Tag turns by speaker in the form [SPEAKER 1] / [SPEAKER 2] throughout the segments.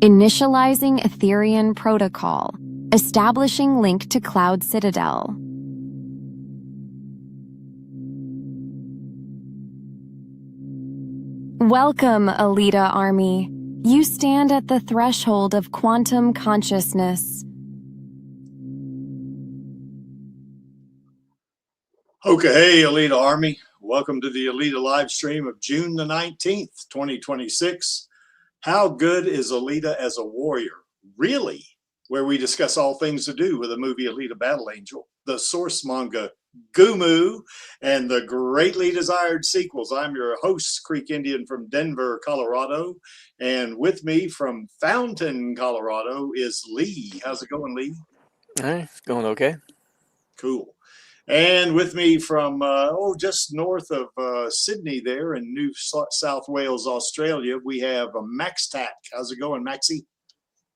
[SPEAKER 1] Initializing Ethereum protocol. Establishing link to Cloud Citadel. Welcome, Alita Army. You stand at the threshold of quantum consciousness.
[SPEAKER 2] Okay, hey, Alita Army. Welcome to the Alita Livestream of June the 19th, 2026. How good is Alita as a warrior? Really? Where we discuss all things to do with the movie Alita Battle Angel, the source manga Gumu, and the greatly desired sequels. I'm your host, Creek Indian from Denver, Colorado. And with me from Fountain, Colorado is Lee. How's it going, Lee?
[SPEAKER 3] Hey, it's going okay.
[SPEAKER 2] Cool. And with me from, just north of Sydney there in New South Wales, Australia, we have Max Tack. How's it going, Maxie?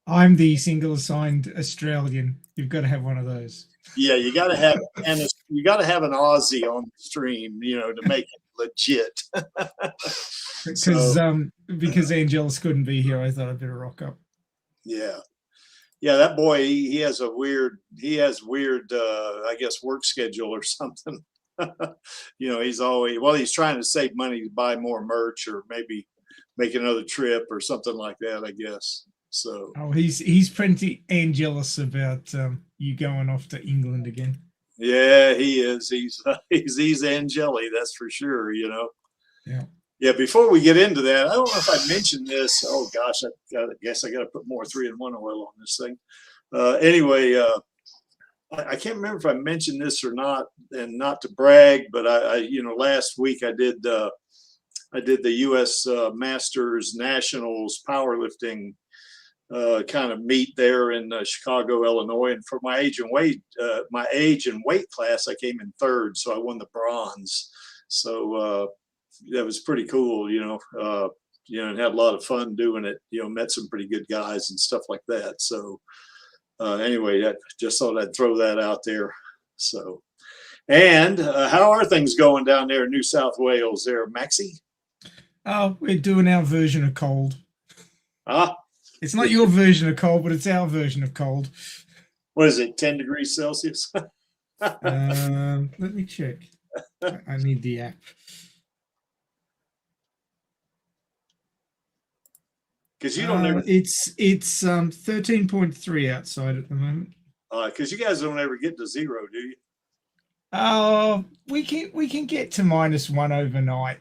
[SPEAKER 4] I'm the single assigned Australian. You've got to have one of those.
[SPEAKER 2] Yeah, you got to have, and you got to have an Aussie on the stream, to make it legit.
[SPEAKER 4] Because Angelus couldn't be here, I thought I'd better rock up.
[SPEAKER 2] Yeah, that boy, he has weird, I guess, work schedule or something. He's always, he's trying to save money to buy more merch or maybe make another trip or something like that, I guess. So
[SPEAKER 4] he's pretty angelous about you going off to England again.
[SPEAKER 2] Yeah, he is. He's Angeli, that's for sure. Yeah. Before we get into that, I don't know if I mentioned this. Oh gosh, I guess I got to put more 3-in-1 oil on this thing. Anyway, I can't remember if I mentioned this or not, and not to brag, but I last week I did the U.S. Masters Nationals powerlifting kind of meet there in Chicago, Illinois, and for my age and weight class, I came in third, so I won the bronze. So that was pretty cool, and had a lot of fun doing it. Met some pretty good guys and stuff like that. So anyway, I just thought I'd throw that out there. So, and how are things going down there in New South Wales there, Maxie?
[SPEAKER 4] Oh, we're doing our version of cold.
[SPEAKER 2] It's
[SPEAKER 4] not your version of cold, but it's our version of cold.
[SPEAKER 2] What is it, 10 degrees Celsius?
[SPEAKER 4] Let me check. I need the app.
[SPEAKER 2] Because you don't ever.
[SPEAKER 4] It's 13.3 outside at the moment.
[SPEAKER 2] Because you guys don't ever get to zero, do you?
[SPEAKER 4] We can get to -1 overnight.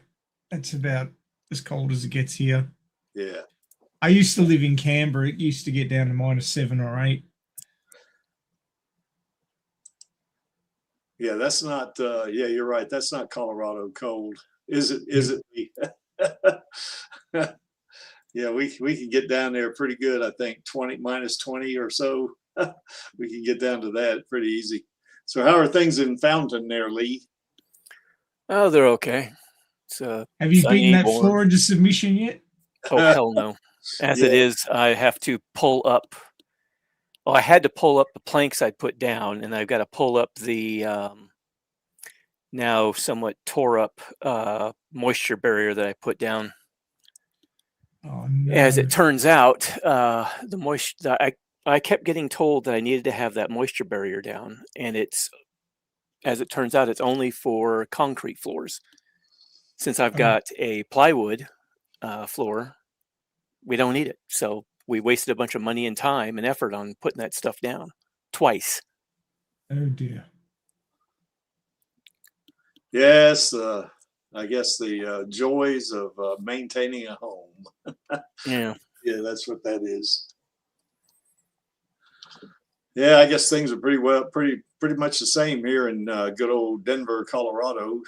[SPEAKER 4] That's about as cold as it gets here.
[SPEAKER 2] Yeah.
[SPEAKER 4] I used to live in Canberra. It used to get down to -7 or -8.
[SPEAKER 2] Yeah, that's not. Yeah, you're right. That's not Colorado cold, is it? Is it? Yeah, we can get down there pretty good. I think -20 or so. We can get down to that pretty easy. So, how are things in Fountain there, Lee?
[SPEAKER 3] Oh, they're okay.
[SPEAKER 4] Have you beaten that floor into submission yet?
[SPEAKER 3] Oh, hell no. As it is, I have to pull up. Well, I had to pull up the planks I'd put down, and I've got to pull up the now somewhat tore up moisture barrier that I put down.
[SPEAKER 4] Oh, no.
[SPEAKER 3] As it turns out, the moisture. I kept getting told that I needed to have that moisture barrier down, and as it turns out, it's only for concrete floors. Since I've got a plywood floor, we don't need it. So we wasted a bunch of money and time and effort on putting that stuff down twice.
[SPEAKER 4] Oh dear.
[SPEAKER 2] Yes, I guess the joys of maintaining a home.
[SPEAKER 3] Yeah.
[SPEAKER 2] Yeah, that's what that is. Yeah, I guess things are pretty much the same here in good old Denver, Colorado.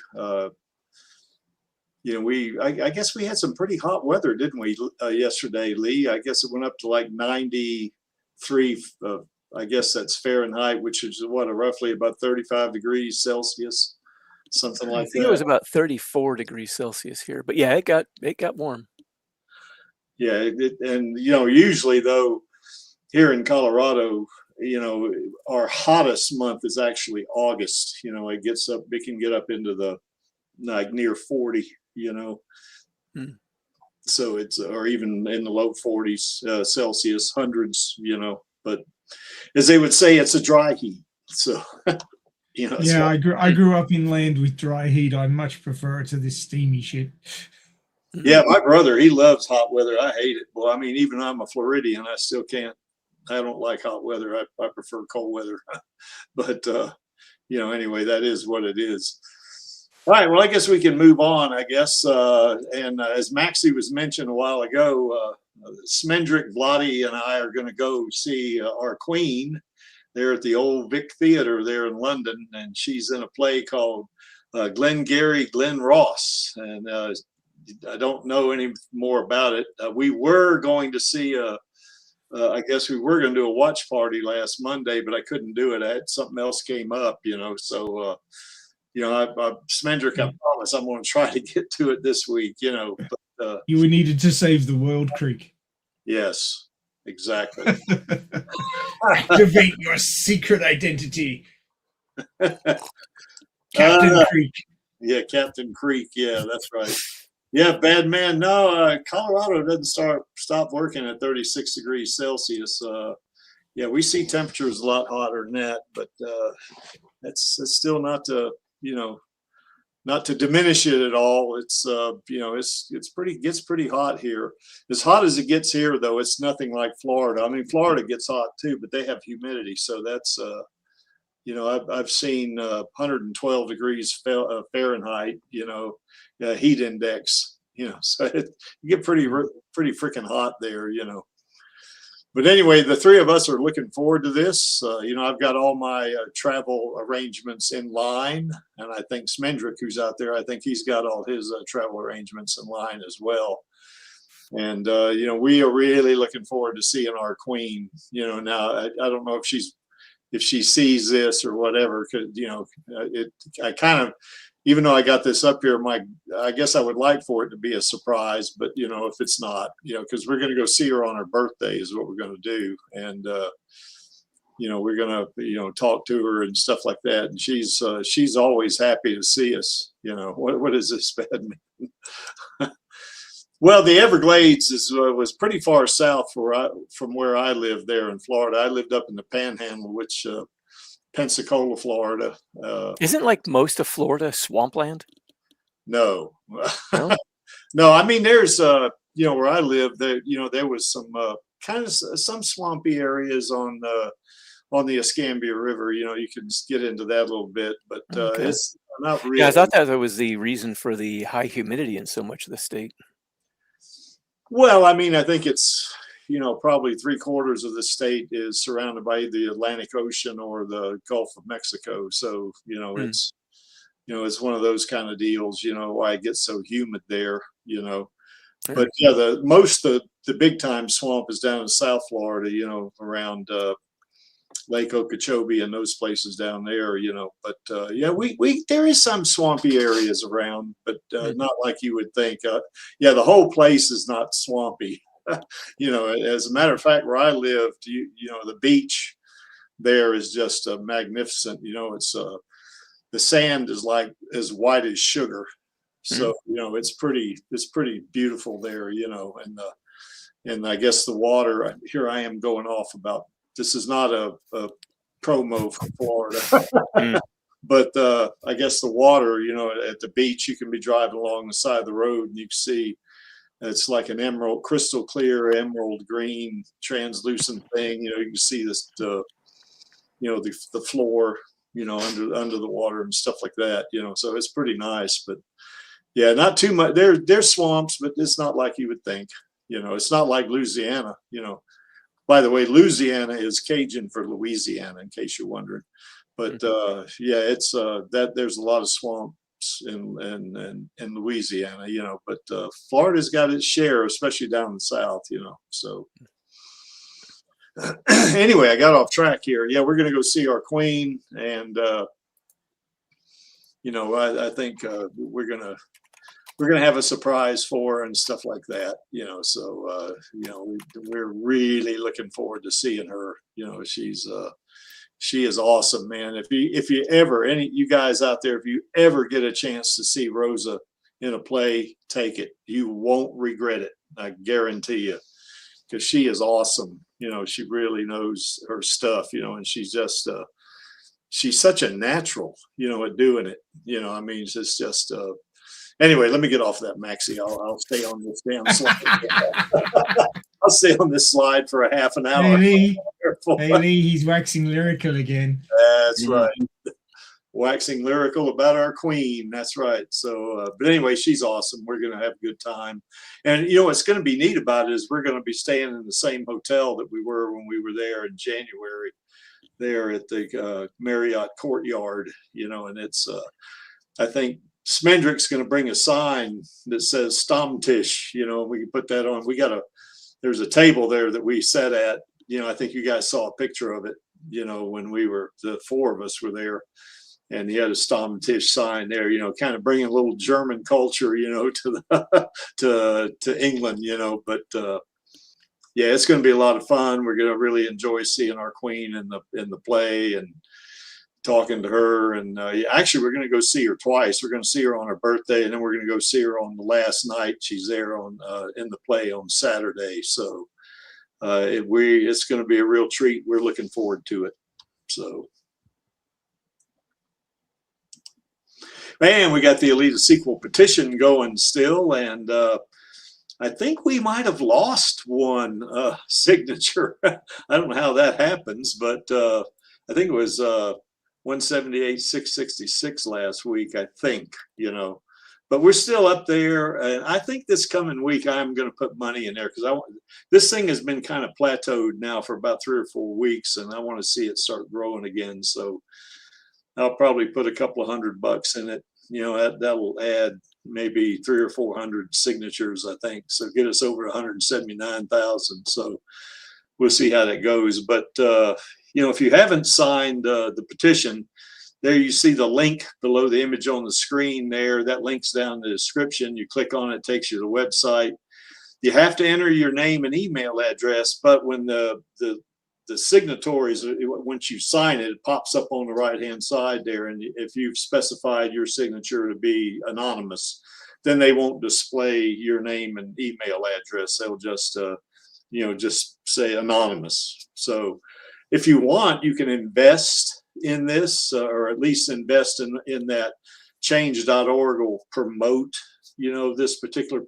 [SPEAKER 2] I guess we had some pretty hot weather, didn't we, yesterday, Lee? I guess it went up to like 93. I guess that's Fahrenheit, which is roughly about 35 degrees Celsius, something like that.
[SPEAKER 3] I think it was about 34 degrees Celsius here, but yeah, it got warm.
[SPEAKER 2] Yeah, and usually though, here in Colorado, our hottest month is actually August. It can get up into the near 40. So it's, or even in the low 40s Celsius, hundreds, you know, but as they would say, it's a dry heat. So, you know,
[SPEAKER 4] yeah, I grew up in land with dry heat. I much prefer it to this steamy shit.
[SPEAKER 2] Yeah, my brother, he loves hot weather. I hate it. Well, I mean, even I'm a Floridian, I still can't. I don't like hot weather. I prefer cold weather. But you know, anyway, that is what it is. All right. Well, I guess we can move on. I guess, and as Maxie was mentioned a while ago, Smendrick, Vladi, and I are going to go see our Queen there at the Old Vic Theatre there in London, and she's in a play called Glengarry Glen Ross, and I don't know any more about it. We were going to see I guess we were going to do a watch party last Monday, but I couldn't do it. I had something else came up, you know. So, you know, Smendrick, I promise I'm going to try to get to it this week, you know. But,
[SPEAKER 4] you were needed to save the world, Creek.
[SPEAKER 2] Yes, exactly.
[SPEAKER 4] Activate your secret identity. Captain Creek.
[SPEAKER 2] Yeah, Captain Creek. Yeah, that's right. Yeah, bad man. No, Colorado doesn't stop working at 36 degrees Celsius. Yeah, we see temperatures a lot hotter than that, but that's still not to, you know, not to diminish it at all. It's you know, gets pretty hot here. As hot as it gets here, though, it's nothing like Florida. I mean, Florida gets hot too, but they have humidity, so that's you know, I've seen 112 degrees Fahrenheit, you know, heat index, you know, so you get pretty freaking hot there, you know. But anyway, the three of us are looking forward to this. You know, I've got all my travel arrangements in line, and I think Smendrick, who's out there, I think he's got all his travel arrangements in line as well. And, you know, we are really looking forward to seeing our Queen. You know, now I don't know if she sees this or whatever, because, you know, I kind of, even though I got this up here, I guess I would like for it to be a surprise, but, you know, if it's not, you know, because we're going to go see her on her birthday is what we're going to do. And, you know, we're going to, you know, talk to her and stuff like that. And she's always happy to see us. You know, what is this bad man? Well, the Everglades was pretty far south from where I lived there in Florida. I lived up in the Panhandle, which Pensacola, Florida.
[SPEAKER 3] Isn't like most of Florida swampland?
[SPEAKER 2] No,
[SPEAKER 3] No?
[SPEAKER 2] no. I mean, there's you know, where I live, there, you know, there was some kind of some swampy areas on the Escambia River. You know, you can get into that a little bit, but
[SPEAKER 3] Okay.
[SPEAKER 2] it's not really.
[SPEAKER 3] Yeah, I thought that was the reason for the high humidity in so much of the state.
[SPEAKER 2] Well, I mean, I think it's, you know, probably 3/4 of the state is surrounded by the Atlantic Ocean or the Gulf of Mexico. So, you know, it's, you know, it's one of those kind of deals, you know, why it gets so humid there, you know. But yeah, the big time swamp is down in South Florida, you know, around Lake Okeechobee and those places down there, you know. But yeah, there is some swampy areas around, but not like you would think. Yeah, the whole place is not swampy. You know, as a matter of fact, where I lived, you know, the beach there is just magnificent. You know, it's the sand is like as white as sugar, so you know, it's pretty beautiful there. You know, and I guess the water. Here I am going off about. This is not a promo for Florida, but I guess the water, you know, at the beach, you can be driving along the side of the road and you can see it's like an emerald, crystal clear, emerald green, translucent thing. You know, you can see this, you know, the floor, you know, under the water and stuff like that. You know, so it's pretty nice. But yeah, not too much. There's swamps, but it's not like you would think. You know, it's not like Louisiana. You know. By the way, Louisiana is Cajun for Louisiana, in case you're wondering. But yeah, it's that there's a lot of swamps in Louisiana, you know. But Florida's got its share, especially down in the south, you know. So anyway, I got off track here. Yeah, we're gonna go see our Queen, and you know, I think we're gonna have a surprise for her and stuff like that, you know. So you know, we're really looking forward to seeing her. You know, she is awesome, man. If you ever, any you guys out there, if you ever get a chance to see Rosa in a play, take it. You won't regret it. I guarantee you, because she is awesome. You know, she really knows her stuff, you know, and she's just, she's such a natural, you know, at doing it. You know, I mean, it's just, anyway, let me get off that, Maxie. I'll stay on this damn slide. I'll stay on this slide for a half an hour.
[SPEAKER 4] Hey, Lee, he's waxing lyrical again.
[SPEAKER 2] That's right. Waxing lyrical about our queen. That's right. So, but anyway, she's awesome. We're going to have a good time. And, you know, what's going to be neat about it is we're going to be staying in the same hotel that we were when we were there in January, there at the Marriott Courtyard, you know, and it's, I think Smendrick's going to bring a sign that says Stammtisch, you know, we can put that on. We got there's a table there that we sat at, you know, I think you guys saw a picture of it, you know, when we were, the four of us were there. And he had a Stammtisch sign there, you know, kind of bringing a little German culture, you know, to the to England, you know. But yeah, it's going to be a lot of fun. We're going to really enjoy seeing our queen in the play and talking to her. And actually, we're going to go see her twice. We're going to see her on her birthday, and then we're going to go see her on the last night she's there on in the play on Saturday. So it's going to be a real treat. We're looking forward to it. So. Man, we got the Alita sequel petition going still, and I think we might have lost one signature. I don't know how that happens, but I think it was 178,666 last week, I think, you know. But we're still up there, and I think this coming week I'm going to put money in there because this thing has been kind of plateaued now for about 3 or 4 weeks, and I want to see it start growing again. So I'll probably put a couple of $100 in it. You know, that'll add maybe 300 or 400 signatures, I think. So get us over 179,000. So we'll see how that goes. But, you know, if you haven't signed the petition, there you see the link below the image on the screen there. That link's down in the description. You click on it, takes you to the website. You have to enter your name and email address, but when the signatories, once you sign it, it pops up on the right-hand side there. And if you've specified your signature to be anonymous, then they won't display your name and email address. They'll just, you know, just say anonymous. So if you want, you can invest in this, or at least invest in that. Change.org will promote, you know, this particular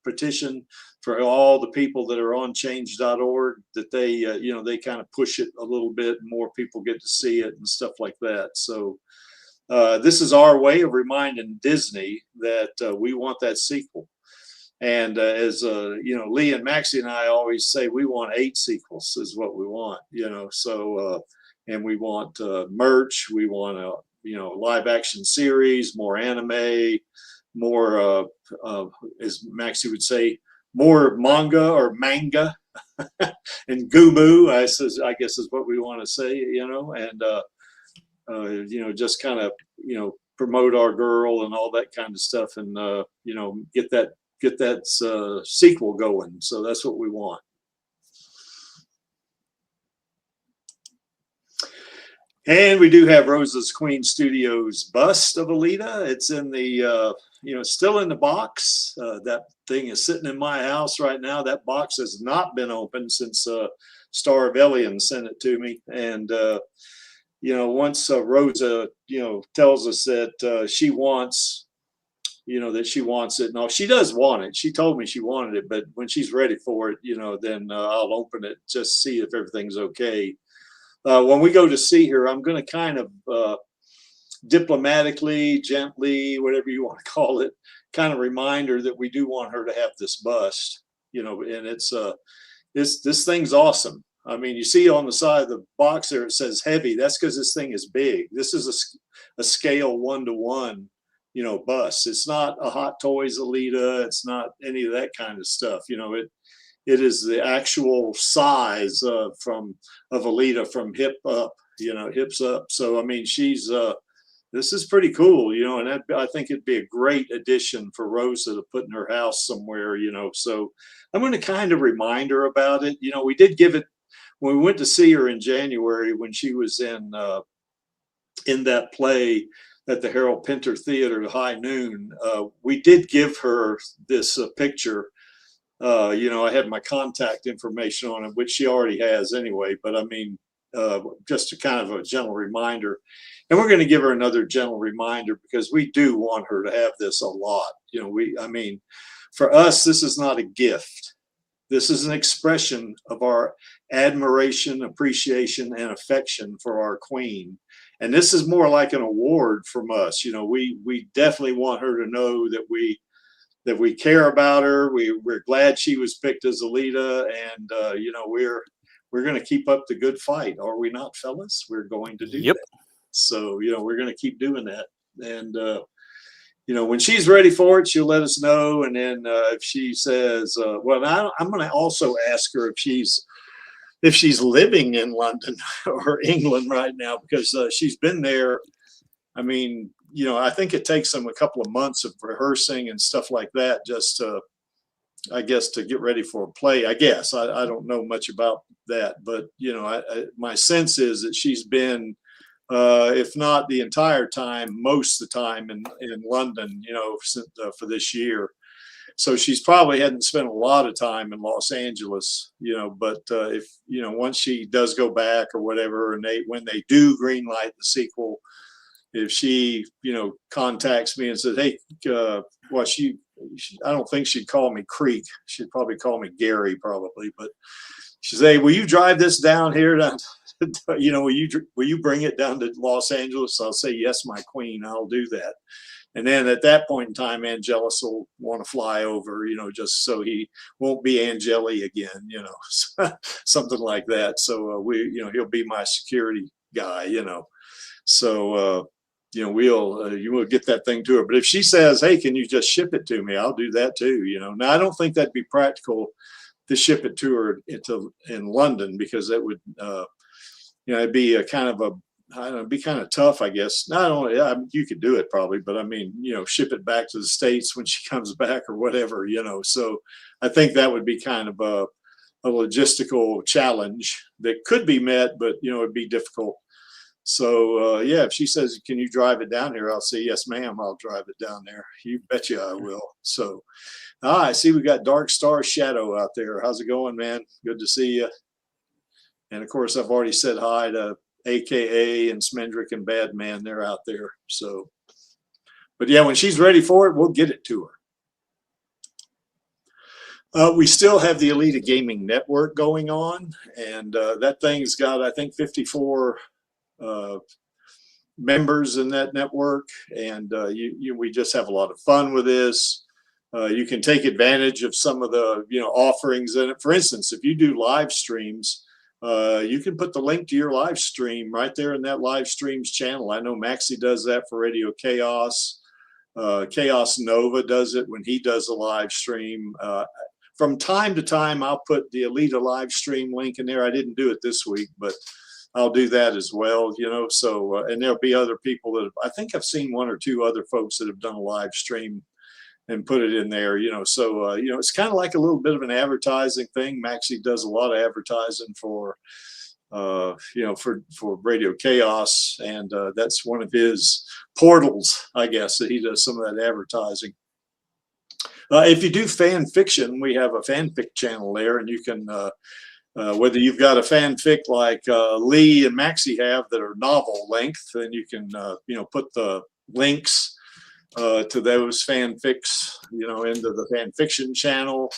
[SPEAKER 2] petition for all the people that are on change.org, that they, you know, they kind of push it a little bit, and more people get to see it and stuff like that. So this is our way of reminding Disney that we want that sequel. And as, you know, Lee and Maxie and I always say, we want 8 sequels is what we want, you know. So, and we want merch. We want a, you know, live action series, more anime, more, as Maxie would say, more manga or manga and Gumu, I guess is what we want to say, you know, and, you know, just kind of, you know, promote our girl and all that kind of stuff, and, you know, get that sequel going. So that's what we want. And we do have Rosa's Queen Studios bust of Alita. It's in the, you know, still in the box. That thing is sitting in my house right now. That box has not been opened since Star of Elian sent it to me. And, you know, once Rosa, you know, tells us that she wants, you know, that she wants it. No, she does want it. She told me she wanted it, but when she's ready for it, you know, then I'll open it, just see if everything's okay. When we go to see her, I'm going to kind of diplomatically, gently, whatever you want to call it, kind of remind her that we do want her to have this bust, you know. And it's this thing's awesome. I mean, you see on the side of the box there, it says heavy. That's because this thing is big. This is a scale 1-to-1, you know, bust. It's not a Hot Toys Alita. It's not any of that kind of stuff. You know, it is the actual size of Alita from hip up, you know, hips up. So, I mean, she's, this is pretty cool, you know, and I think it'd be a great addition for Rosa to put in her house somewhere, you know. So I'm going to kind of remind her about it. You know, we did give it, when we went to see her in January, when she was in that play, at the Harold Pinter Theater at high noon. We did give her this picture. You know, I had my contact information on it, which she already has anyway, but I mean, just a kind of a gentle reminder. And we're going to give her another gentle reminder because we do want her to have this a lot. You know, I mean, for us, this is not a gift. This is an expression of our admiration, appreciation, and affection for our queen. And this is more like an award from us. You know, we definitely want her to know that we care about her. We're glad she was picked as Alita, and you know, we're going to keep up the good fight. Are we not, fellas? We're going to do that. So, you know, we're going to keep doing that. And you know, when she's ready for it, she'll let us know. And then if she says, well, I'm going to also ask her if she's living in London or England right now, because she's been there. I mean, you know, I think it takes them a couple of months of rehearsing and stuff like that, just to, I guess, to get ready for a play. I guess I don't know much about that, but you know, my sense is that she's been, if not the entire time, most of the time in London, you know, for this year. So she's probably hadn't spent a lot of time in Los Angeles, you know, but if, you know, once she does go back or whatever, and when they do greenlight the sequel, if she, you know, contacts me and says, hey, well, I don't think she'd call me Creek. She'd probably call me Gary, probably. But she says, hey, will you drive this down here? You know, will you bring it down to Los Angeles? I'll say, yes, my queen, I'll do that. And then at that point in time, Angelus will want to fly over, you know, just so he won't be Angeli again, you know, something like that. So you know, he'll be my security guy, you know. So you know, we'll get that thing to her. But if she says, hey, can you just ship it to me? I'll do that too, you know. Now, I don't think that'd be practical to ship it to her in London, because that would, you know, it'd be a kind of I don't know, it'd be kind of tough, I guess. Not only, you could do it probably, but I mean, you know, ship it back to the States when she comes back or whatever, you know. So I think that would be kind of a logistical challenge that could be met, but, you know, it'd be difficult. So yeah, if she says, can you drive it down here? I'll say, yes, ma'am, I'll drive it down there. You betcha I will. So I see we got Dark Star Shadow out there. How's it going, man? Good to see you. And of course, I've already said hi to AKA and Smendrick and Badman. They're out there. So, but yeah, when she's ready for it, we'll get it to her. We still have the Alita Gaming Network going on, and that thing's got, I think, 54 members in that network, and we just have a lot of fun with this. You can take advantage of some of the, you know, offerings in it. For instance, if you do live streams, you can put the link to your live stream right there in that live streams channel. I know Maxie does that for Radio Chaos. Chaos Nova does it when he does a live stream. From time to time, I'll put the Alita live stream link in there. I didn't do it this week, but I'll do that as well, you know. So, and there'll be other people that I think I've seen one or two other folks that have done a live stream and put it in there, you know. So, you know, it's kind of like a little bit of an advertising thing. Maxie does a lot of advertising for, you know, for Radio Chaos, and that's one of his portals, I guess, that he does some of that advertising. If you do fan fiction, we have a fanfic channel there, and you can, whether you've got a fanfic like Lee and Maxie have that are novel length, then you can, you know, put the links to those fanfics, you know, into the fan fiction channel.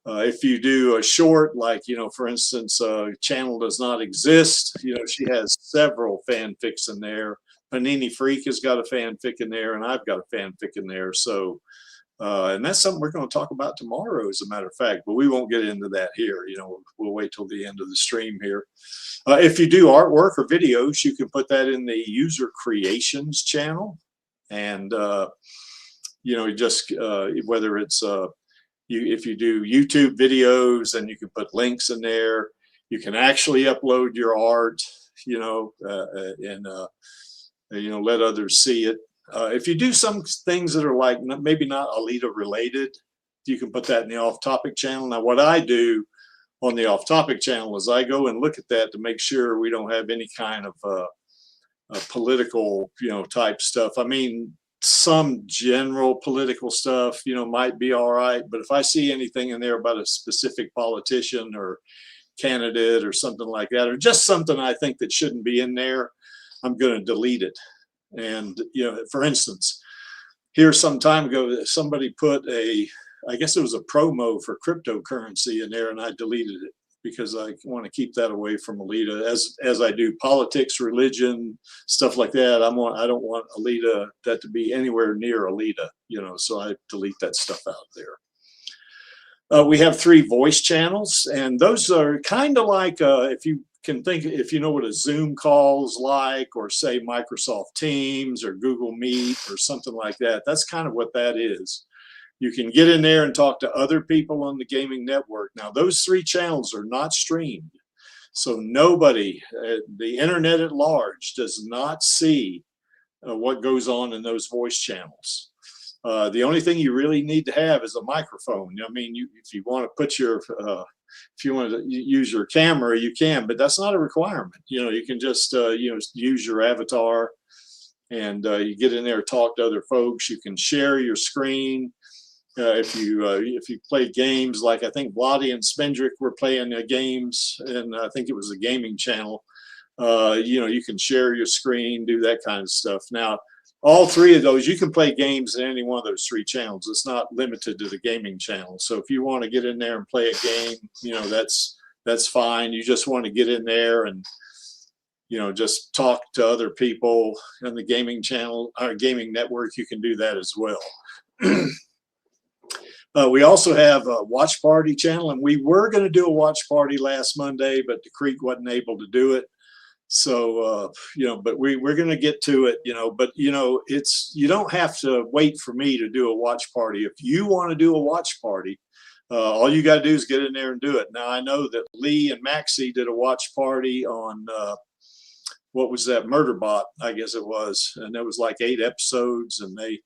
[SPEAKER 2] If you do a short, like, you know, for instance, Channel Does Not Exist, you know, she has several fanfics in there. Panini Freak has got a fanfic in there, and I've got a fanfic in there. So, and that's something we're going to talk about tomorrow, as a matter of fact, but we won't get into that here. You know, we'll wait till the end of the stream here. If you do artwork or videos, you can put that in the user creations channel. And, you know, just whether it's if you do YouTube videos, then you can put links in there. You can actually upload your art, you know, and, you know, let others see it. If you do some things that are like maybe not Alita related, you can put that in the off-topic channel. Now, what I do on the off-topic channel is I go and look at that to make sure we don't have any kind of political, type stuff. I mean, some general political stuff, might be all right. But if I see anything in there about a specific politician or candidate or something like that, or just something I think that shouldn't be in there, I'm going to delete it. And, for instance, here some time ago, somebody put I guess it was a promo for cryptocurrency in there, and I deleted it because I want to keep that away from Alita, as I do politics, religion, stuff like that. I don't want Alita, that to be anywhere near Alita, so I delete that stuff out there. We have 3 voice channels, and those are kind of like, if you know what a Zoom call is like, or say Microsoft Teams or Google Meet or something like that. That's kind of what that is. You can get in there and talk to other people on the gaming network. Now, those 3 channels are not streamed. So nobody, the internet at large, does not see what goes on in those voice channels. The only thing you really need to have is a microphone. I mean, if you want to put if you want to use your camera, you can, but that's not a requirement. You can just, use your avatar, and you get in there, talk to other folks. You can share your screen. If you play games, like I think Vladi and Spendrick were playing games, and I think it was a gaming channel, you can share your screen, do that kind of stuff. Now, all 3 of those, you can play games in any one of those 3 channels. It's not limited to the gaming channel. So if you want to get in there and play a game, that's fine. You just want to get in there and, just talk to other people on the gaming channel or gaming network, you can do that as well. We also have a watch party channel, and we were going to do a watch party last Monday, but the Creek wasn't able to do it. So, but we're going to get to it, but, you don't have to wait for me to do a watch party. If you want to do a watch party, all you got to do is get in there and do it. Now, I know that Lee and Maxie did a watch party on, what was that, Murderbot, I guess it was. And there was like 8 episodes, and they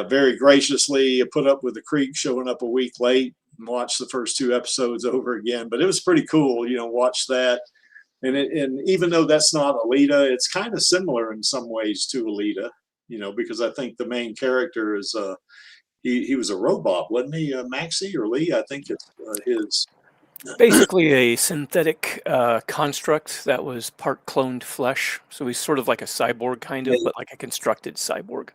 [SPEAKER 2] very graciously put up with the Creek showing up a week late and watched the first 2 episodes over again. But it was pretty cool, watch that. And even though that's not Alita, it's kind of similar in some ways to Alita, because I think the main character is he was a robot, wasn't he, Maxie or Lee? I think it's his.
[SPEAKER 3] Basically a synthetic construct that was part cloned flesh. So he's sort of like a cyborg kind of, but like a constructed cyborg.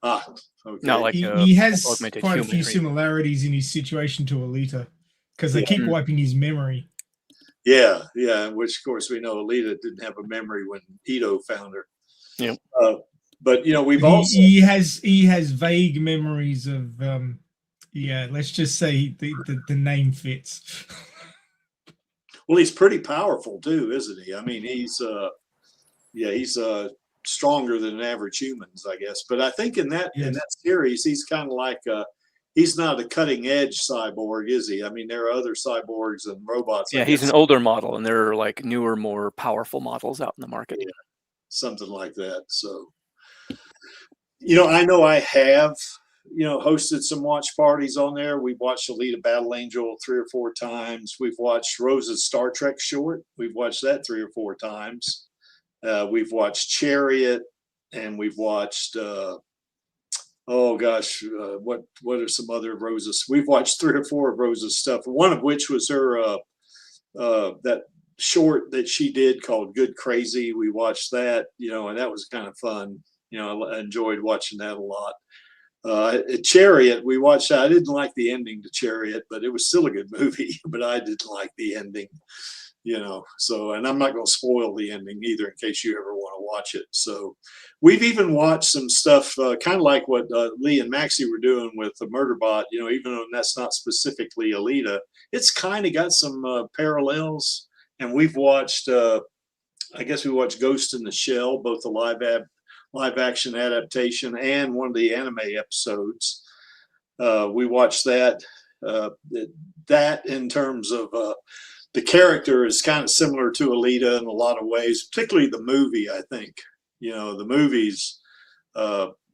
[SPEAKER 2] Ah, okay.
[SPEAKER 3] Not like
[SPEAKER 4] he has
[SPEAKER 3] augmented
[SPEAKER 4] quite a
[SPEAKER 3] human
[SPEAKER 4] few
[SPEAKER 3] or anything.
[SPEAKER 4] similarities in his situation to Alita, because they keep wiping his memory.
[SPEAKER 2] Yeah, which of course we know Alita didn't have a memory when Ito found her.
[SPEAKER 3] Yeah.
[SPEAKER 2] But we've
[SPEAKER 4] he has vague memories of let's just say the name fits.
[SPEAKER 2] Well, he's pretty powerful too, isn't he? I mean, he's stronger than average humans, I guess. But I think in that series, he's kind of like he's not a cutting edge cyborg, is he? I mean, there are other cyborgs and robots.
[SPEAKER 3] Yeah, he's an older model, and there are like newer, more powerful models out in the market.
[SPEAKER 2] Yeah, something like that. So, I know I have, hosted some watch parties on there. We've watched Alita Battle Angel 3 or 4 times. We've watched Rose's Star Trek short. We've watched that 3 or 4 times. We've watched Chariot, and we've watched what are some other Rose's? We've watched 3 or 4 of Rose's stuff. One of which was her that short that she did called Good Crazy. We watched that, and that was kind of fun. I enjoyed watching that a lot. Chariot, we watched that. I didn't like the ending to Chariot, but it was still a good movie. But I didn't like the ending. So, and I'm not going to spoil the ending either in case you ever want to watch it. So we've even watched some stuff kind of like what Lee and Maxie were doing with the Murderbot, even though that's not specifically Alita, it's kind of got some parallels. And we've watched, I guess we watched Ghost in the Shell, both the live action adaptation and one of the anime episodes. We watched that, that in terms of, the character is kind of similar to Alita in a lot of ways, particularly the movie, I think. The movies,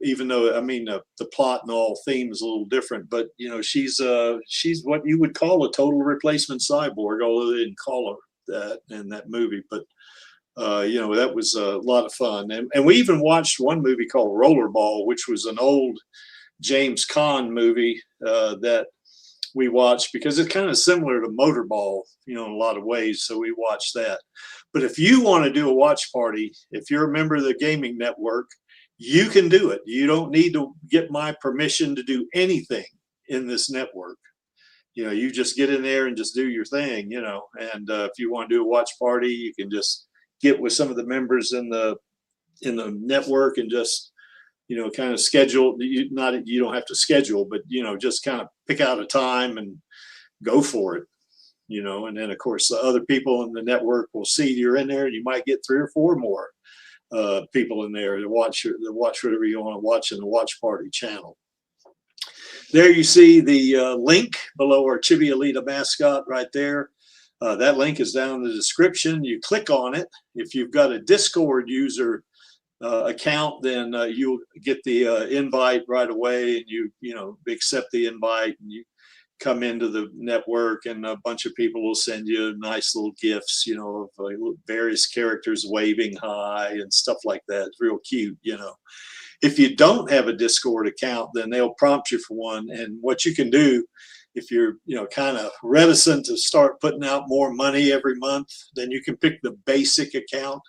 [SPEAKER 2] even though, I mean, the plot and all theme is a little different, but, she's what you would call a total replacement cyborg, although they didn't call her that in that movie. But You know, that was a lot of fun. And we even watched one movie called Rollerball, which was an old James Caan movie that we watched because it's kind of similar to Motorball, you know, in a lot of ways. So we watched that. But if you want to do a watch party, if you're a member of the gaming network, you can do it. You don't need to get my permission to do anything in this network. You know, you just get in there and just do your thing, you know. And if you want to do a watch party, you can just get with some of the members in the network and just, you know, kind of schedule. You don't have to schedule, but, you know, just kind of pick out a time and go for it, you know. And then of course the other people in the network will see you're in there, and you might get 3 or 4 more people in there to watch whatever you want to watch in the watch party channel. There you see the link below our Chibi Alita mascot right there. That link is down in the description. You click on it. If you've got a Discord user account, then you'll get the invite right away, and you know, accept the invite, and you come into the network, and a bunch of people will send you nice little gifs, you know, of various characters waving hi and stuff like that. It's real cute, you know. If you don't have a Discord account, then they'll prompt you for one. And what you can do, if you're, you know, kind of reticent to start putting out more money every month, then you can pick the basic account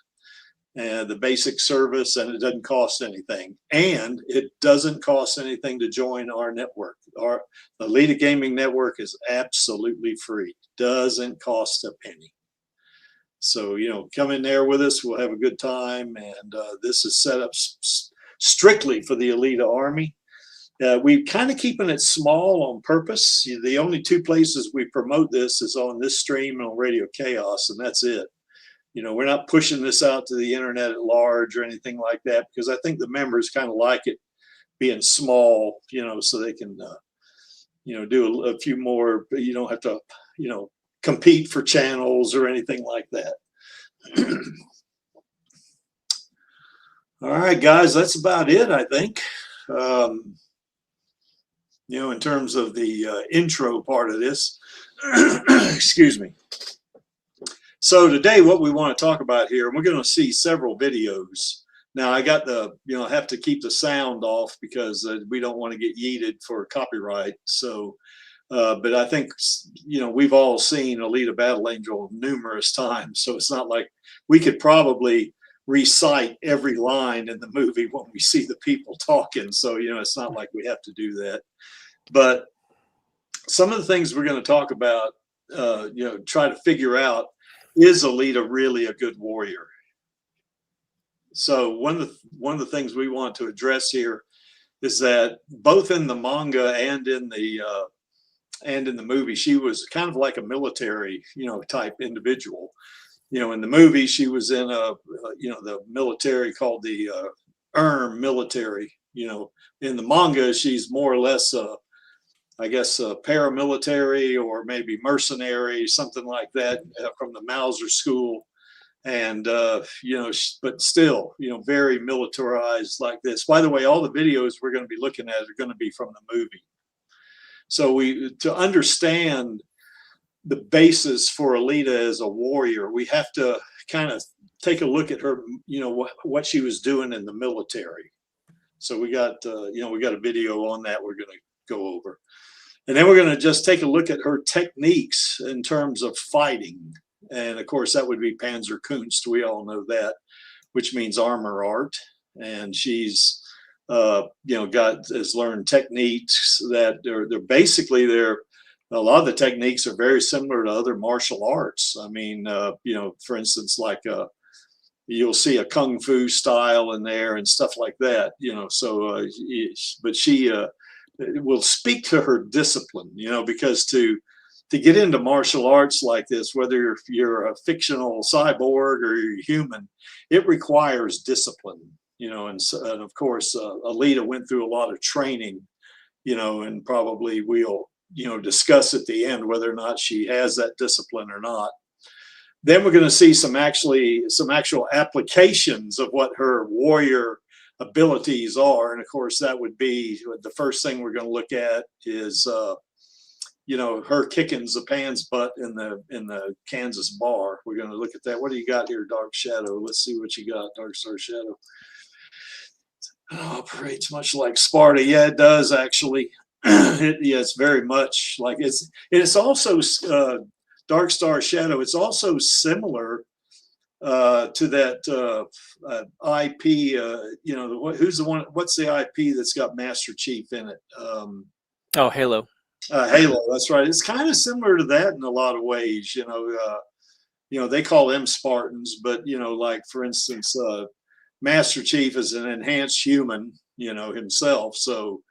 [SPEAKER 2] and the basic service, and it doesn't cost anything. And it doesn't cost anything to join our network. Our Alita Gaming Network is absolutely free. Doesn't cost a penny. So, you know, come in there with us. We'll have a good time. And this is set up strictly for the Alita Army. We kind of keeping it small on purpose. The only 2 places we promote this is on this stream and on Radio Chaos, and that's it. You know, we're not pushing this out to the internet at large or anything like that, because I think the members kind of like it being small, you know, so they can, you know, do a few more. You don't have to, you know, compete for channels or anything like that. All right, guys, that's about it, I think. You know, in terms of the intro part of this. Excuse me. So today what we want to talk about here, and we're going to see several videos. Now I got the, you know, I have to keep the sound off because we don't want to get yeeted for copyright. So, but I think, you know, we've all seen Alita Battle Angel numerous times. So it's not like we could probably recite every line in the movie when we see the people talking. So, you know, it's not like we have to do that. But some of the things we're going to talk about, you know, try to figure out, is Alita really a good warrior? So one of the things we want to address here is that both in the manga and in the movie, she was kind of like a military, you know, type individual. You know, in the movie, she was in you know, the military called the military. You know, in the manga, she's more or less, I guess, paramilitary or maybe mercenary, something like that, from the Mauser school. And, you know, but still, you know, very militarized like this. By the way, all the videos we're going to be looking at are going to be from the movie. So to understand the basis for Alita as a warrior, we have to kind of take a look at her, you know, what she was doing in the military. So we got, you know, we got a video on that we're going to go over. And then we're going to just take a look at her techniques in terms of fighting. And of course, that would be Panzerkunst. We all know that, which means armor art. And she's, you know, has learned techniques that they're basically, a lot of the techniques are very similar to other martial arts. I mean, you know, for instance, like you'll see a kung fu style in there and stuff like that, you know. So, but she will speak to her discipline, you know, because to get into martial arts like this, whether you're a fictional cyborg or you're human, it requires discipline, you know. And of course, Alita went through a lot of training, you know, and probably we'll, you know, discuss at the end whether or not she has that discipline or not. Then we're going to see some actual applications of what her warrior abilities are. And of course, that would be the first thing we're going to look at is, her kicking Zapan's butt in the Kansas bar. We're going to look at that. What do you got here, Dark Shadow? Let's see what you got, Dark Star Shadow. Oh, operates much like Sparta. Yeah, it does actually. It's very much like it's also Dark Star Shadow. It's also similar to that IP. Who's the one? What's the IP that's got Master Chief in it?
[SPEAKER 3] Oh, Halo.
[SPEAKER 2] Halo. That's right. It's kind of similar to that in a lot of ways. They call them Spartans, but like for instance, Master Chief is an enhanced human, himself. So,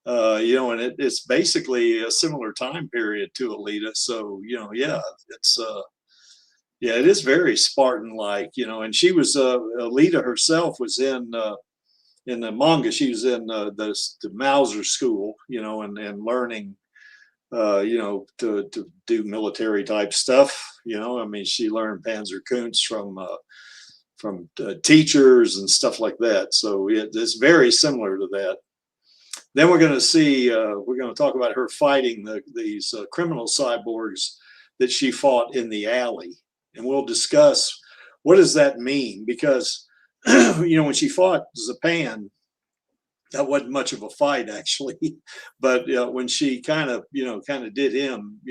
[SPEAKER 2] and it's basically a similar time period to Alita. So, it is very Spartan-like, and she was, Alita herself was in the manga. She was in the Mauser school, and learning, to do military type stuff. She learned Panzerkunst from teachers and stuff like that. So it's very similar to that. Then we're going to talk about her fighting these criminal cyborgs that she fought in the alley. And we'll discuss what does that mean? Because, when she fought Zapan, that wasn't much of a fight actually. But when she kind of did him,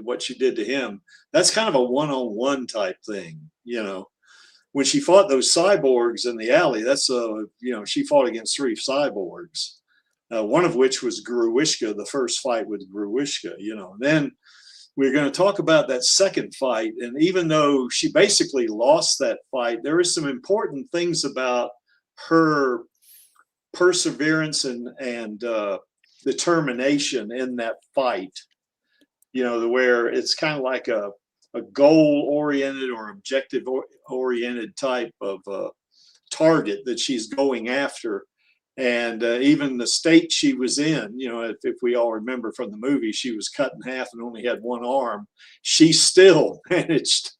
[SPEAKER 2] what she did to him, that's kind of a one-on-one type thing, When she fought those cyborgs in the alley, that's she fought against 3 cyborgs, one of which was Gruishka, the first fight with Gruishka, Then we're going to talk about that second fight, and even though she basically lost that fight, there are some important things about her perseverance and determination in that fight. Where it's kind of like a goal-oriented or objective-oriented type of target that she's going after. And even the state she was in, if we all remember from the movie, she was cut in half and only had one arm. She still managed,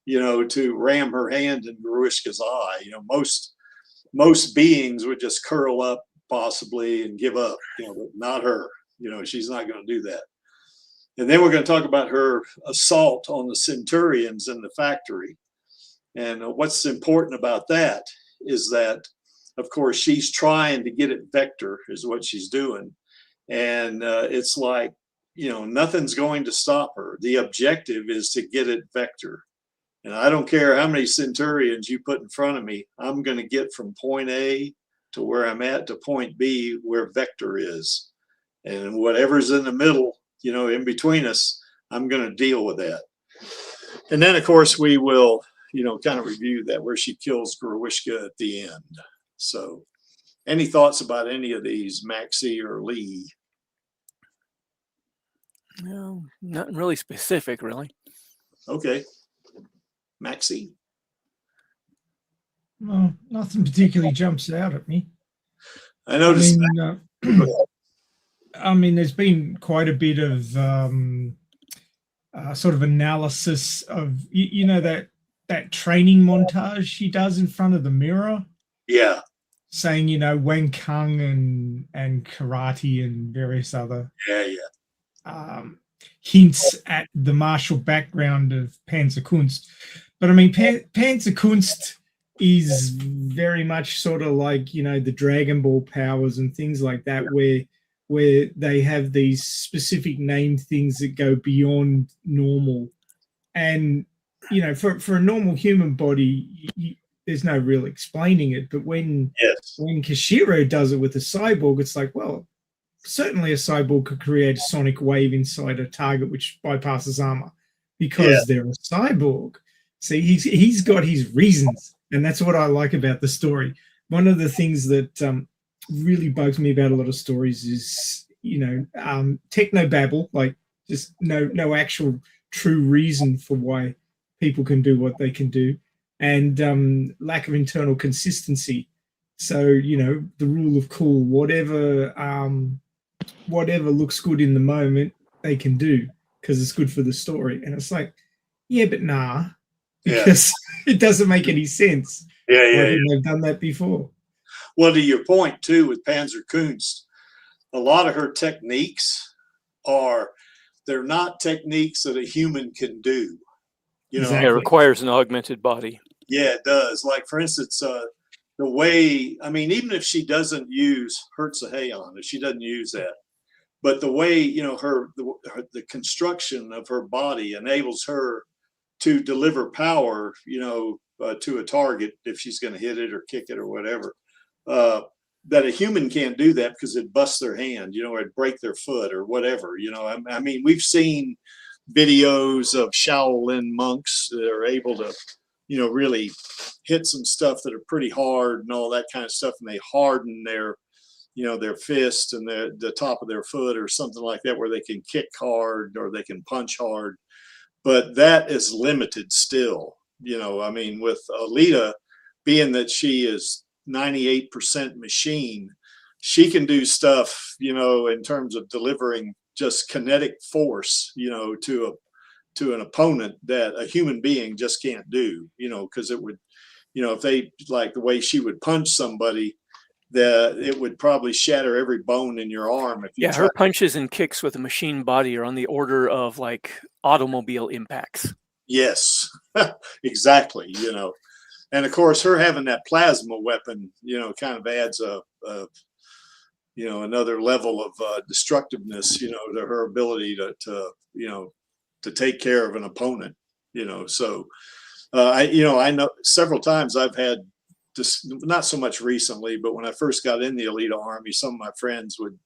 [SPEAKER 2] to ram her hand in Gruishka's eye. Most beings would just curl up possibly and give up, but not her. She's not going to do that. And then we're going to talk about her assault on the Centurions in the factory. And what's important about that is that, of course, she's trying to get at Vector is what she's doing. And it's like, nothing's going to stop her. The objective is to get at Vector. And I don't care how many Centurions you put in front of me, I'm going to get from point A to where I'm at to point B where Vector is. And whatever's in the middle, in between us, I'm going to deal with that. And then, of course, we will, kind of review that where she kills Gruishka at the end. So any thoughts about any of these, Maxie or Lee?
[SPEAKER 3] No, nothing really specific, really.
[SPEAKER 2] Okay. Maxie?
[SPEAKER 4] Well, nothing particularly jumps out at me.
[SPEAKER 2] I noticed.
[SPEAKER 4] There's been quite a bit of sort of analysis of, that training montage she does in front of the mirror.
[SPEAKER 2] Yeah.
[SPEAKER 4] Saying, Wen Kung and karate and various other hints at the martial background of Panzerkunst. But Panzerkunst is very much sort of like, the Dragon Ball powers and things like that, where they have these specific named things that go beyond normal. And, for a normal human body, there's no real explaining it. But when Kishiro does it with a cyborg, it's like, well, certainly a cyborg could create a sonic wave inside a target which bypasses armor because they're a cyborg. See, he's got his reasons, and that's what I like about the story. One of the things that really bugs me about a lot of stories is, technobabble, like just no actual true reason for why people can do what they can do, and lack of internal consistency. So, the rule of cool, whatever looks good in the moment, they can do because it's good for the story. And it's like, yeah, but nah, because it doesn't make any sense. They've done that before.
[SPEAKER 2] Well, to your point too, with Panzerkunst, a lot of her techniques are they're not techniques that a human can do. You know,
[SPEAKER 3] It
[SPEAKER 4] Exactly.
[SPEAKER 3] requires an augmented body.
[SPEAKER 2] yeah, it does. Like, for instance, the way, I mean, even if she doesn't use Hertz of Heian, if she doesn't use that, but the way, you know, the construction of her body enables her to deliver power, you know, to a target if she's going to hit it or kick it or whatever. That a human can't do that because it busts their hand, you know, or it'd break their foot or whatever. You know, I mean, we've seen videos of Shaolin monks that are able to, you know, really hit some stuff that are pretty hard and all that kind of stuff, and they harden their, you know, their fist and the top of their foot or something like that, where they can kick hard or they can punch hard. But that is limited still. You know, I mean, with Alita, being that she is 98% machine, she can do stuff, you know, in terms of delivering just kinetic force, you know, to an opponent that a human being just can't do, you know, because it would, you know, if they, like the way she would punch somebody, that it would probably shatter every bone in your arm. If you
[SPEAKER 3] Yeah, her punches and kicks with a machine body are on the order of like automobile impacts.
[SPEAKER 2] Yes, exactly. You know, and of course, her having that plasma weapon, you know, kind of adds a you know, another level of destructiveness, you know, to her ability to you know, to take care of an opponent. You know, so I know several times I've had this, not so much recently, but when I first got in the Alita Army, some of my friends would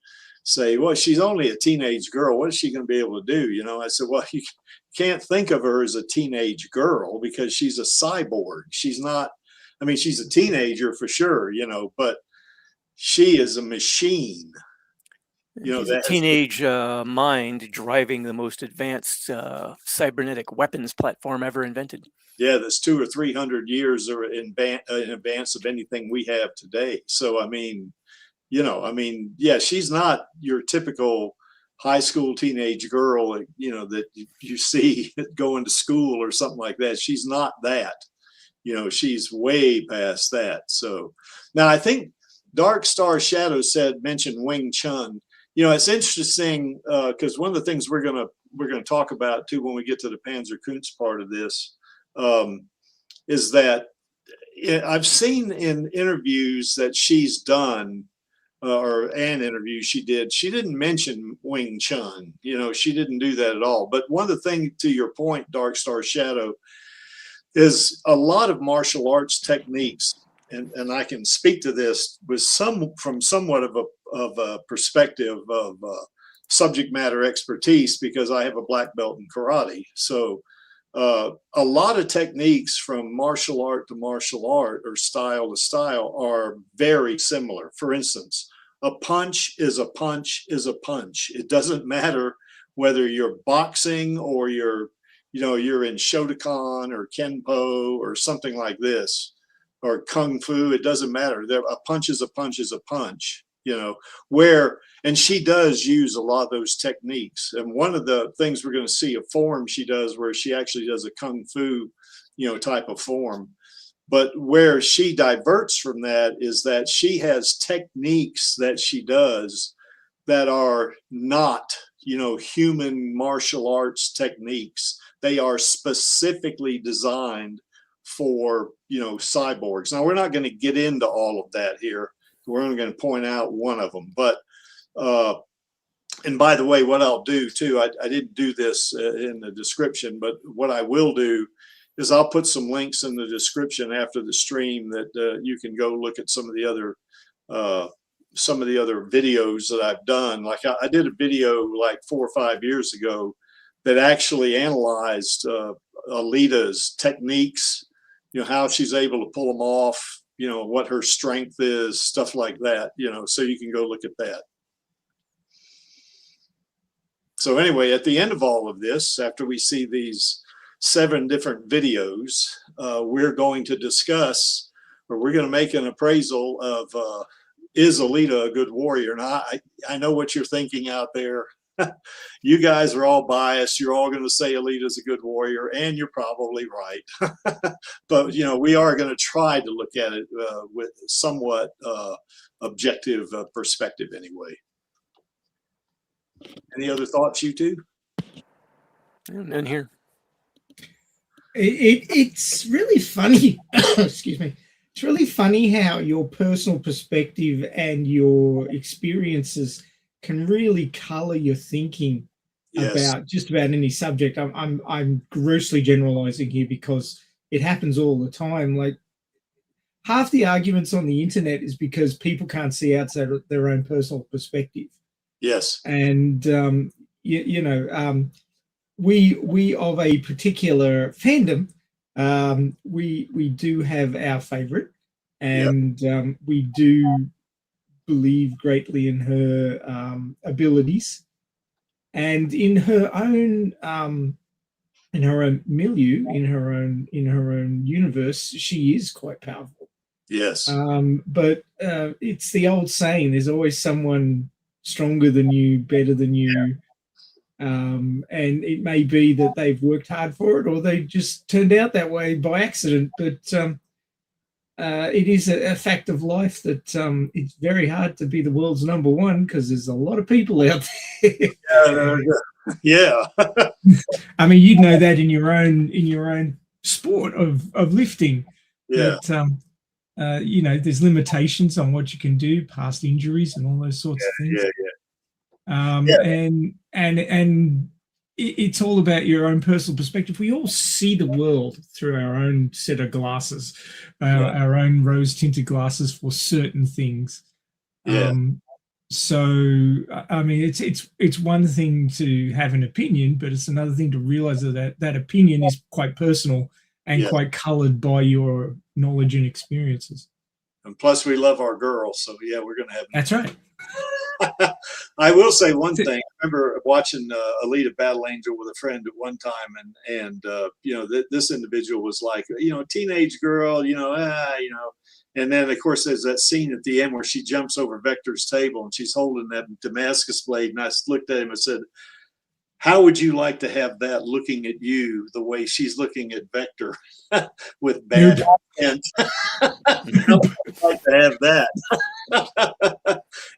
[SPEAKER 2] say, well, she's only a teenage girl. What is she going to be able to do? You know, I said, well, you can't think of her as a teenage girl because she's a cyborg. She's not, I mean, she's a teenager for sure, you know, but she is a machine. You know,
[SPEAKER 3] She's a teenage mind driving the most advanced cybernetic weapons platform ever invented.
[SPEAKER 2] Yeah, that's 200 or 300 years in advance of anything we have today. So, I mean, you know, I mean, yeah, she's not your typical high school teenage girl, you know, that you see going to school or something like that. She's not that, you know, she's way past that. So now I think Dark Star Shadow mentioned Wing Chun. You know, it's interesting because one of the things we're gonna talk about too when we get to the Panzerkunst part of this is that I've seen in interviews that she's done or an interview she didn't mention Wing Chun. You know, she didn't do that at all. But one of the things, to your point, Dark Star Shadow, is a lot of martial arts techniques, and I can speak to this with from somewhat of a perspective of subject matter expertise because I have a black belt in karate. So a lot of techniques from martial art to martial art or style to style are very similar. For instance, a punch is a punch is a punch. It doesn't matter whether you're boxing or you're in Shotokan or Kenpo or something like this, or Kung Fu. It doesn't matter. A punch is a punch is a punch, you know, and she does use a lot of those techniques. And one of the things we're going to see, a form she does where she actually does a Kung Fu, you know, type of form. But where she diverts from that is that she has techniques that she does that are not, you know, human martial arts techniques. They are specifically designed for, you know, cyborgs. Now, we're not going to get into all of that here. We're only going to point out one of them. But, and by the way, what I'll do too, I didn't do this in the description, but what I will do is I'll put some links in the description after the stream that you can go look at some of the other videos that I've done. Like I did a video like 4 or 5 years ago that actually analyzed Alita's techniques, you know, how she's able to pull them off, you know, what her strength is, stuff like that, you know, so you can go look at that. So anyway, at the end of all of this, after we see these 7 different videos, we're going to discuss, or we're going to make an appraisal of is Alita a good warrior? Now, I know what you're thinking out there. You guys are all biased. You're all going to say Alita's a good warrior, and you're probably right. But, you know, we are going to try to look at it with somewhat objective perspective anyway. Any other thoughts, you two?
[SPEAKER 3] And here.
[SPEAKER 4] It's really funny. Excuse me. It's really funny how your personal perspective and your experiences can really color your thinking about just about any subject. I'm grossly generalizing here because it happens all the time. Like half the arguments on the internet is because people can't see outside of their own personal perspective.
[SPEAKER 2] Yes.
[SPEAKER 4] And we of a particular fandom, we do have our favorite, and we do believe greatly in her abilities, and in her own milieu, in her own universe, she is quite powerful.
[SPEAKER 2] Yes.
[SPEAKER 4] But it's the old saying: there's always someone stronger than you, better than you. And it may be that they've worked hard for it, or they just turned out that way by accident. But it is a fact of life that it's very hard to be the world's number one because there's a lot of people out there.
[SPEAKER 2] Yeah.
[SPEAKER 4] I mean, you'd know that in your own sport of lifting.
[SPEAKER 2] Yeah.
[SPEAKER 4] That, there's limitations on what you can do, past injuries and all those sorts of things. And it's all about your own personal perspective. We all see the world through our own set of glasses, our own rose-tinted glasses for certain things. So, I mean, it's one thing to have an opinion, but it's another thing to realize that opinion is quite personal and quite colored by your knowledge and experiences.
[SPEAKER 2] And plus, we love our girls, so yeah, we're going to have.
[SPEAKER 4] That's right.
[SPEAKER 2] I will say one thing. I remember watching Alita Battle Angel with a friend at one time, and this individual was like, teenage girl, and then of course there's that scene at the end where she jumps over Vector's table and she's holding that Damascus blade, and I looked at him and said, how would you like to have that looking at you the way she's looking at Vector with bad intent? I would like to have that.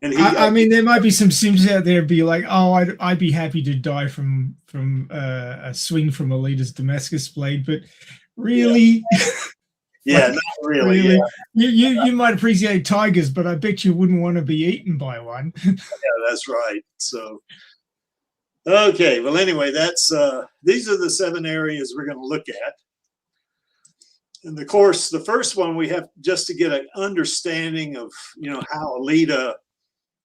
[SPEAKER 2] And
[SPEAKER 4] I mean, there might be some Sims out there be like, oh, I'd be happy to die from a swing from Alita's Damascus blade, but really,
[SPEAKER 2] not really.
[SPEAKER 4] You might appreciate tigers, but I bet you wouldn't want to be eaten by one.
[SPEAKER 2] Yeah, that's right. So. Okay, well, anyway, that's these are the 7 areas we're going to look at. And of course, the first one we have just to get an understanding of, how Alita,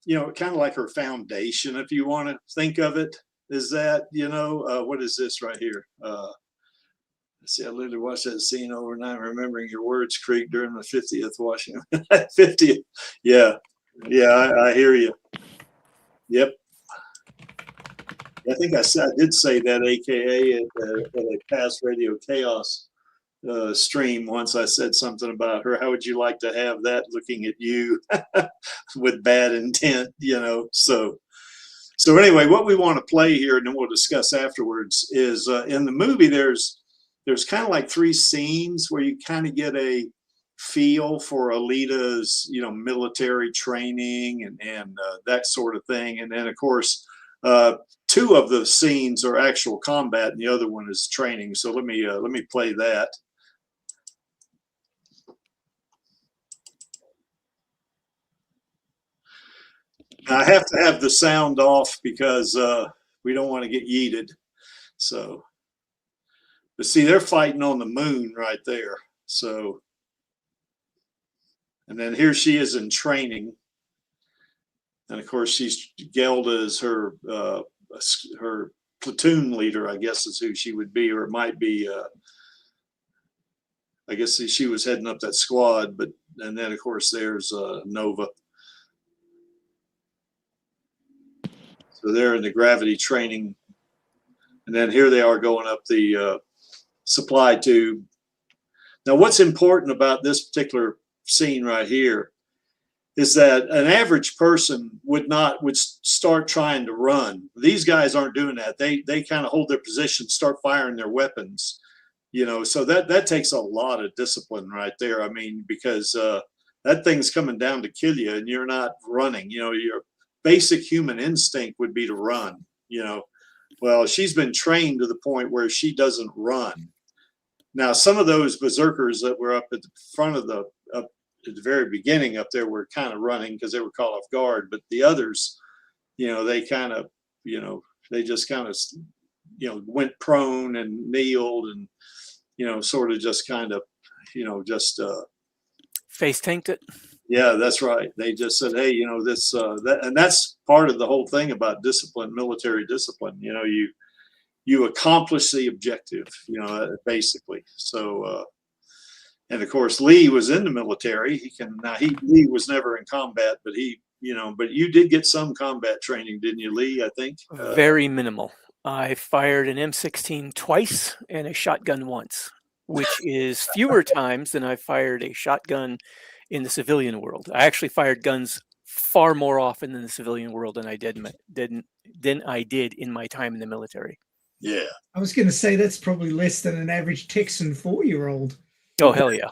[SPEAKER 2] kind of like her foundation, if you want to think of it, is that, what is this right here? Let's see, I literally watched that scene overnight, remembering your words creak during the 50th washing. 50th, yeah, I hear you. Yep. I think I did say that, AKA at a past Radio Chaos stream once. I said something about her. How would you like to have that looking at you with bad intent? So anyway, what we want to play here, and then we'll discuss afterwards, is in the movie there's kind of like 3 scenes where you kind of get a feel for Alita's military training and that sort of thing, and then of course. 2 of the scenes are actual combat, and the other one is training. So let me play that. I have to have the sound off because we don't want to get yeeted. So, but see, they're fighting on the moon right there. So, and then here she is in training. And of course, Gelda is her platoon leader, I guess is who she would be, or it might be. I guess she was heading up that squad, and then of course there's Nova. So they're in the gravity training, and then here they are going up the supply tube. Now, what's important about this particular scene right here is that an average person would start trying to run. These guys aren't doing that. They kind of hold their position, start firing their weapons, so that takes a lot of discipline right there. I mean, because that thing's coming down to kill you and you're not running. Your basic human instinct would be to run, Well, she's been trained to the point where she doesn't run. Now, some of those berserkers that were up at the front of up at the very beginning up there were kind of running because they were caught off guard. But the others, they kind of, they just kind of, went prone and kneeled and, sort of just kind of,
[SPEAKER 3] face tanked it.
[SPEAKER 2] Yeah, that's right. They just said, hey, this, and that's part of the whole thing about discipline, military discipline. You accomplish the objective, basically. So, and of course, Lee was in the military. Lee was never in combat, but but you did get some combat training, didn't you, Lee? I think
[SPEAKER 3] very minimal. I fired an M16 twice and a shotgun once, which is fewer times than I fired a shotgun in the civilian world. I actually fired guns far more often in the civilian world than I did in my time in the military.
[SPEAKER 2] Yeah,
[SPEAKER 4] I was going to say that's probably less than an average Texan 4-year-old.
[SPEAKER 3] Oh, hell yeah.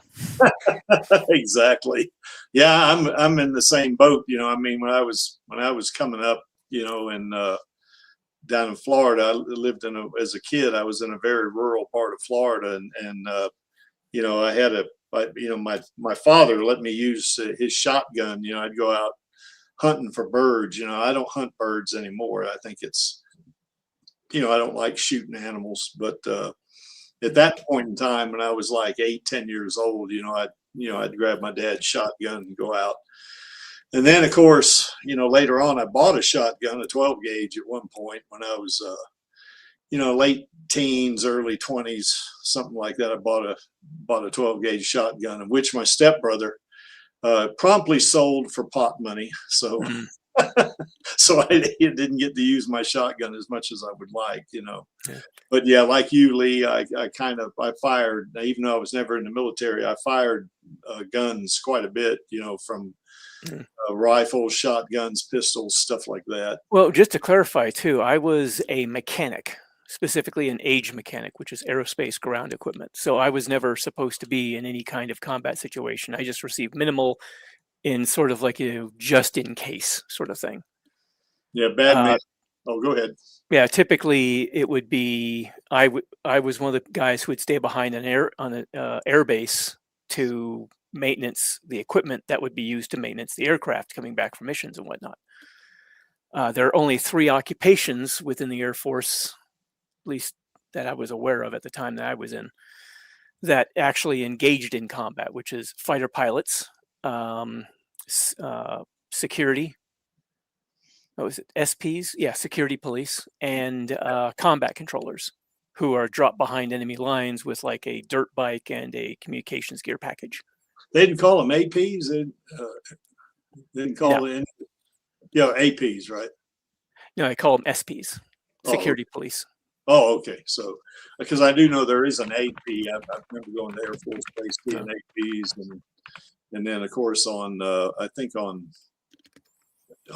[SPEAKER 2] Exactly. Yeah, I'm in the same boat. I mean, when I was coming up, and down in Florida, I lived as a kid, I was in a very rural part of Florida, and I had my father let me use his shotgun. I'd go out hunting for birds. I don't hunt birds anymore. I think it's, I don't like shooting animals, but at that point in time, when I was like 8-10 years old, I'd grab my dad's shotgun and go out. And then, of course, later on, I bought a shotgun, a 12 gauge at one point when I was, late teens, early 20s, something like that. I bought a 12 gauge shotgun, of which my stepbrother promptly sold for pot money. So, so I didn't get to use my shotgun as much as I would like, Yeah. But yeah, like you, Lee, I fired, even though I was never in the military, I fired guns quite a bit, from rifles, shotguns, pistols, stuff like that.
[SPEAKER 3] Well, just to clarify too, I was a mechanic, specifically an age mechanic, which is aerospace ground equipment. So I was never supposed to be in any kind of combat situation. I just received minimal in sort of like just in case sort of thing.
[SPEAKER 2] Yeah, bad man. Oh, go ahead.
[SPEAKER 3] Yeah, typically it would be I was one of the guys who would stay behind an air base to maintenance the equipment that would be used to maintenance the aircraft coming back from missions and whatnot. There are only 3 occupations within the Air Force, at least that I was aware of at the time that I was in, that actually engaged in combat, which is fighter pilots, security. What was it? SPs? Yeah, security police, and combat controllers who are dropped behind enemy lines with like a dirt bike and a communications gear package.
[SPEAKER 2] They didn't call them APs. They didn't call it, APs, right?
[SPEAKER 3] No, I call them SPs, security police.
[SPEAKER 2] Oh, okay. So, because I do know there is an AP. I remember going to Air Force Base being APs, and then of course I think on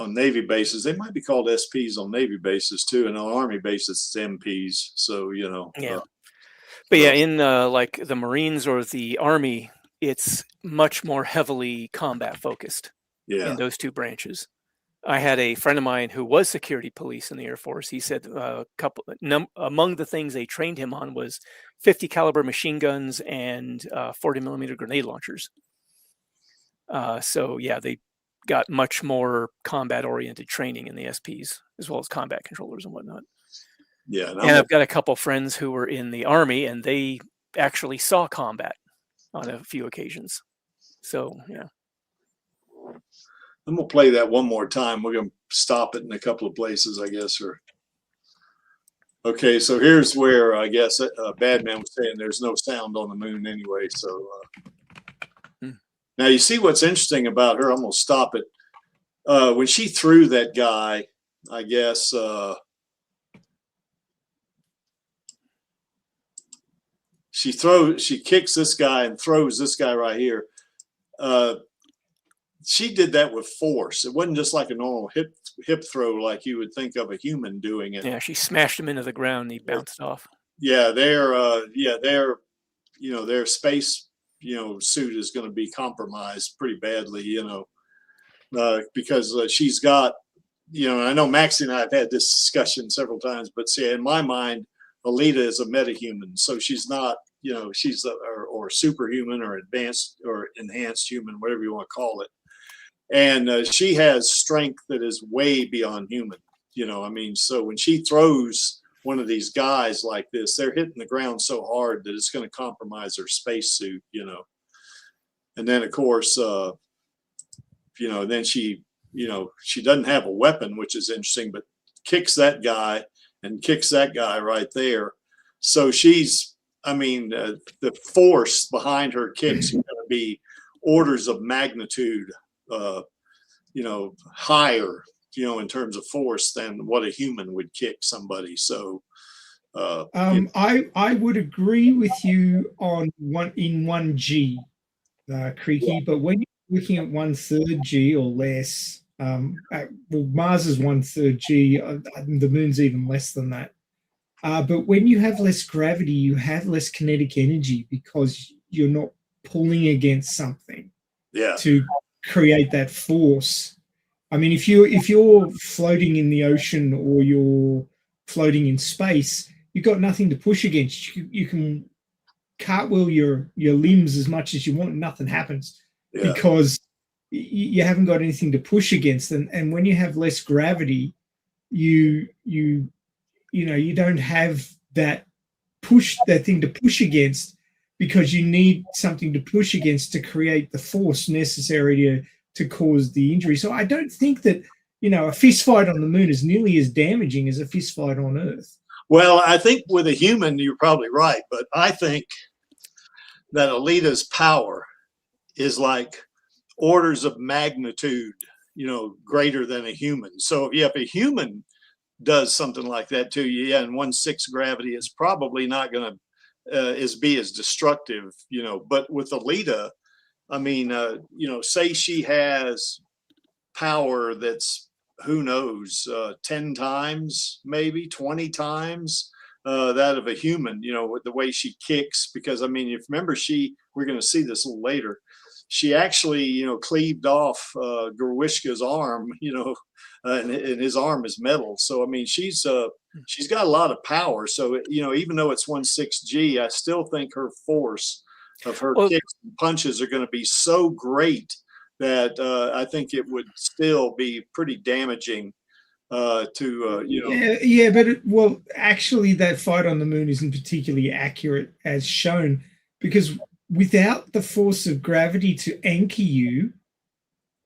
[SPEAKER 2] Navy bases they might be called SPs on Navy bases too, and on Army bases it's MPs. So
[SPEAKER 3] yeah. But yeah, in like the Marines or the Army, it's much more heavily combat focused.
[SPEAKER 2] Yeah.
[SPEAKER 3] In those 2 branches. I had a friend of mine who was security police in the Air Force. He said among the things they trained him on was 50 caliber machine guns and 40 millimeter grenade launchers. So yeah, they got much more combat oriented training in the SPs as well as combat controllers and whatnot.
[SPEAKER 2] Yeah.
[SPEAKER 3] And I've got a couple friends who were in the Army and they actually saw combat on a few occasions. So yeah.
[SPEAKER 2] I'm going to play that one more time. We're going to stop it in a couple of places, I guess. Okay, so here's where I guess Badman was saying there's no sound on the moon anyway. So now you see what's interesting about her. I'm going to stop it. When she threw that guy, I guess she kicks this guy and throws this guy right here. She did that with force. It wasn't just like a normal hip throw like you would think of a human doing it.
[SPEAKER 3] Yeah, she smashed him into the ground and he bounced off.
[SPEAKER 2] Yeah, their space, suit is going to be compromised pretty badly, because she's got you know, I know Maxie and I have had this discussion several times, but see, in my mind, Alita is a metahuman, so she's not, you know, she's or superhuman or advanced or enhanced human, whatever you want to call it. And she has strength that is way beyond human. You know, I mean, so when she throws one of these guys like this, they're hitting the ground so hard that it's going to compromise their spacesuit, you know. And then, of course, you know, then she, you know, she doesn't have a weapon, which is interesting, but kicks that guy and kicks that guy right there. So she's, I mean, the force behind her kicks is going to be orders of magnitude, you know, higher, you know, in terms of force than what a human would kick somebody. So
[SPEAKER 4] I would agree with you on 1G, Creaky, but when you're looking at 1/3 G or less, well, Mars is 1/3 G, the moon's even less than that. But when you have less gravity, you have less kinetic energy because you're not pulling against something to create that force. I mean, if you're floating in the ocean or you're floating in space, you've got nothing to push against. You can cartwheel your limbs as much as you want, and nothing happens because you haven't got anything to push against. And when you have less gravity, you know, you don't have that thing to push against because you need something to push against to create the force necessary to cause the injury. So I don't think that, you know, a fist fight on the moon is nearly as damaging as a fist fight on Earth.
[SPEAKER 2] Well, I think with a human, you're probably right, but I think that Alita's power is like orders of magnitude, you know, greater than a human. So if you have a human does something like that to you, and 1/6 gravity is probably not going to be as destructive, you know. But with Alita, I mean, you know, say she has power that's, who knows, 10 times, maybe 20 times that of a human, you know, with the way she kicks. Because I mean, if you remember, we're going to see this a little later, she actually, you know, cleaved off Gerwishka's arm, you know, and his arm is metal. So I mean, she's got a lot of power. So, you know, even though it's 1/6 G, I still think her force of her kicks and punches are going to be so great that I think it would still be pretty damaging to, you know.
[SPEAKER 4] But actually that fight on the moon isn't particularly accurate as shown, because without the force of gravity to anchor you,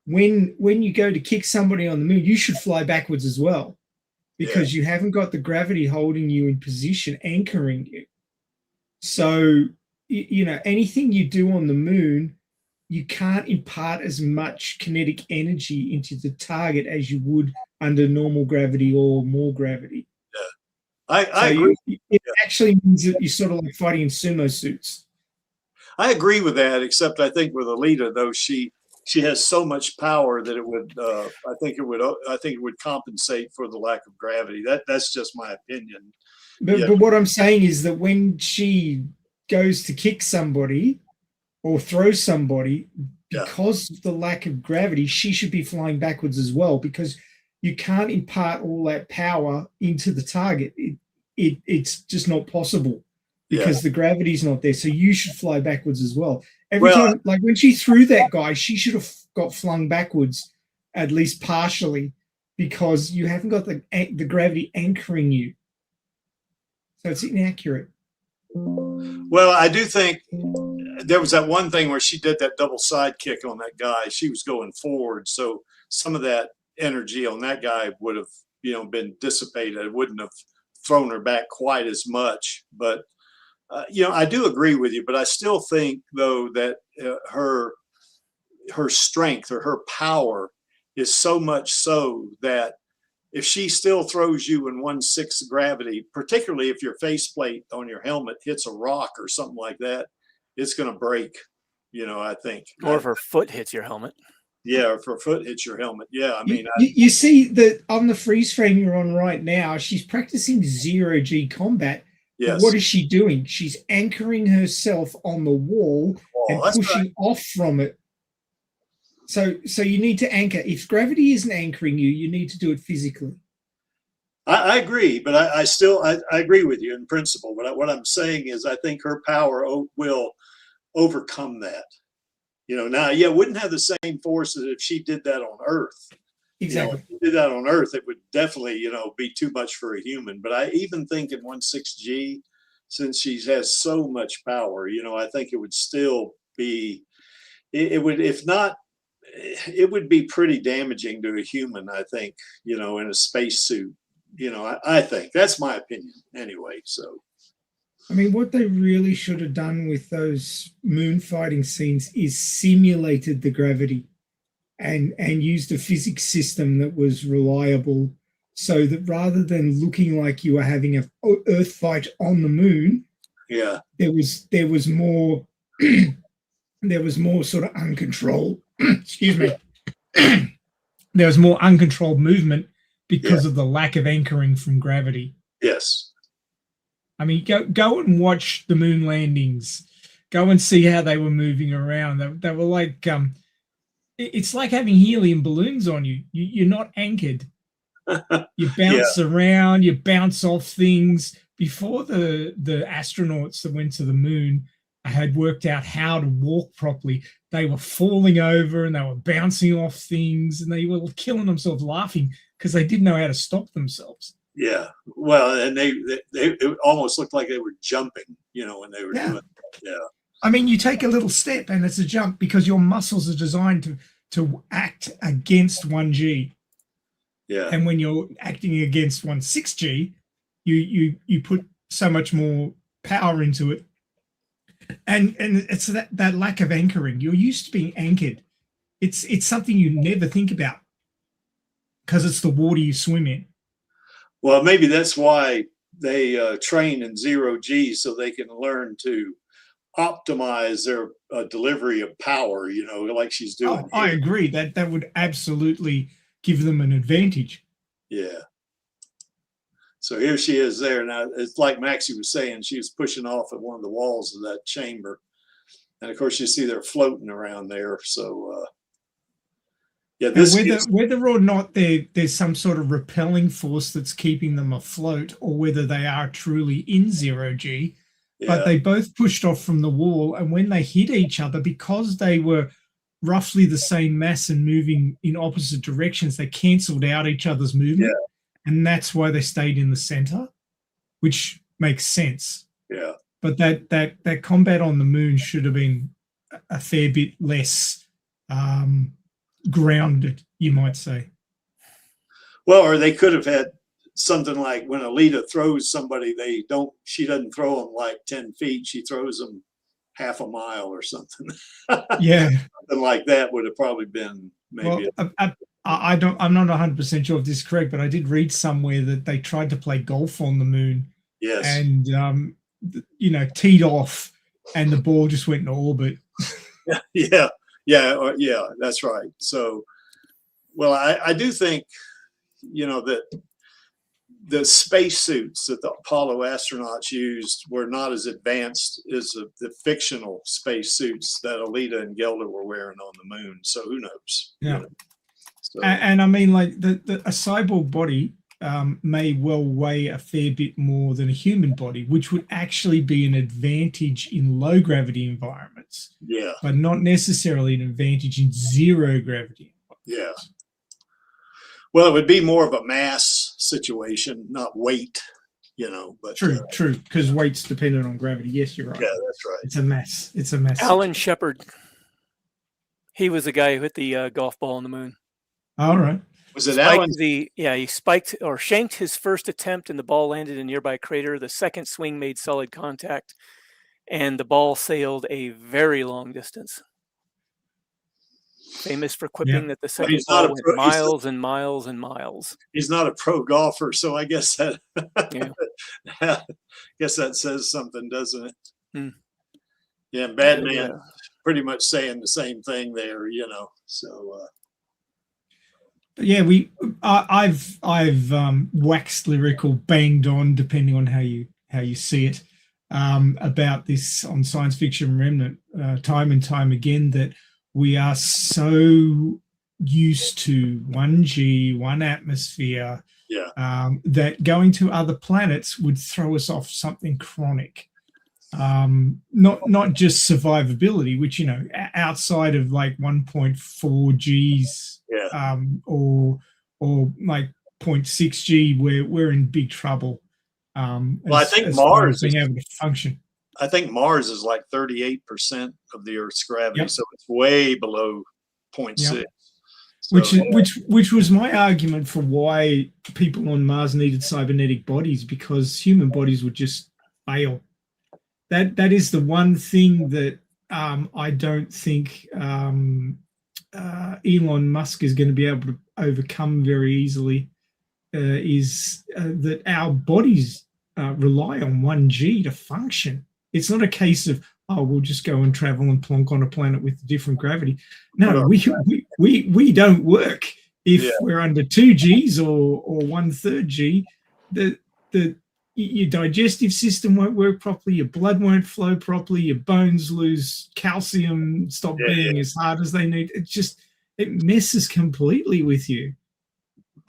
[SPEAKER 4] when you go to kick somebody on the moon, you should fly backwards as well, because you haven't got the gravity holding you in position, anchoring you. So, you know, anything you do on the moon, you can't impart as much kinetic energy into the target as you would under normal gravity or more gravity.
[SPEAKER 2] I agree.
[SPEAKER 4] It actually means that you're sort of like fighting in sumo suits.
[SPEAKER 2] I agree with that, except I think with Alita, though, she has so much power that it would, I think it would compensate for the lack of gravity. That's just my opinion.
[SPEAKER 4] But what I'm saying is that when she goes to kick somebody or throw somebody, because of the lack of gravity, she should be flying backwards as well, because you can't impart all that power into the target. It's just not possible, because the gravity's not there. So you should fly backwards as well. Every time, like when she threw that guy, she should have got flung backwards, at least partially, because you haven't got the gravity anchoring you. So it's inaccurate.
[SPEAKER 2] Well, I do think there was that one thing where she did that double side kick on that guy. She was going forward, so some of that energy on that guy would have, you know, been dissipated. It wouldn't have thrown her back quite as much. But you know, I do agree with you, but I still think, though, that her strength or her power is so much so that if she still throws you in 1/6 gravity, particularly if your faceplate on your helmet hits a rock or something like that, it's going to break, you know, I think.
[SPEAKER 3] Or if her foot hits your helmet.
[SPEAKER 2] Yeah, if her foot hits your helmet. Yeah, I mean.
[SPEAKER 4] You see that on the freeze frame you're on right now, she's practicing 0G combat.
[SPEAKER 2] Yes.
[SPEAKER 4] What is she doing? She's anchoring herself on the wall and pushing off from it. So you need to anchor. If gravity isn't anchoring you, you need to do it physically.
[SPEAKER 2] I agree, but I still agree with you in principle. But what I'm saying is, I think her power will overcome that. Now, yeah, it wouldn't have the same force as if she did that on Earth.
[SPEAKER 4] Exactly.
[SPEAKER 2] If she did that on Earth, it would definitely, be too much for a human. But I even think in 1/6G, since she has so much power, I think it would still be, it would, if not, it would be pretty damaging to a human, I think, in a spacesuit. I think that's my opinion anyway. So,
[SPEAKER 4] I mean, what they really should have done with those moon fighting scenes is simulated the gravity and used a physics system that was reliable, so that rather than looking like you were having a Earth fight on the moon,
[SPEAKER 2] yeah,
[SPEAKER 4] there was more there was more sort of uncontrolled excuse me there was more uncontrolled movement because of the lack of anchoring from gravity.
[SPEAKER 2] Yes.
[SPEAKER 4] I mean, go and watch the moon landings. Go and see how they were moving around. They were like, it's like having helium balloons on you. You're not anchored. You bounce around, you bounce off things. Before the astronauts that went to the moon had worked out how to walk properly, they were falling over and they were bouncing off things, and they were killing themselves laughing because they didn't know how to stop themselves.
[SPEAKER 2] Yeah. Well, and they it almost looked like they were jumping, when they were doing it. Yeah.
[SPEAKER 4] I mean, you take a little step and it's a jump because your muscles are designed to act against 1G.
[SPEAKER 2] Yeah.
[SPEAKER 4] And when you're acting against 1/6G, you put so much more power into it. And it's that lack of anchoring. You're used to being anchored. It's something you never think about because it's the water you swim in.
[SPEAKER 2] Well, maybe that's why they train in 0G, so they can learn to optimize their delivery of power, like she's doing.
[SPEAKER 4] I agree. That would absolutely give them an advantage.
[SPEAKER 2] Yeah. So here she is there. Now, it's like Maxie was saying, she was pushing off at one of the walls of that chamber. And of course, you see they're floating around there. So, yeah,
[SPEAKER 4] whether or not there's some sort of repelling force that's keeping them afloat, or whether they are truly in 0G, but they both pushed off from the wall. And when they hit each other, because they were roughly the same mass and moving in opposite directions, they canceled out each other's movement. Yeah. And that's why they stayed in the center, which makes sense.
[SPEAKER 2] Yeah.
[SPEAKER 4] But that combat on the moon should have been a fair bit less grounded, you might say.
[SPEAKER 2] Well, or they could have had something like when Alita throws somebody, she doesn't throw them like 10 feet. She throws them half a mile or something.
[SPEAKER 4] Yeah.
[SPEAKER 2] Something like that would have probably been maybe.
[SPEAKER 4] Well, I'm not 100% sure if this is correct, but I did read somewhere that they tried to play golf on the moon.
[SPEAKER 2] Yes.
[SPEAKER 4] And, teed off and the ball just went in orbit.
[SPEAKER 2] Yeah, that's right. So, well, I do think, that the spacesuits that the Apollo astronauts used were not as advanced as the fictional spacesuits that Alita and Gelder were wearing on the moon. So who knows?
[SPEAKER 4] Yeah. So. And I mean, like a cyborg body may well weigh a fair bit more than a human body, which would actually be an advantage in low gravity environments.
[SPEAKER 2] Yeah.
[SPEAKER 4] But not necessarily an advantage in 0 gravity environments.
[SPEAKER 2] Yeah. Well, it would be more of a mass situation, not weight, but
[SPEAKER 4] true, because weight's dependent on gravity. Yes, you're right.
[SPEAKER 2] Yeah, that's right.
[SPEAKER 4] It's a mess.
[SPEAKER 3] Alan Shepard. He was the guy who hit the golf ball on the moon.
[SPEAKER 4] All right.
[SPEAKER 2] Was it Alan?
[SPEAKER 3] He spiked or shanked his first attempt, and the ball landed in a nearby crater. The second swing made solid contact, and the ball sailed a very long distance. Famous for quipping that the second ball went miles and miles and miles.
[SPEAKER 2] He's not a pro golfer, so I guess that that says something, doesn't it?
[SPEAKER 3] Hmm.
[SPEAKER 2] Yeah, Batman pretty much saying the same thing there, So
[SPEAKER 4] yeah, I've waxed lyrical, banged on, depending on how you see it, about this on Science Fiction Remnant time and time again, that we are so used to 1G, 1 atmosphere, that going to other planets would throw us off something chronic. Not just survivability, which, you know, outside of like 1.4 Gs, or like 0.6 G, we're in big trouble.
[SPEAKER 2] Well, I think Mars
[SPEAKER 4] being able to function.
[SPEAKER 2] I think Mars is like 38% of the Earth's gravity, so it's way below 0.6. So,
[SPEAKER 4] which was my argument for why people on Mars needed cybernetic bodies, because human bodies would just fail. That is the one thing that I don't think Elon Musk is going to be able to overcome very easily, is that our bodies rely on 1G to function. It's not a case of, oh, we'll just go and travel and plonk on a planet with different gravity. No, we don't work if we're under 2 Gs or 1/3 G. Your digestive system won't work properly, your blood won't flow properly, your bones lose calcium, stop beating as hard as they need. It messes completely with you.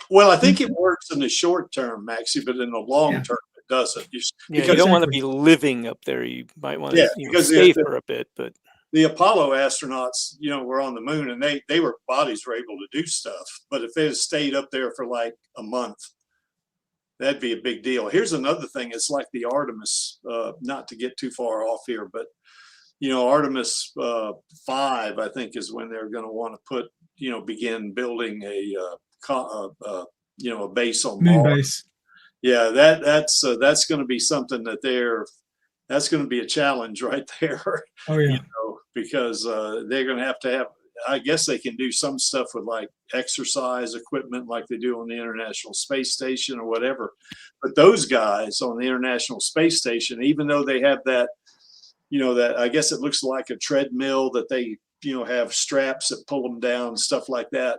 [SPEAKER 2] Well, I think it works in the short term, Maxie, but in the long term, it doesn't.
[SPEAKER 3] You don't want to be living up there. You might want to stay for a bit. But
[SPEAKER 2] the Apollo astronauts, you know, were on the moon, and their bodies were able to do stuff. But if they had stayed up there for like a month, that'd be a big deal. Here's another thing. It's like the Artemis, not to get too far off here, but, you know, Artemis 5, I think, is when they're going to want to begin building a base on
[SPEAKER 4] Moon
[SPEAKER 2] Mars.
[SPEAKER 4] base.
[SPEAKER 2] Yeah, that's going to be something that's going to be a challenge right there.
[SPEAKER 4] Oh yeah.
[SPEAKER 2] You know, because they're going to have, I guess they can do some stuff with like exercise equipment like they do on the International Space Station or whatever. But those guys on the International Space Station, even though they have that, you know, that I guess it looks like a treadmill that they, you know, have straps that pull them down, stuff like that.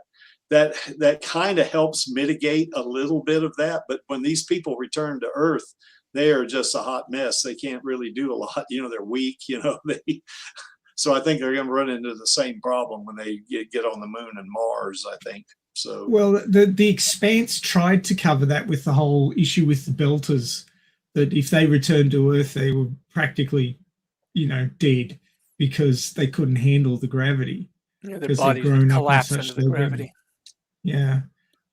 [SPEAKER 2] That kind of helps mitigate a little bit of that. But when these people return to Earth, they are just a hot mess. They can't really do a lot. You know, they're weak, you know, so I think they're going to run into the same problem when they get on the moon and Mars, I think. So,
[SPEAKER 4] well, the Expanse tried to cover that with the whole issue with the Belters, that if they returned to Earth, they were practically, you know, dead because they couldn't handle the gravity.
[SPEAKER 3] Yeah, their bodies would collapse under the gravity.
[SPEAKER 4] Yeah,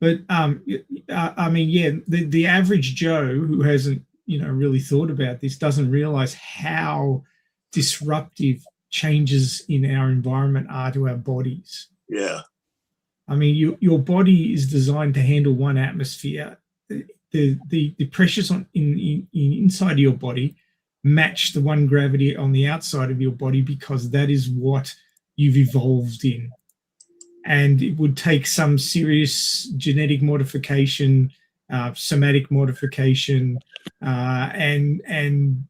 [SPEAKER 4] but I mean, yeah, the average Joe who hasn't, you know, really thought about this doesn't realize how disruptive changes in our environment are to our bodies.
[SPEAKER 2] Yeah.
[SPEAKER 4] I mean, your body is designed to handle 1 atmosphere. The pressures inside of your body match the 1 gravity on the outside of your body, because that is what you've evolved in. And it would take some serious genetic modification, somatic modification, and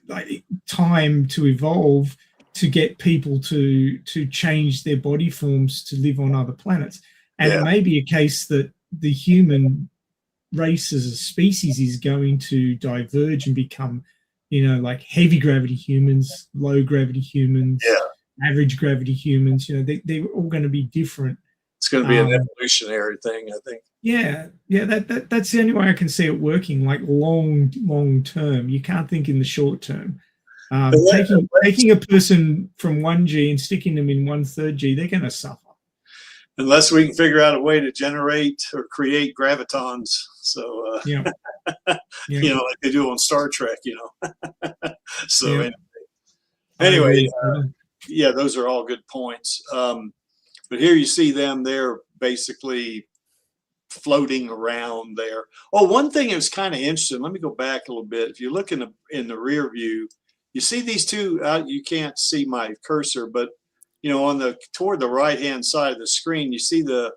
[SPEAKER 4] like time to evolve to get people to change their body forms to live on other planets. And it may be a case that the human race as a species is going to diverge and become, you know, like heavy gravity humans, low gravity humans, average gravity humans. You know, they're all going to be different.
[SPEAKER 2] It's going to be an evolutionary thing, I think.
[SPEAKER 4] Yeah, that's the only way I can see it working, like long term. You can't think in the short term. Taking a person from 1G and sticking them in 1/3 G, they're going to suffer. Unless
[SPEAKER 2] we can figure out a way to generate or create gravitons. So, you know, like they do on Star Trek, you know. So anyway, those are all good points. But here you see them, they're basically floating around there. Oh, one thing that was kind of interesting, let me go back a little bit. If you look in the rear view, you see these two, you can't see my cursor, but you know, toward the right-hand side of the screen, you see the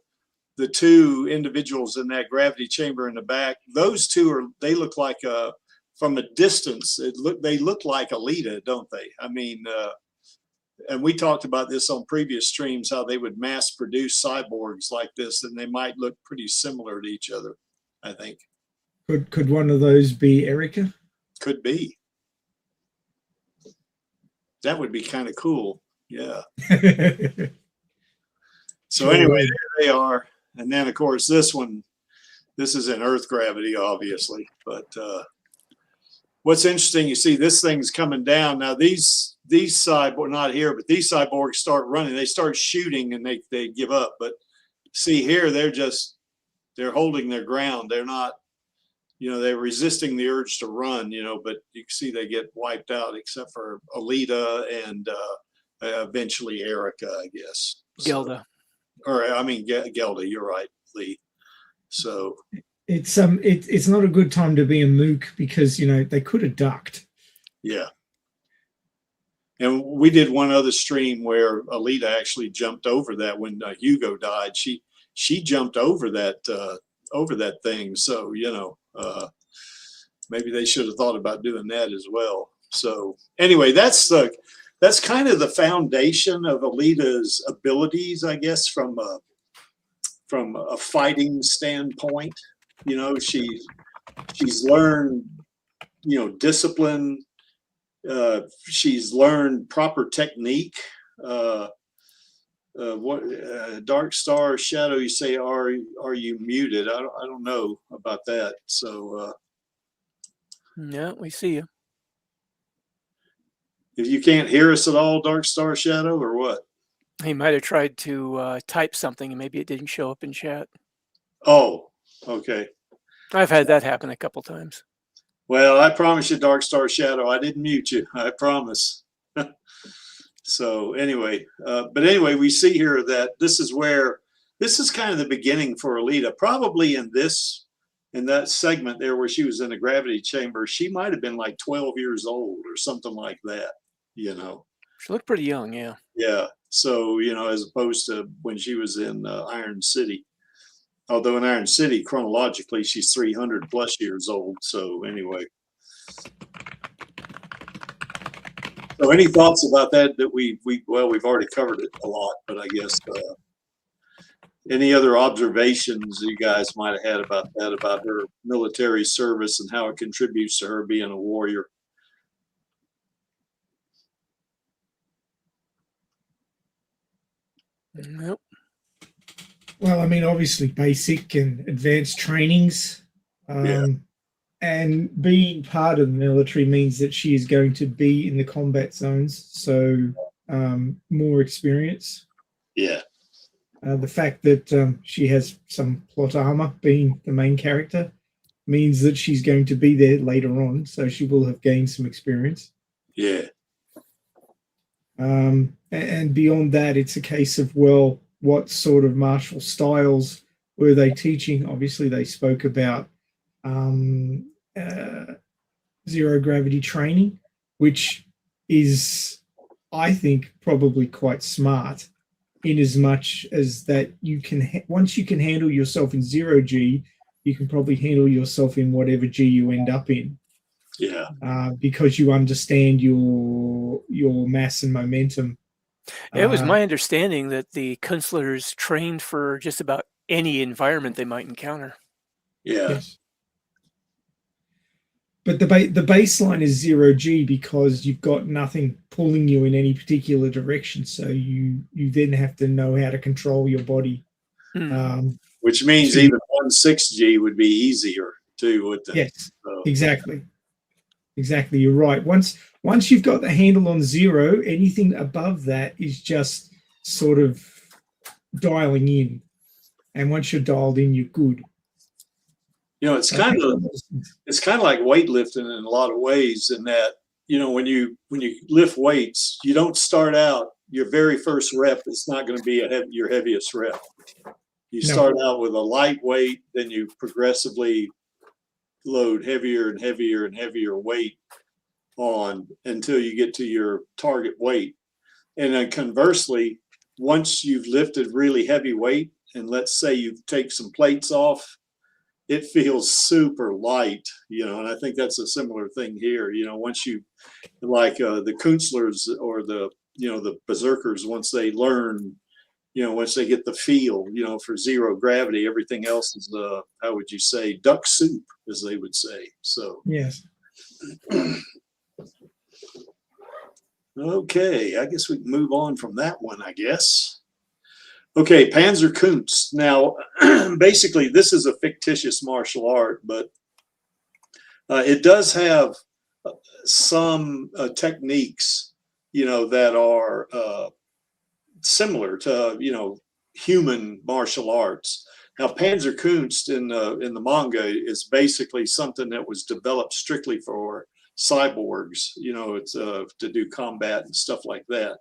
[SPEAKER 2] two individuals in that gravity chamber in the back. Those two they look like from a distance, they look like Alita, don't they? I mean, and we talked about this on previous streams, how they would mass produce cyborgs like this, and they might look pretty similar to each other, I think.
[SPEAKER 4] Could one of those be Erica?
[SPEAKER 2] Could be. That would be kind of cool. Yeah. So anyway, there they are. And then of course this one, this is in Earth gravity, obviously. But what's interesting, you see this thing's coming down. Now these cyborgs, not here, but these cyborgs start running. They start shooting and they give up. But see here, they're holding their ground. They're not, they're resisting the urge to run, but you can see they get wiped out except for Alita and eventually Erica, I guess.
[SPEAKER 3] Gelda.
[SPEAKER 2] Gelda, you're right, Lee. So
[SPEAKER 4] it's not a good time to be a mook because they could have ducked.
[SPEAKER 2] Yeah. And we did one other stream where Alita actually jumped over that when Hugo died. She jumped over that thing. So maybe they should have thought about doing that as well. So anyway, that's kind of the foundation of Alita's abilities, I guess, from a fighting standpoint. She's learned, discipline. She's learned proper technique. Dark Star Shadow, you say, are you muted? I don't know about that. So
[SPEAKER 3] yeah, we see you.
[SPEAKER 2] If you can't hear us at all, Dark Star Shadow, or what?
[SPEAKER 3] He might have tried to type something and maybe it didn't show up in chat.
[SPEAKER 2] Oh, okay.
[SPEAKER 3] I've had that happen a couple times.
[SPEAKER 2] Well, I promise you, Dark Star Shadow, I didn't mute you. I promise. So anyway, we see here that this is kind of the beginning for Alita. Probably in that segment there where she was in the gravity chamber, she might have been like 12 years old or something like that,
[SPEAKER 3] She looked pretty young, yeah.
[SPEAKER 2] Yeah. So, as opposed to when she was in Iron City. Although in Iron City, chronologically, she's 300 plus years old. So anyway. So any thoughts about that we've already covered it a lot, but I guess any other observations you guys might have had about that, about her military service and how it contributes to her being a warrior?
[SPEAKER 3] Nope.
[SPEAKER 4] Well, obviously basic and advanced trainings. And being part of the military means that she is going to be in the combat zones, so more experience.
[SPEAKER 2] Yeah.
[SPEAKER 4] The fact that she has some plot armor, being the main character, means that she's going to be there later on, so she will have gained some experience.
[SPEAKER 2] Yeah.
[SPEAKER 4] And beyond that, it's a case of, well, what sort of martial styles were they teaching? Obviously, they spoke about zero gravity training, which is, I think, probably quite smart, in as much as that you can, once you can handle yourself in 0G, you can probably handle yourself in whatever G you end up in.
[SPEAKER 2] Yeah.
[SPEAKER 4] Because you understand your mass and momentum.
[SPEAKER 3] It was my understanding that the Künstlers trained for just about any environment they might encounter.
[SPEAKER 2] Yeah.
[SPEAKER 4] Yes. But the baseline is 0G because you've got nothing pulling you in any particular direction. So you then have to know how to control your body.
[SPEAKER 2] Which means even 1/6G would be easier too, wouldn't it?
[SPEAKER 4] Yes, so. Exactly. Exactly. You're right. Once you've got the handle on 0, anything above that is just sort of dialing in. And once you're dialed in, you're good.
[SPEAKER 2] It's kind of like weightlifting in a lot of ways, in that, when you lift weights, you don't start out, your very first rep is not going to be your heaviest rep. You start out with a light weight, then you progressively load heavier and heavier and heavier weight on until you get to your target weight. And then conversely, once you've lifted really heavy weight, and let's say you take some plates off, it feels super light, and I think that's a similar thing here. Once you, like the Künstlers or the Berserkers, once they learn, once they get the feel, for 0 gravity, everything else is how would you say, duck soup, as they would say. So
[SPEAKER 4] yes.
[SPEAKER 2] Okay, I guess we can move on from that one, I guess. Okay, Panzerkunst. Now, basically, this is a fictitious martial art, but it does have some techniques, that are similar to, human martial arts. Now, Panzerkunst in the manga is basically something that was developed strictly for cyborgs, it's to do combat and stuff like that.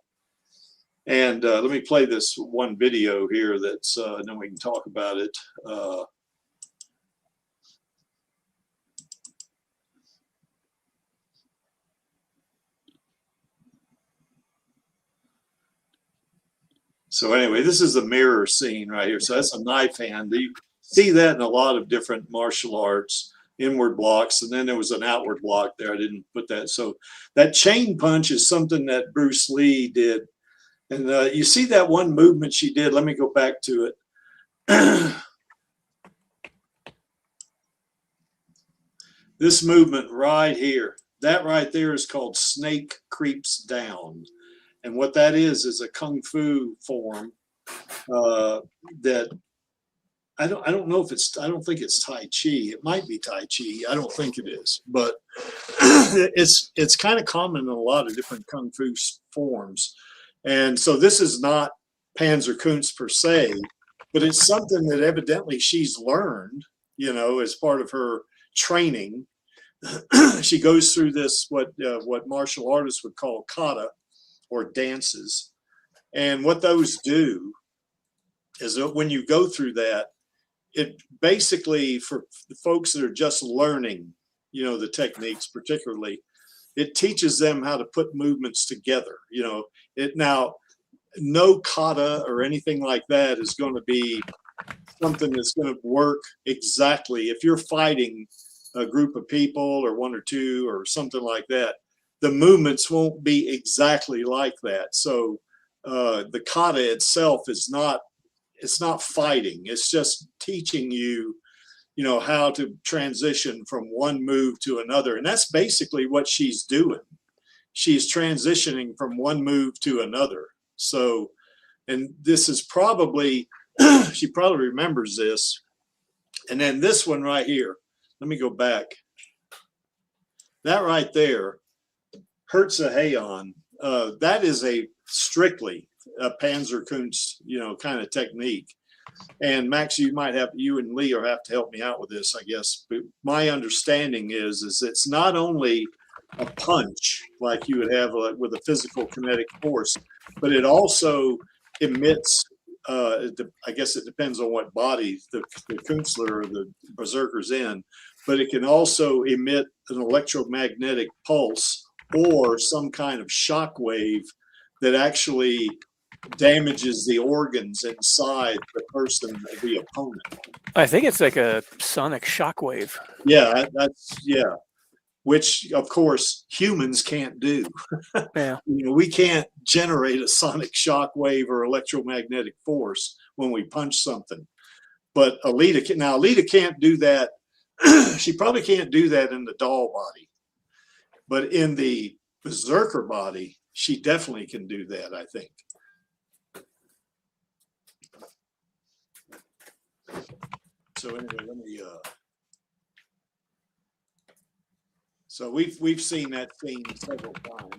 [SPEAKER 2] And let me play this one video here that's, and then we can talk about it. So anyway, this is a mirror scene right here. So that's a knife hand. You see that in a lot of different martial arts, inward blocks, and then there was an outward block there. I didn't put that. So that chain punch is something that Bruce Lee did. And you see that one movement she did. Let me go back to it. This movement right here, that right there is called snake creeps down. And what that is a kung fu form that I don't know if it's, I don't think it's Tai Chi. It might be Tai Chi. I don't think it is, but it's kind of common in a lot of different kung fu forms. And so this is not Panzerkunst per se, but it's something that evidently she's learned, as part of her training. She goes through this, what martial artists would call kata, or dances. And what those do is that when you go through that, it basically, for the folks that are just learning, the techniques particularly, it teaches them how to put movements together. Now, no kata or anything like that is going to be something that's going to work exactly. If you're fighting a group of people or one or two or something like that, the movements won't be exactly like that. So the kata itself is not, it's not fighting. It's just teaching you, how to transition from one move to another. And that's basically what she's doing. She's transitioning from one move to another. So, and this is probably, she probably remembers this. And then this one right here, let me go back. That right there, Hertza Heian, that is a strictly a Panzerkunst, kind of technique. And Max, you and Lee will have to help me out with this, I guess. But my understanding is it's not only a punch like you would have with a physical kinetic force, but it also emits, I guess it depends on what body the Künstler or the Berserker's in, but it can also emit an electromagnetic pulse or some kind of shock wave that actually damages the organs inside the person, the opponent.
[SPEAKER 3] I think it's like a sonic shock wave.
[SPEAKER 2] Yeah, yeah. Which of course humans can't do.
[SPEAKER 3] Yeah.
[SPEAKER 2] We can't generate a sonic shock wave or electromagnetic force when we punch something. But Alita can't do that. She probably can't do that in the doll body. But in the Berserker body, she definitely can do that, I think. So anyway, let me. So we've seen that theme several times.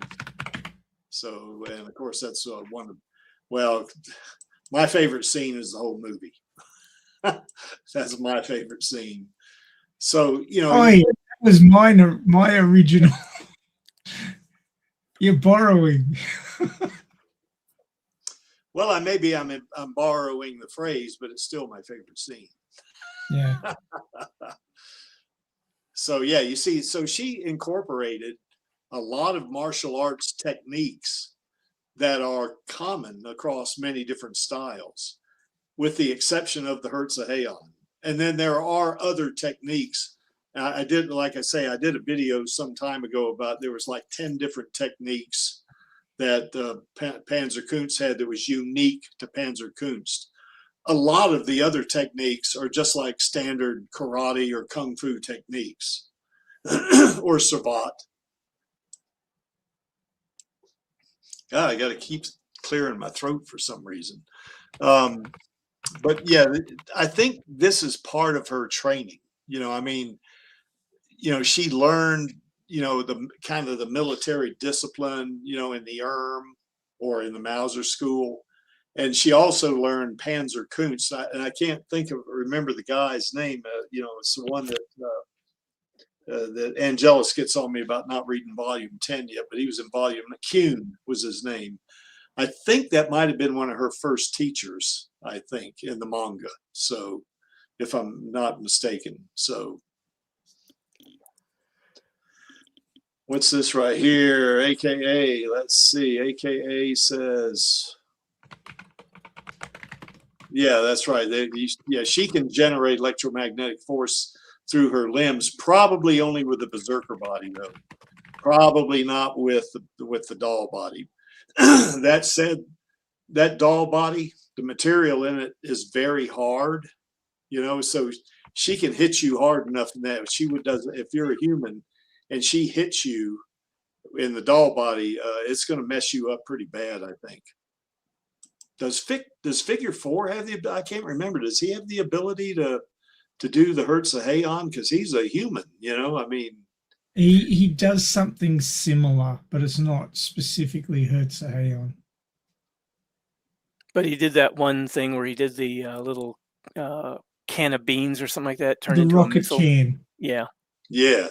[SPEAKER 2] So, and of course that's one of, well, my favorite scene is the whole movie. That's my favorite scene. So
[SPEAKER 4] oh, yeah, that was my original. You're borrowing.
[SPEAKER 2] Well, I'm borrowing the phrase, but it's still my favorite scene.
[SPEAKER 4] Yeah.
[SPEAKER 2] So yeah, you see, so she incorporated a lot of martial arts techniques that are common across many different styles, with the exception of the Hertza Heian. And then there are other techniques. I did a video some time ago about, there was like 10 different techniques that Panzerkunst had that was unique to Panzerkunst. A lot of the other techniques are just like standard karate or kung fu techniques or savate. God, I got to keep clearing my throat for some reason. But yeah, I think this is part of her training. You know, I mean, you know, she learned, you know, the kind of the military discipline, you know, in the or in the Mauser school. And she also learned Panzerkunst. And I can't remember the guy's name. You know, it's the one that Angelus gets on me about not reading volume 10 yet, but he was in volume, Kuhn was his name. I think that might have been one of her first teachers, I think, in the manga. So if I'm not mistaken. So what's this right here? AKA, let's see. AKA says, yeah, that's right. Yeah, she can generate electromagnetic force through her limbs, probably only with the berserker body, though. Probably not with the doll body. That said, that doll body, the material in it is very hard, you know, so she can hit you hard enough that she does. If you're a human and she hits you in the doll body, it's going to mess you up pretty bad, I think. Does Figure 4 have the? I can't remember. Does he have the ability to do the Hertz of Heian? Because he's a human, you know. I mean,
[SPEAKER 4] he does something similar, but it's not specifically Hertz of Heian.
[SPEAKER 3] But he did that one thing where he did the little can of beans or something like that, turned
[SPEAKER 4] The
[SPEAKER 3] into
[SPEAKER 4] rocket
[SPEAKER 3] a missile.
[SPEAKER 4] can.
[SPEAKER 3] Yeah.
[SPEAKER 2] Yeah.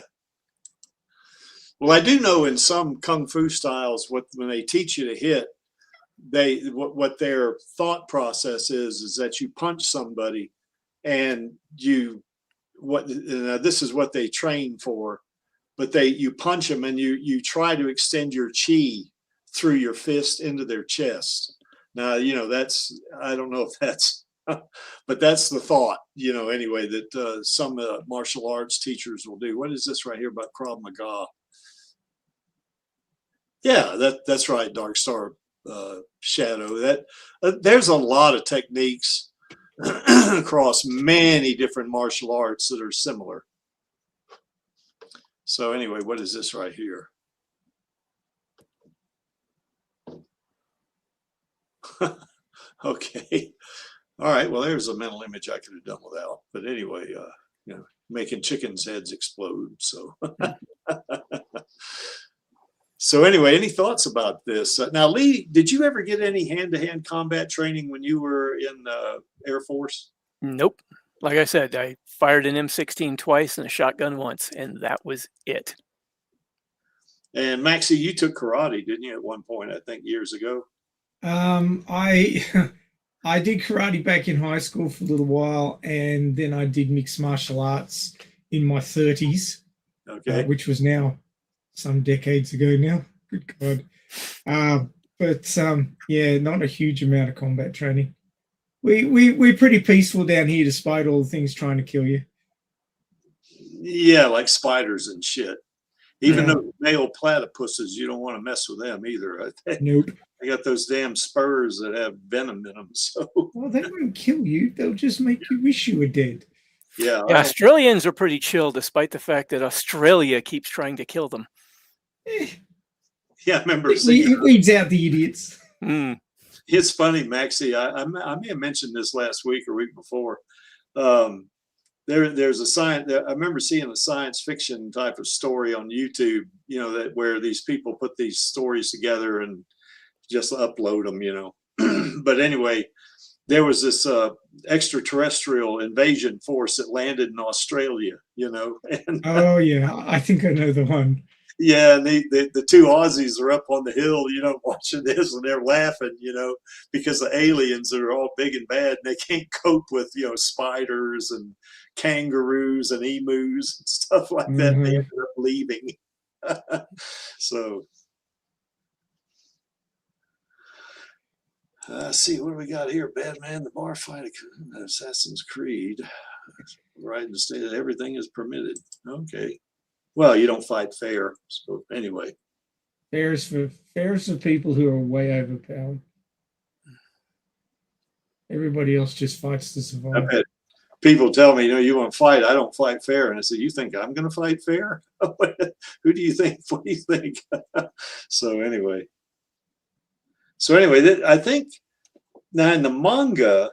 [SPEAKER 2] Well, I do know in some kung fu styles, when they teach you to hit, what their thought process is that you punch somebody, and this is what they train for, but you punch them and you try to extend your chi through your fist into their chest. Now, you know, I don't know if that's, but that's the thought, you know, anyway, that some martial arts teachers will do. What is this right here about Krav Maga? Yeah, that's right, Dark Star Shadow. There's a lot of techniques across many different martial arts that are similar. So anyway, what is this right here? Okay. All right. Well, there's a mental image I could have done without. But anyway, you know, making chickens' heads explode. So, so anyway, any thoughts about this? Now, Lee, did you ever get any hand-to-hand combat training when you were in Air Force?
[SPEAKER 3] Nope. Like I said, I fired an M16 twice and a shotgun once, and that was it.
[SPEAKER 2] And Maxie, you took karate, didn't you, at one point, I think years ago?
[SPEAKER 4] I did karate back in high school for a little while, and then I did mixed martial arts in my 30s,
[SPEAKER 2] okay,
[SPEAKER 4] which was now some decades ago now. Good God. But yeah, not a huge amount of combat training. We're pretty peaceful down here despite all the things trying to kill you.
[SPEAKER 2] Yeah, like spiders and shit. Even though male platypuses, you don't want to mess with them either.
[SPEAKER 4] Nope.
[SPEAKER 2] They got those damn spurs that have venom in them. So
[SPEAKER 4] well, they won't kill you. They'll just make you wish you were dead.
[SPEAKER 2] Yeah.
[SPEAKER 3] Australians are pretty chill, despite the fact that Australia keeps trying to kill them.
[SPEAKER 2] Yeah, I remember
[SPEAKER 4] seeing it weeds out the idiots.
[SPEAKER 3] Mm.
[SPEAKER 2] It's funny, Maxie. I may have mentioned this last week or week before. There's a science. I remember seeing a science fiction type of story on YouTube. You know, where these people put these stories together and just upload them. You know, but anyway, there was this extraterrestrial invasion force that landed in Australia. You know, and
[SPEAKER 4] oh yeah, I think I know the one.
[SPEAKER 2] Yeah, and the two Aussies are up on the hill, you know, watching this, and they're laughing, you know, because the aliens are all big and bad, and they can't cope with, you know, spiders and kangaroos and emus and stuff like that. They ended up leaving. So, see, what do we got here? Batman, the bar fight, Assassin's Creed. Right, and say that everything is permitted. Okay. Well, you don't fight fair. So anyway,
[SPEAKER 4] fair's for people who are way overpowered. Everybody else just fights to survive.
[SPEAKER 2] I've had people tell me, you know, you want to fight? I don't fight fair. And I said, you think I'm going to fight fair? Who do you think? What do you think? So anyway, So anyway, I think now in the manga,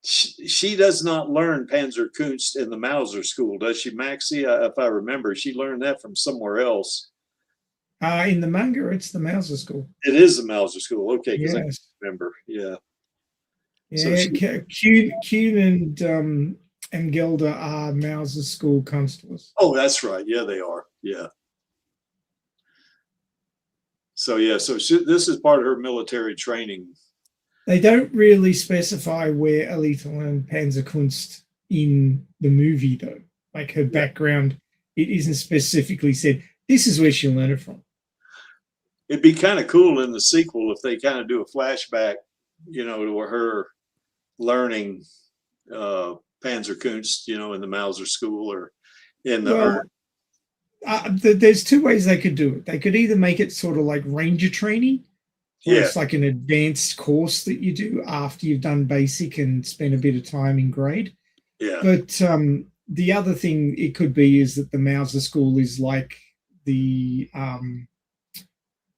[SPEAKER 2] she does not learn Panzerkunst in the Mauser school, does she, Maxie? If I remember, she learned that from somewhere else.
[SPEAKER 4] In the manga, it's the Mauser school.
[SPEAKER 2] It is the Mauser school. Okay, because
[SPEAKER 4] Yes.
[SPEAKER 2] I can't remember. Yeah.
[SPEAKER 4] Yeah, Kuhn and Gelder are Mauser school constables.
[SPEAKER 2] Oh, that's right. Yeah, they are. Yeah. So yeah, so this is part of her military training.
[SPEAKER 4] They don't really specify where Alita learned Panzerkunst in the movie, though. Like her background, it isn't specifically said, this is where she'll learn it from.
[SPEAKER 2] It'd be kind of cool in the sequel if they kind of do a flashback, you know, to her learning Panzerkunst, you know, in the Mauser school or in the.
[SPEAKER 4] There's two ways they could do it. They could either make it sort of like ranger training, where it's like an advanced course that you do after you've done basic and spend a bit of time in grade.
[SPEAKER 2] Yeah.
[SPEAKER 4] But the other thing it could be is that the Mauser school is like the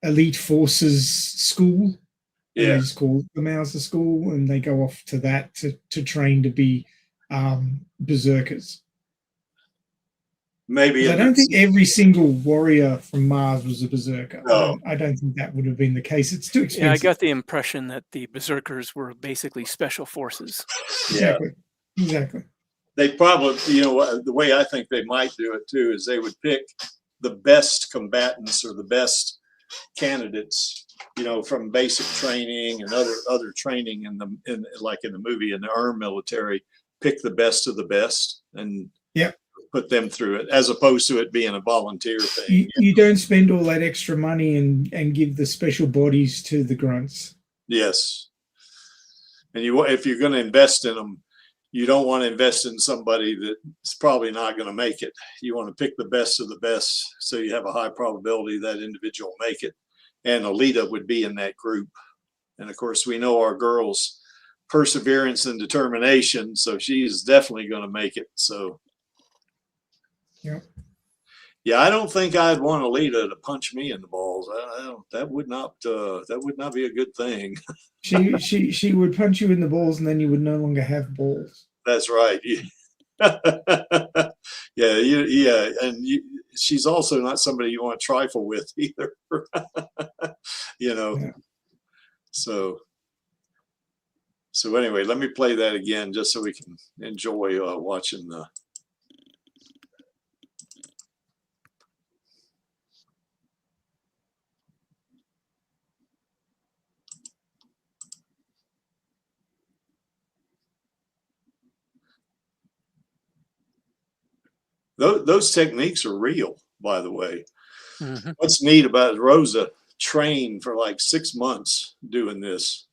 [SPEAKER 4] elite forces school.
[SPEAKER 2] Yeah.
[SPEAKER 4] It's called the Mauser school, and they go off to that to train to be berserkers.
[SPEAKER 2] Maybe
[SPEAKER 4] I don't think every single warrior from Mars was a berserker.
[SPEAKER 2] No.
[SPEAKER 4] I don't think that would have been the case. It's too expensive.
[SPEAKER 3] Yeah, I got the impression that the berserkers were basically special forces.
[SPEAKER 4] Exactly. Yeah. Exactly.
[SPEAKER 2] They probably, you know, the way I think they might do it too is they would pick the best combatants or the best candidates, you know, from basic training and other training like in the movie in the military, pick the best of the best and put them through it, as opposed to it being a volunteer thing.
[SPEAKER 4] You don't spend all that extra money and give the special bodies to the grunts.
[SPEAKER 2] Yes, and if you're going to invest in them, you don't want to invest in somebody that's probably not going to make it. You want to pick the best of the best, so you have a high probability that individual will make it. And Alita would be in that group. And of course, we know our girl's perseverance and determination, so she's definitely going to make it. So. Yeah, I don't think I'd want Alita to punch me in the balls. That would not be a good thing.
[SPEAKER 4] She would punch you in the balls, and then you would no longer have balls.
[SPEAKER 2] That's right. Yeah, and she's also not somebody you want to trifle with either. You know. Yeah. So anyway, let me play that again just so we can enjoy watching the. Those techniques are real, by the way. Mm-hmm. What's neat about it, Rosa trained for like 6 months doing this.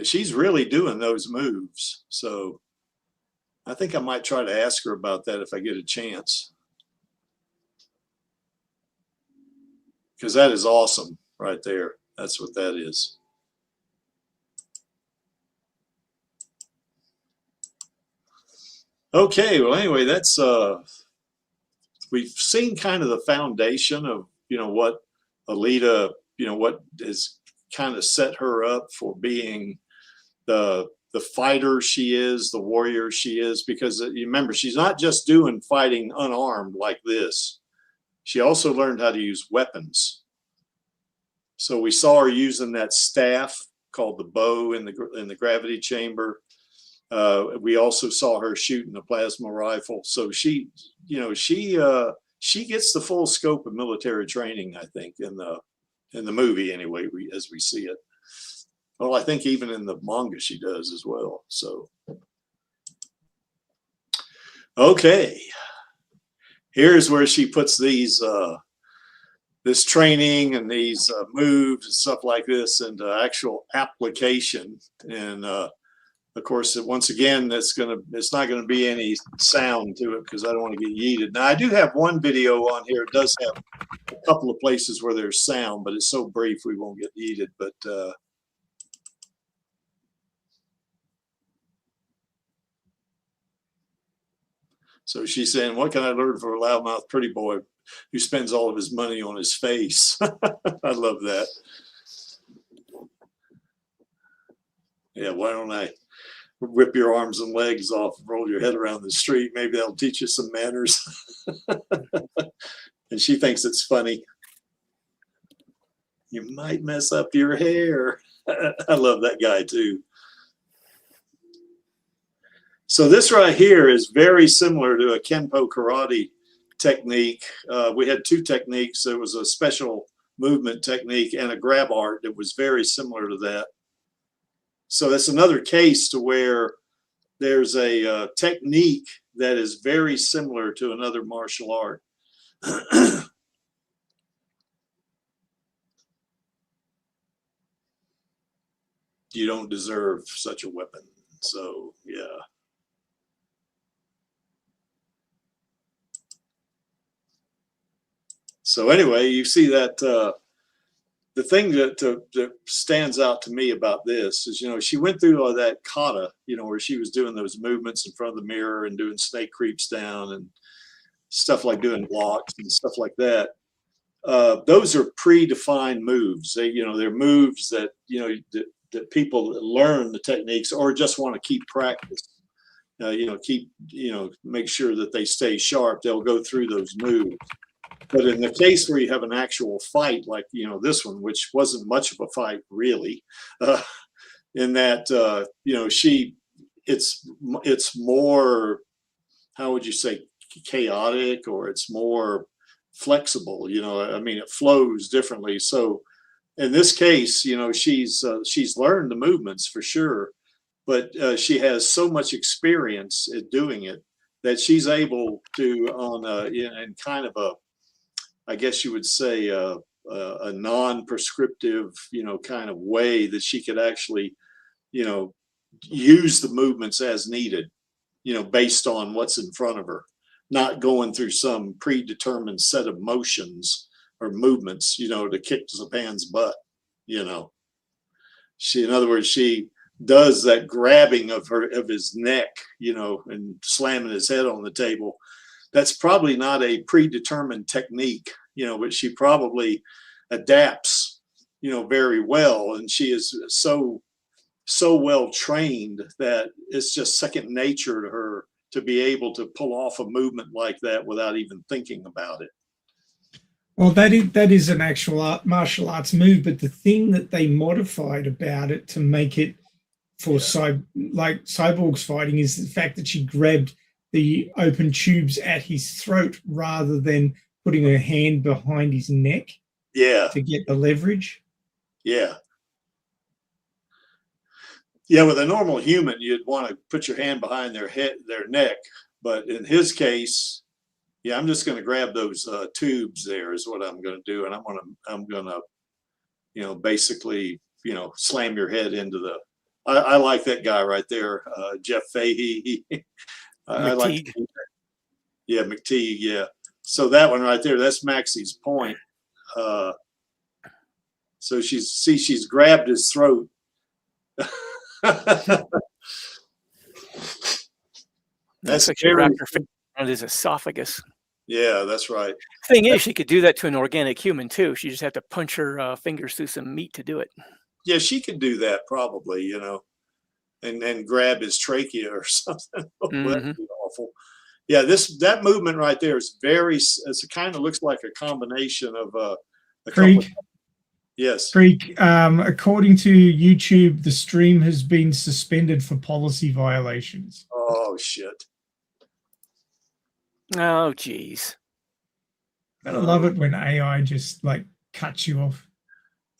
[SPEAKER 2] She's really doing those moves. So I think I might try to ask her about that if I get a chance. Because that is awesome right there. That's what that is. Okay, well, anyway, that's we've seen kind of the foundation of, you know, what Alita, you know, what has kind of set her up for being the fighter she is, the warrior she is, because you remember, she's not just doing fighting unarmed like this. She also learned how to use weapons. So we saw her using that staff called the bow in the gravity chamber. We also saw her shooting a plasma rifle. So she, you know, she gets the full scope of military training, I think, in the movie anyway, as we see it. Well, I think even in the manga she does as well. So, okay, here's where she puts these this training and these moves and stuff like this into actual application. And of course, once again, it's not gonna be any sound to it because I don't want to get yeeted. Now, I do have one video on here. It does have a couple of places where there's sound, but it's so brief we won't get yeeted. But so she's saying, "What can I learn from a loudmouth pretty boy who spends all of his money on his face?" I love that. Yeah, why don't I rip your arms and legs off and roll your head around the street? Maybe that'll teach you some manners. And she thinks it's funny. You might mess up your hair. I love that guy too. So this right here is very similar to a Kenpo karate technique. We had two techniques. There was a special movement technique and a grab art that was very similar to that. So that's another case to where there's a technique that is very similar to another martial art. You don't deserve such a weapon. So, yeah. So anyway, you see that the thing that stands out to me about this is, you know, she went through all that kata, you know, where she was doing those movements in front of the mirror and doing snake creeps down and stuff like doing blocks and stuff like that. Those are predefined moves. They, you know, they're moves that, you know, that people learn the techniques or just want to keep practice. You know, make sure that they stay sharp. They'll go through those moves. But in the case where you have an actual fight, like, you know, this one, which wasn't much of a fight really, in that, you know, it's more, how would you say, chaotic, or it's more flexible, you know, I mean, it flows differently. So in this case, you know, she's learned the movements for sure, but she has so much experience at doing it that she's able to, on in kind of a, I guess you would say, a non-prescriptive, you know, kind of way that she could actually, you know, use the movements as needed, you know, based on what's in front of her, not going through some predetermined set of motions or movements, you know, to kick Zapan's butt, you know. In other words, she does that grabbing of his neck, you know, and slamming his head on the table. That's probably not a predetermined technique, you know, but she probably adapts, you know, very well. And she is so well trained that it's just second nature to her to be able to pull off a movement like that without even thinking about it.
[SPEAKER 4] Well, that is an actual martial arts move, but the thing that they modified about it to make it for like Cyborg's fighting is the fact that she grabbed the open tubes at his throat rather than putting her hand behind his neck.
[SPEAKER 2] Yeah.
[SPEAKER 4] To get the leverage.
[SPEAKER 2] Yeah. Yeah, with a normal human, you'd want to put your hand behind their neck, but in his case, yeah, I'm just going to grab those tubes there is what I'm going to do, and I'm going to, you know, basically, you know, slam your head into the. I like that guy right there, Jeff Fahey. I like. Yeah, McTeague. Yeah. So that one right there, that's Maxie's point. So she's grabbed his throat.
[SPEAKER 3] That's like she wrapped her finger around his esophagus.
[SPEAKER 2] Yeah, that's right.
[SPEAKER 3] Thing is, she could do that to an organic human too. She just had to punch her fingers through some meat to do it. Yeah,
[SPEAKER 2] she could do that probably, you know, and grab his trachea or something. That'd be awful. Yeah, that movement right there is it kind of looks like a combination of a couple. Yes.
[SPEAKER 4] Creek, according to YouTube, the stream has been suspended for policy violations.
[SPEAKER 2] Oh, shit.
[SPEAKER 3] Oh, geez.
[SPEAKER 4] I love it when AI just like cuts you off.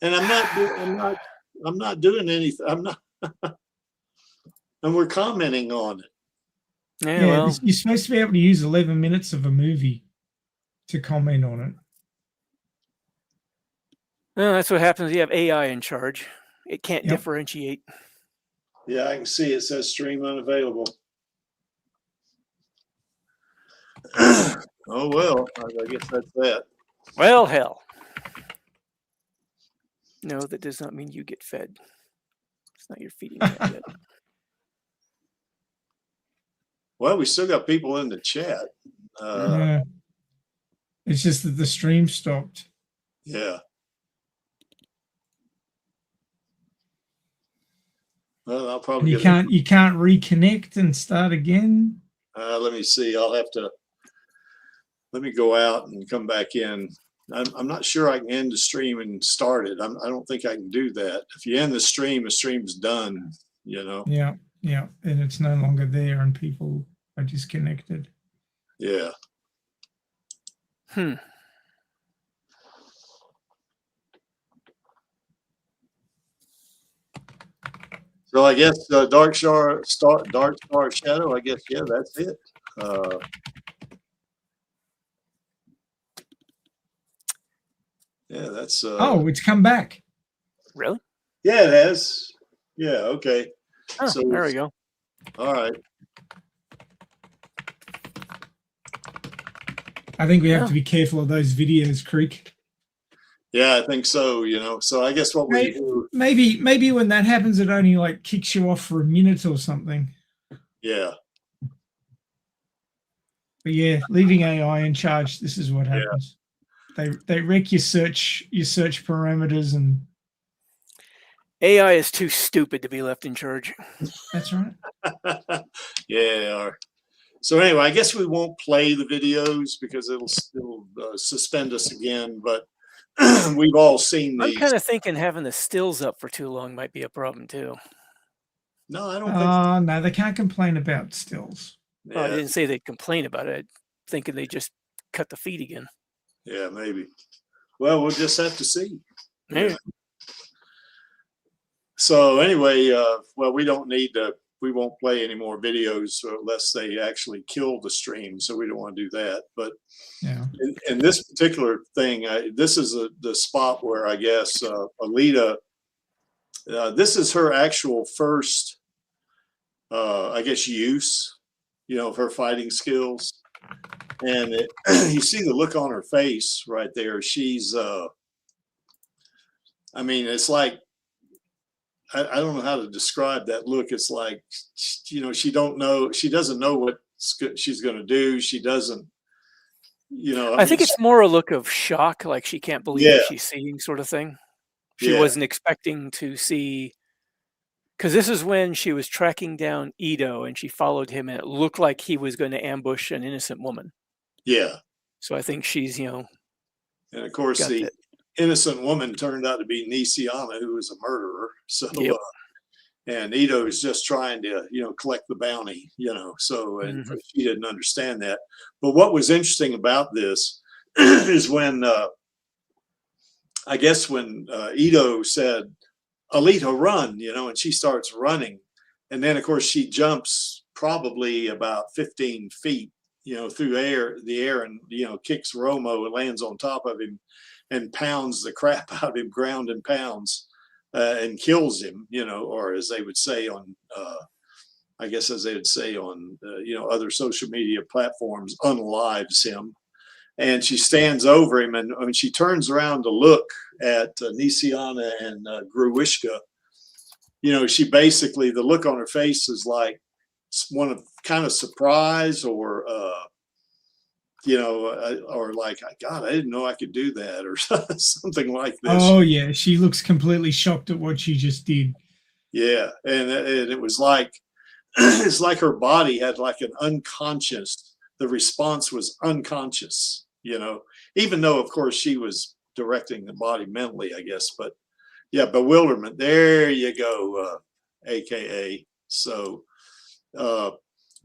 [SPEAKER 2] And I'm not doing anything. I'm not. And we're commenting on it.
[SPEAKER 3] Yeah, well,
[SPEAKER 4] you're supposed to be able to use 11 minutes of a movie to comment on it.
[SPEAKER 3] Well, that's what happens when you have AI in charge. It can't differentiate.
[SPEAKER 2] Yeah, I can see it says stream unavailable. Oh, well, I guess that's that.
[SPEAKER 3] Well, hell. No, that does not mean you get fed. It's not your feeding time yet.
[SPEAKER 2] Well, we still got people in the chat.
[SPEAKER 4] Yeah. It's just that the stream stopped.
[SPEAKER 2] Yeah. Well, I'll
[SPEAKER 4] And
[SPEAKER 2] probably
[SPEAKER 4] you can't reconnect and start again.
[SPEAKER 2] Let me see. I'll have to. Let me go out and come back in. I'm not sure I can end the stream and start it. I don't think I can do that. If you end the stream's done. You know.
[SPEAKER 4] Yeah, yeah, and it's no longer there, and people are disconnected.
[SPEAKER 2] Yeah. So I guess Dark Star Shadow. I guess that's it. Yeah, that's.
[SPEAKER 4] Oh, it's come back.
[SPEAKER 3] Really?
[SPEAKER 2] Yeah, it has. Yeah. Okay.
[SPEAKER 3] Oh,
[SPEAKER 2] So
[SPEAKER 3] there we go.
[SPEAKER 2] All right.
[SPEAKER 4] I think we have to be careful of those videos, Creek.
[SPEAKER 2] Yeah, I think so. You know, so I guess what we do.
[SPEAKER 4] Maybe when that happens, it only like kicks you off for a minute or something.
[SPEAKER 2] Yeah.
[SPEAKER 4] But yeah, leaving AI in charge, this is what happens. They wreck your search parameters, and
[SPEAKER 3] AI is too stupid to be left in charge.
[SPEAKER 4] that's right.
[SPEAKER 2] Yeah. So anyway, I guess we won't play the videos because it'll suspend us again. But we've all seen these.
[SPEAKER 3] I'm kind of thinking having the stills up for too long might be a problem too.
[SPEAKER 2] No, I don't think.
[SPEAKER 4] No, they can't complain about stills.
[SPEAKER 2] Yeah.
[SPEAKER 3] Well, I didn't say they'd complain about it. I'm thinking they just cut the feed again.
[SPEAKER 2] Yeah, maybe. Well, we'll just have to see.
[SPEAKER 3] Yeah.
[SPEAKER 2] So anyway, well, we won't play any more videos unless they actually kill the stream. So we don't want to do that. But
[SPEAKER 4] yeah,
[SPEAKER 2] in this particular thing, this is the spot where I guess Alita, this is her actual first, I guess, use, of her fighting skills. And you see the look on her face right there. She's, I mean, it's like, I don't know how to describe that look. It's like, she doesn't know what she's going to do. She doesn't,
[SPEAKER 3] I think it's more a look of shock, like she can't believe what she's seeing, sort of thing. She wasn't expecting to see, because this is when she was tracking down Ito and she followed him, and it looked like he was going to ambush an innocent woman. Yeah. So I think she's,
[SPEAKER 2] and of course the innocent woman turned out to be Nisiana, who was a murderer. So, and Ito is just trying to, collect the bounty, so, and she didn't understand that. But what was interesting about this is when, I guess when Ito said, Alita, run, and she starts running. And then of course she jumps probably about 15 feet, through the air and, kicks Romo and lands on top of him and pounds the crap out of him, ground and pounds, and kills him, or as they would say on, I guess as they would say on, other social media platforms, unlives him. And she stands over him, and when she turns around to look at Nisiana and Gruishka, she basically, the look on her face is like one of kind of surprise or, or like, God, I didn't know I could do that, or something like this.
[SPEAKER 4] Oh yeah, she looks completely shocked at what she just did.
[SPEAKER 2] Yeah, and it was like, it's like her body had like an unconscious, the response was unconscious, even though of course she was directing the body mentally, I guess. But yeah, bewilderment, there you go, AKA. So, but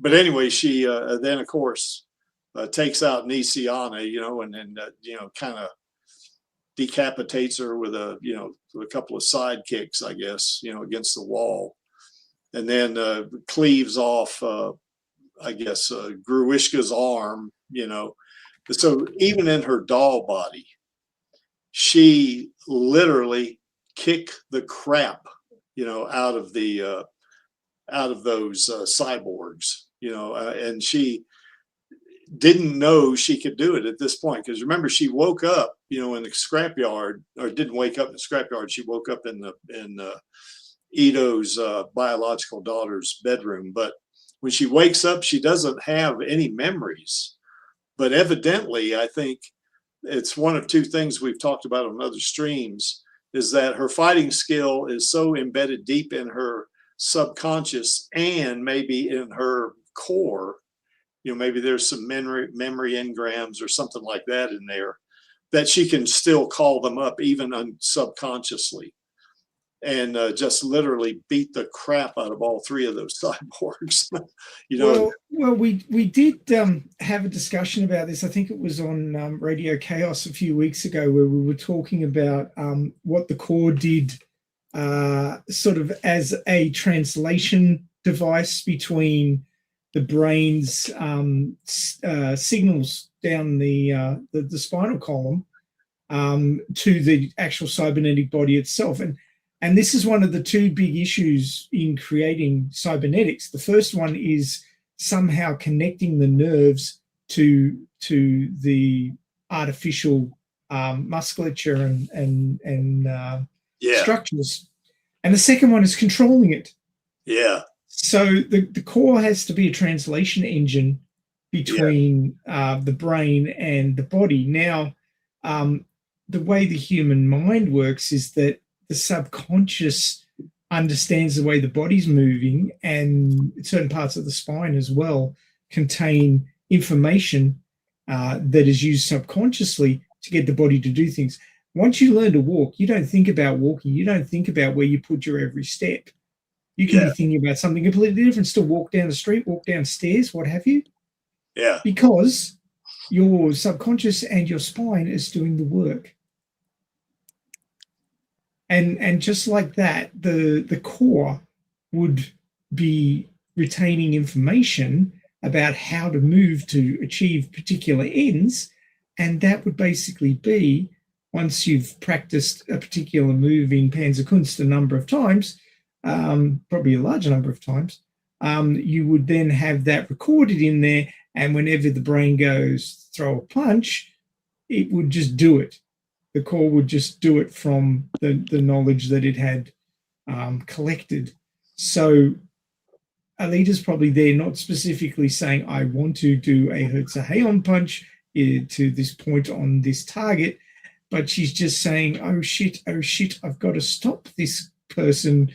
[SPEAKER 2] anyway, she then of course takes out Nisiana, and then kind of decapitates her with a couple of side kicks, I guess, against the wall, and then cleaves off, I guess, Gruishka's arm, So even in her doll body, she literally kicked the crap, out of those cyborgs, and she didn't know she could do it at this point, because remember, she woke up, in the scrapyard, or didn't wake up in the scrapyard. She woke up in Ito's biological daughter's bedroom. But when she wakes up, she doesn't have any memories. But evidently, I think it's one of two things we've talked about on other streams, is that her fighting skill is so embedded deep in her subconscious and maybe in her core, maybe there's some memory engrams or something like that in there, that she can still call them up even subconsciously, and just literally beat the crap out of all three of those cyborgs.
[SPEAKER 4] Well, we did have a discussion about this. I think it was on Radio Chaos a few weeks ago, where we were talking about what the core did sort of as a translation device between the brain's signals down the spinal column to the actual cybernetic body itself. And this is one of the two big issues in creating cybernetics. The first one is somehow connecting the nerves to the artificial musculature and structures. And the second one is controlling it.
[SPEAKER 2] Yeah.
[SPEAKER 4] So the core has to be a translation engine between the brain and the body. Now, the way the human mind works is that the subconscious understands the way the body's moving, and certain parts of the spine as well contain information that is used subconsciously to get the body to do things. Once you learn to walk, you don't think about walking. You don't think about where you put your every step. You can be thinking about something completely different, still walk down the street, walk downstairs, what have you.
[SPEAKER 2] Yeah.
[SPEAKER 4] Because your subconscious and your spine is doing the work. And just like that, the core would be retaining information about how to move to achieve particular ends. And that would basically be, once you've practiced a particular move in Panzerkunst a number of times, probably a large number of times, you would then have that recorded in there. And whenever the brain goes throw a punch, it would just do it. The core would just do it from the knowledge that it had collected. So Alita's probably there, not specifically saying, I want to do a Hertz-Hayon punch to this point on this target, but she's just saying, oh shit, I've got to stop this person.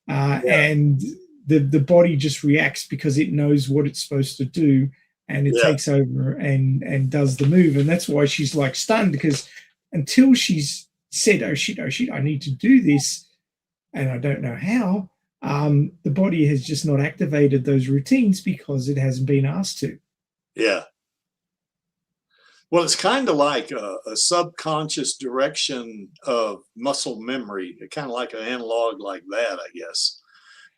[SPEAKER 4] And the body just reacts because it knows what it's supposed to do, and it takes over and does the move. And that's why she's like stunned, because until she's said, oh shit, I need to do this, and I don't know how, the body has just not activated those routines because it hasn't been asked to.
[SPEAKER 2] Yeah. Well, it's kind of like a subconscious direction of muscle memory, kind of like an analog like that, I guess.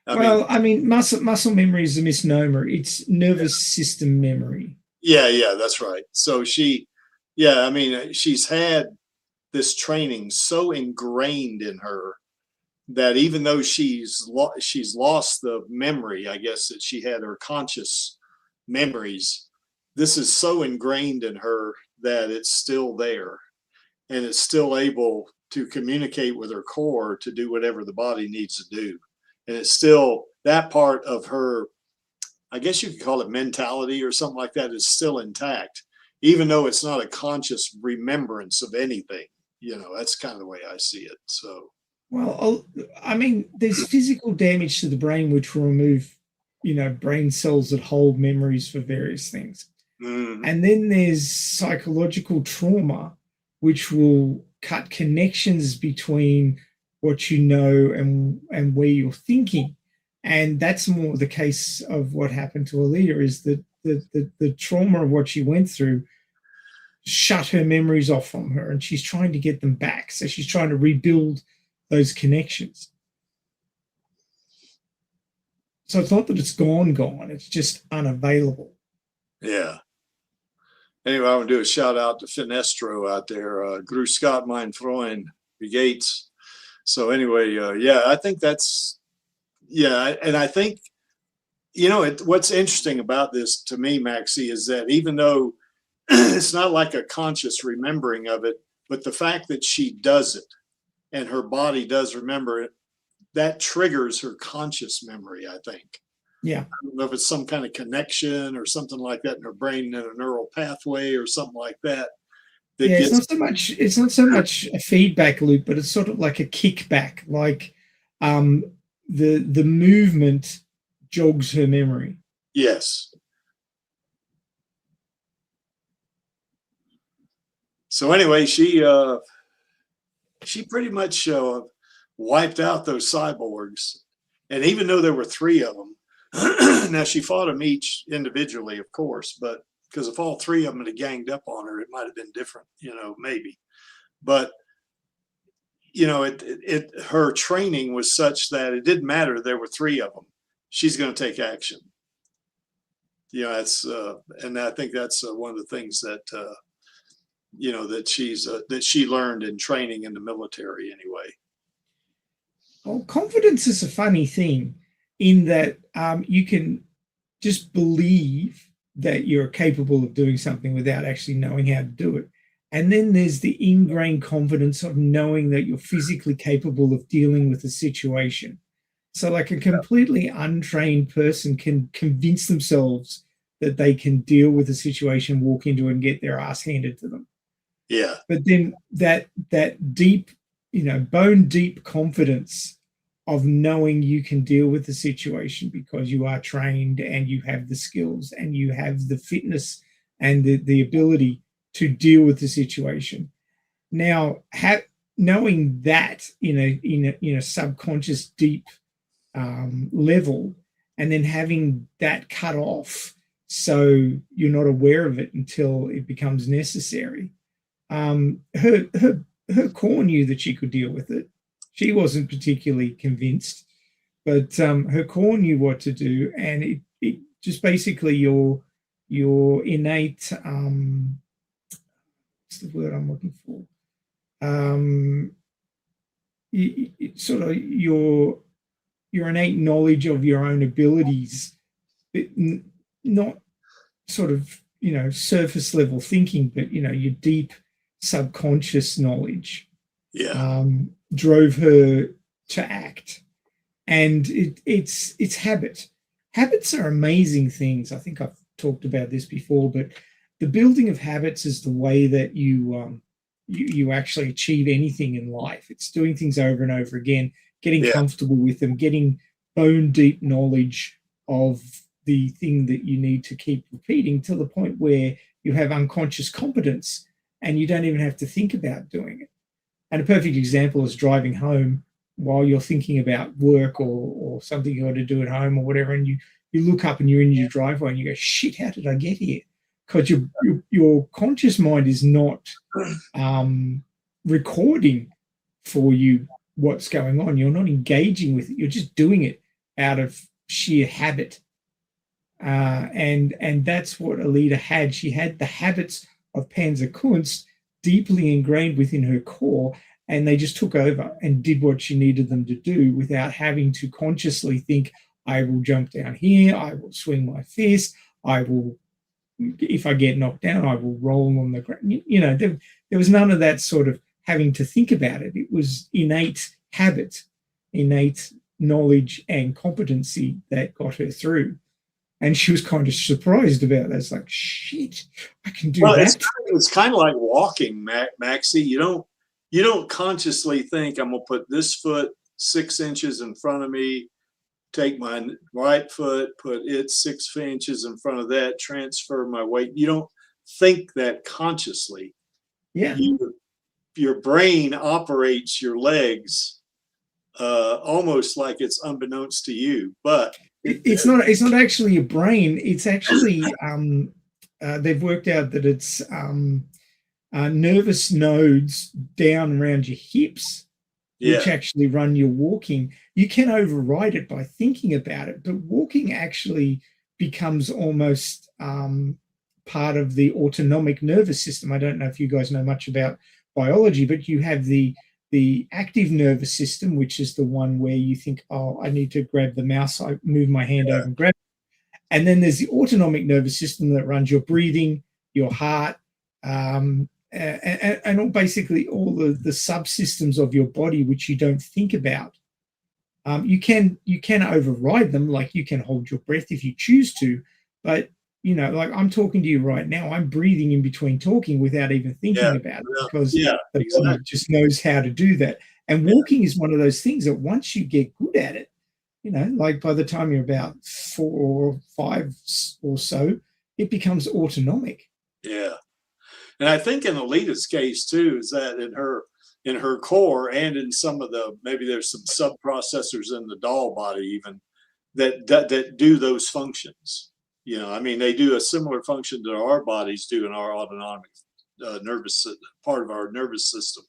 [SPEAKER 4] I mean, muscle memory is a misnomer. It's nervous system memory.
[SPEAKER 2] Yeah, that's right. So she's had this training so ingrained in her that even though she's lost the memory, I guess, that she had her conscious memories, this is so ingrained in her that it's still there, and it's still able to communicate with her core to do whatever the body needs to do. And it's still, that part of her, I guess you could call it mentality or something like that, is still intact, even though it's not a conscious remembrance of anything. That's kind of the way I see it. So,
[SPEAKER 4] well, I mean, there's physical damage to the brain, which will remove, brain cells that hold memories for various things. And then there's psychological trauma, which will cut connections between what you know and where you're thinking. And that's more the case of what happened to Alita, is that the trauma of what she went through shut her memories off from her, and she's trying to get them back. So she's trying to rebuild those connections. So it's not that it's gone, it's just unavailable.
[SPEAKER 2] Yeah. Anyway, I want to do a shout out to Finestro out there. Grüß Scott, mein Freund, wie geht's? So anyway, I think that's, and I think, what's interesting about this to me, Maxie, is that even though it's not like a conscious remembering of it, but the fact that she does it and her body does remember it, that triggers her conscious memory, I think.
[SPEAKER 4] Yeah.
[SPEAKER 2] I don't know if it's some kind of connection or something like that in her brain, in a neural pathway or something like that.
[SPEAKER 4] It's not so much a feedback loop, but it's sort of like a kickback. Like the movement jogs her memory.
[SPEAKER 2] Yes. So anyway, she pretty much wiped out those cyborgs. And even though there were 3 of them, now she fought them each individually, of course, but because if all 3 of them had ganged up on her, it might have been different, maybe. But, her training was such that it didn't matter. There were 3 of them. She's going to take action. That's, and I think that's one of the things that, that she learned in training in the military anyway.
[SPEAKER 4] Well, confidence is a funny thing in that you can just believe that you're capable of doing something without actually knowing how to do it. And then there's the ingrained confidence of knowing that you're physically capable of dealing with a situation. So like a completely untrained person can convince themselves that they can deal with a situation, walk into it and get their ass handed to them.
[SPEAKER 2] Yeah.
[SPEAKER 4] But then that deep, bone deep confidence of knowing you can deal with the situation because you are trained and you have the skills and you have the fitness and the ability to deal with the situation. Now, knowing that in a subconscious deep level, and then having that cut off so you're not aware of it until it becomes necessary. Her core knew that she could deal with it. She wasn't particularly convinced, but her core knew what to do, and it just basically your innate what's the word I'm looking for? Sort of your innate knowledge of your own abilities, not sort of surface level thinking, but your deep subconscious knowledge.
[SPEAKER 2] Yeah.
[SPEAKER 4] Drove her to act, and it's habit. Habits are amazing things. I think I've talked about this before, but the building of habits is the way that you actually achieve anything in life. It's doing things over and over again, getting comfortable with them, getting bone deep knowledge of the thing that you need to keep repeating to the point where you have unconscious competence and you don't even have to think about doing it. And a perfect example is driving home while you're thinking about work or something you got to do at home or whatever, and you look up and you're in your driveway and you go, shit, how did I get here? Because your conscious mind is not recording for you what's going on. You're not engaging with it. You're just doing it out of sheer habit. And that's what Alita had. She had the habits of Panzerkunst deeply ingrained within her core, and they just took over and did what she needed them to do without having to consciously think, I will jump down here, I will swing my fist, I will, if I get knocked down, I will roll on the ground. There was none of that sort of having to think about it. It was innate habit, innate knowledge and competency that got her through. And she was kind of surprised about that. It's like, shit, I can do that.
[SPEAKER 2] It's kind of like walking, Maxie. You don't consciously think, I'm going to put this foot 6 inches in front of me, take my right foot, put it 6 inches in front of that, transfer my weight. You don't think that consciously.
[SPEAKER 4] Yeah.
[SPEAKER 2] Your brain operates your legs almost like it's unbeknownst to you, but
[SPEAKER 4] it's not actually your brain. It's actually they've worked out that it's nervous nodes down around your hips, which actually run your walking. You can override it by thinking about it, but walking actually becomes almost part of the autonomic nervous system. I don't know if you guys know much about biology, but you have the active nervous system, which is the one where you think, oh, I need to grab the mouse, I move my hand over and grab it. And then there's the autonomic nervous system that runs your breathing, your heart, and basically all the subsystems of your body, which you don't think about. You can override them, like you can hold your breath if you choose to, but like I'm talking to you right now, I'm breathing in between talking without even thinking about it, because the body just knows how to do that. And walking is one of those things that once you get good at it, you know, like by the time you're about 4 or 5 or so, it becomes autonomic.
[SPEAKER 2] Yeah. And I think in Alita's case too, is that in her core and in some of the, maybe there's some sub processors in the doll body even that do those functions. You know, I mean, they do a similar function that our bodies do in our autonomic part of our nervous system.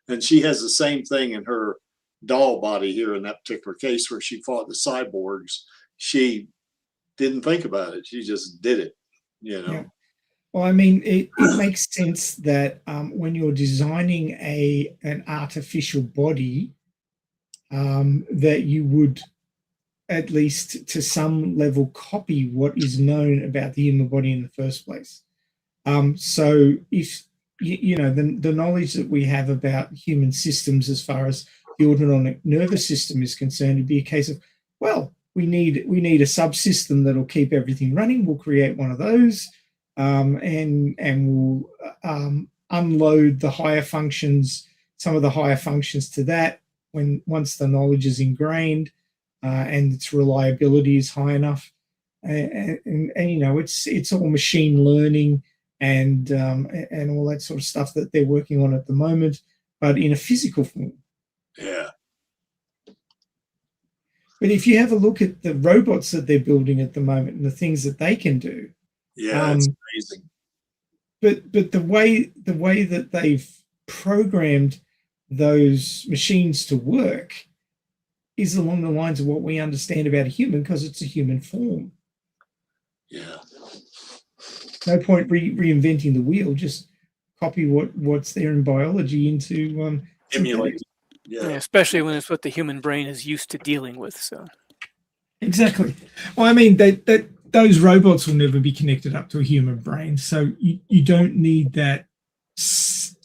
[SPEAKER 2] And she has the same thing in her doll body here in that particular case where she fought the cyborgs. She didn't think about it. She just did it, you know.
[SPEAKER 4] Yeah. Well, I mean, it makes sense that when you're designing an artificial body, that you would at least to some level copy what is known about the human body in the first place. So if, you know, the knowledge that we have about human systems as far as the autonomic nervous system is concerned, it'd be a case of, well, we need a subsystem that'll keep everything running. We'll create one of those. And we'll unload the higher functions, some of the higher functions to that once the knowledge is ingrained and its reliability is high enough. And you know, it's all machine learning and all that sort of stuff that they're working on at the moment, but in a physical form.
[SPEAKER 2] Yeah.
[SPEAKER 4] But if you have a look at the robots that they're building at the moment and the things that they can do,
[SPEAKER 2] yeah, it's amazing.
[SPEAKER 4] But the way that they've programmed those machines to work is along the lines of what we understand about a human, because it's a human form.
[SPEAKER 2] Yeah.
[SPEAKER 4] No point reinventing the wheel. Just copy what's there in biology into
[SPEAKER 2] emulate. Yeah.
[SPEAKER 3] Especially when it's what the human brain is used to dealing with. So
[SPEAKER 4] exactly. Well, I mean that those robots will never be connected up to a human brain, so you don't need that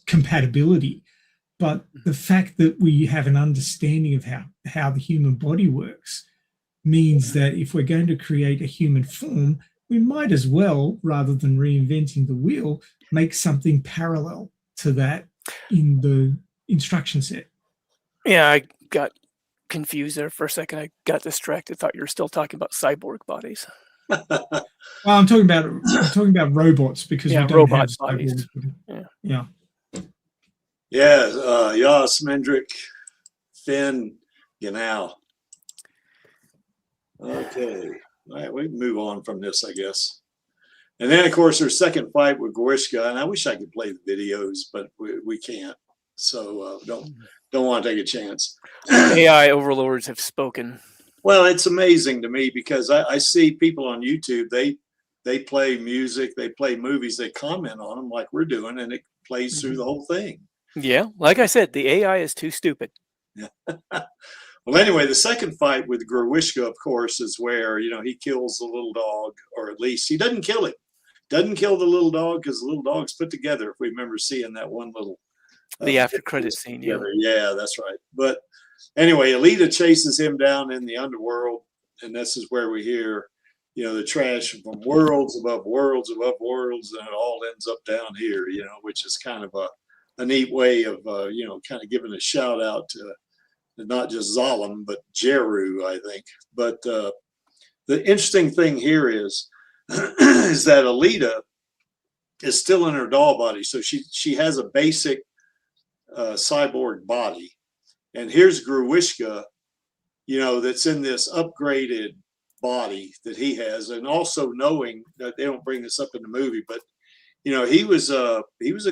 [SPEAKER 4] compatibility. But the fact that we have an understanding of how the human body works means that if we're going to create a human form, we might as well, rather than reinventing the wheel, make something parallel to that in the instruction set.
[SPEAKER 3] Yeah, I got confused there for a second. I got distracted. Thought you were still talking about cyborg bodies.
[SPEAKER 4] Well, I'm talking about robots, because we don't
[SPEAKER 3] robot
[SPEAKER 4] have
[SPEAKER 3] bodies.
[SPEAKER 4] Yeah.
[SPEAKER 2] Ja, Smendrick, Finn, Genau. Okay. All right, we can move on from this, I guess. And then, of course, their second fight with Gorishka, and I wish I could play the videos, but we can't. So don't want to take a chance.
[SPEAKER 3] AI overlords have spoken.
[SPEAKER 2] Well, it's amazing to me because I see people on YouTube, they play music, they play movies, they comment on them like we're doing, and it plays through the whole thing.
[SPEAKER 3] Yeah, like I said, the AI is too stupid.
[SPEAKER 2] Yeah. Well, anyway, the second fight with Gruishka, of course, is where, you know, he kills the little dog, or at least he doesn't kill him. Doesn't kill the little dog because the little dog's put together, if we remember seeing that one little
[SPEAKER 3] the after credit scene.
[SPEAKER 2] Yeah, that's right. But anyway, Alita chases him down in the underworld, and this is where we hear, you know, the trash from worlds above worlds above worlds, and it all ends up down here, you know, which is kind of a neat way of, you know, kind of giving a shout out to not just Zalem, but Jeru, I think. But the interesting thing here is, is that Alita is still in her doll body. So she has a basic cyborg body. And here's Gruishka, you know, that's in this upgraded body that he has. And also knowing that they don't bring this up in the movie, but, you know, he was a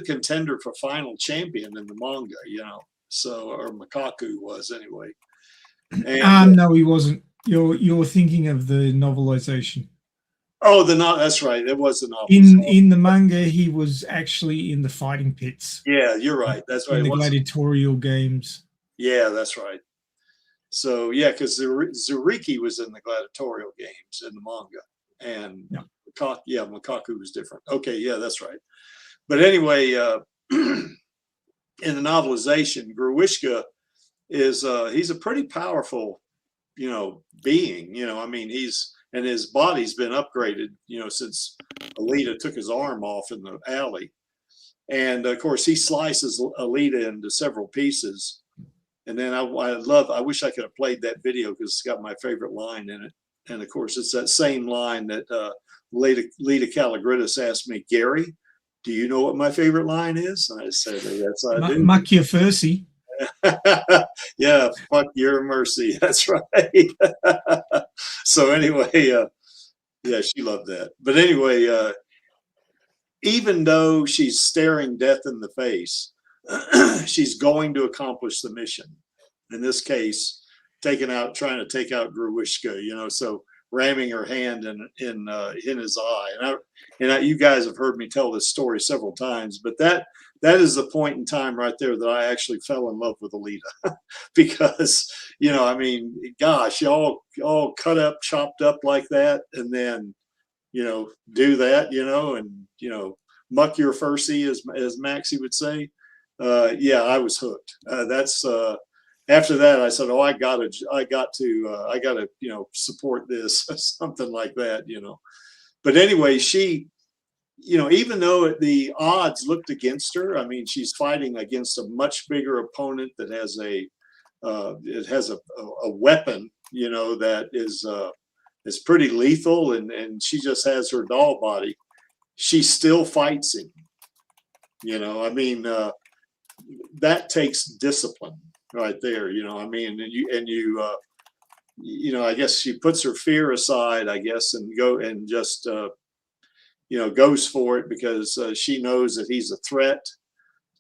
[SPEAKER 2] contender for final champion in the manga, you know. So, or Makaku was anyway. And,
[SPEAKER 4] no, he wasn't. You're thinking of the novelization.
[SPEAKER 2] Oh, that's right. It was the novel.
[SPEAKER 4] In the manga, he was actually in the fighting pits.
[SPEAKER 2] Yeah, you're right. That's right.
[SPEAKER 4] In the gladiatorial games.
[SPEAKER 2] Yeah, that's right. So yeah, because Zuriki was in the gladiatorial games in the manga, and Makaku was different. Okay, yeah, that's right. But anyway, in the novelization, Gruishka is he's a pretty powerful, you know, being. You know, I mean, and his body's been upgraded, you know, since Alita took his arm off in the alley. And of course, he slices Alita into several pieces. And then I wish I could have played that video because it's got my favorite line in it. And of course, it's that same line that Lita Calligridis asked me, Gary, do you know what my favorite line is? And I said, yes, I do.
[SPEAKER 4] Muck your Fursey.
[SPEAKER 2] Yeah, fuck your mercy. That's right. So anyway, yeah, she loved that. But anyway, even though she's staring death in the face, she's going to accomplish the mission. In this case, trying to take out Gruishka, you know, so ramming her hand in his eye. And you guys have heard me tell this story several times, but that is the point in time right there that I actually fell in love with Alita. Because, you know, I mean, gosh, y'all cut up, chopped up like that, and then, you know, do that, you know, and, you know, muck your Fursey, as Maxie would say. Yeah, I was hooked. After that, I said, oh, I got to, you know, support this, something like that, you know. But anyway, she, you know, even though the odds looked against her, I mean, she's fighting against a much bigger opponent that has a weapon, you know, that is pretty lethal, and she just has her doll body. She still fights him, you know. I mean, that takes discipline right there, you know. I mean, you know, I guess she puts her fear aside, I guess, and just you know, goes for it because she knows that he's a threat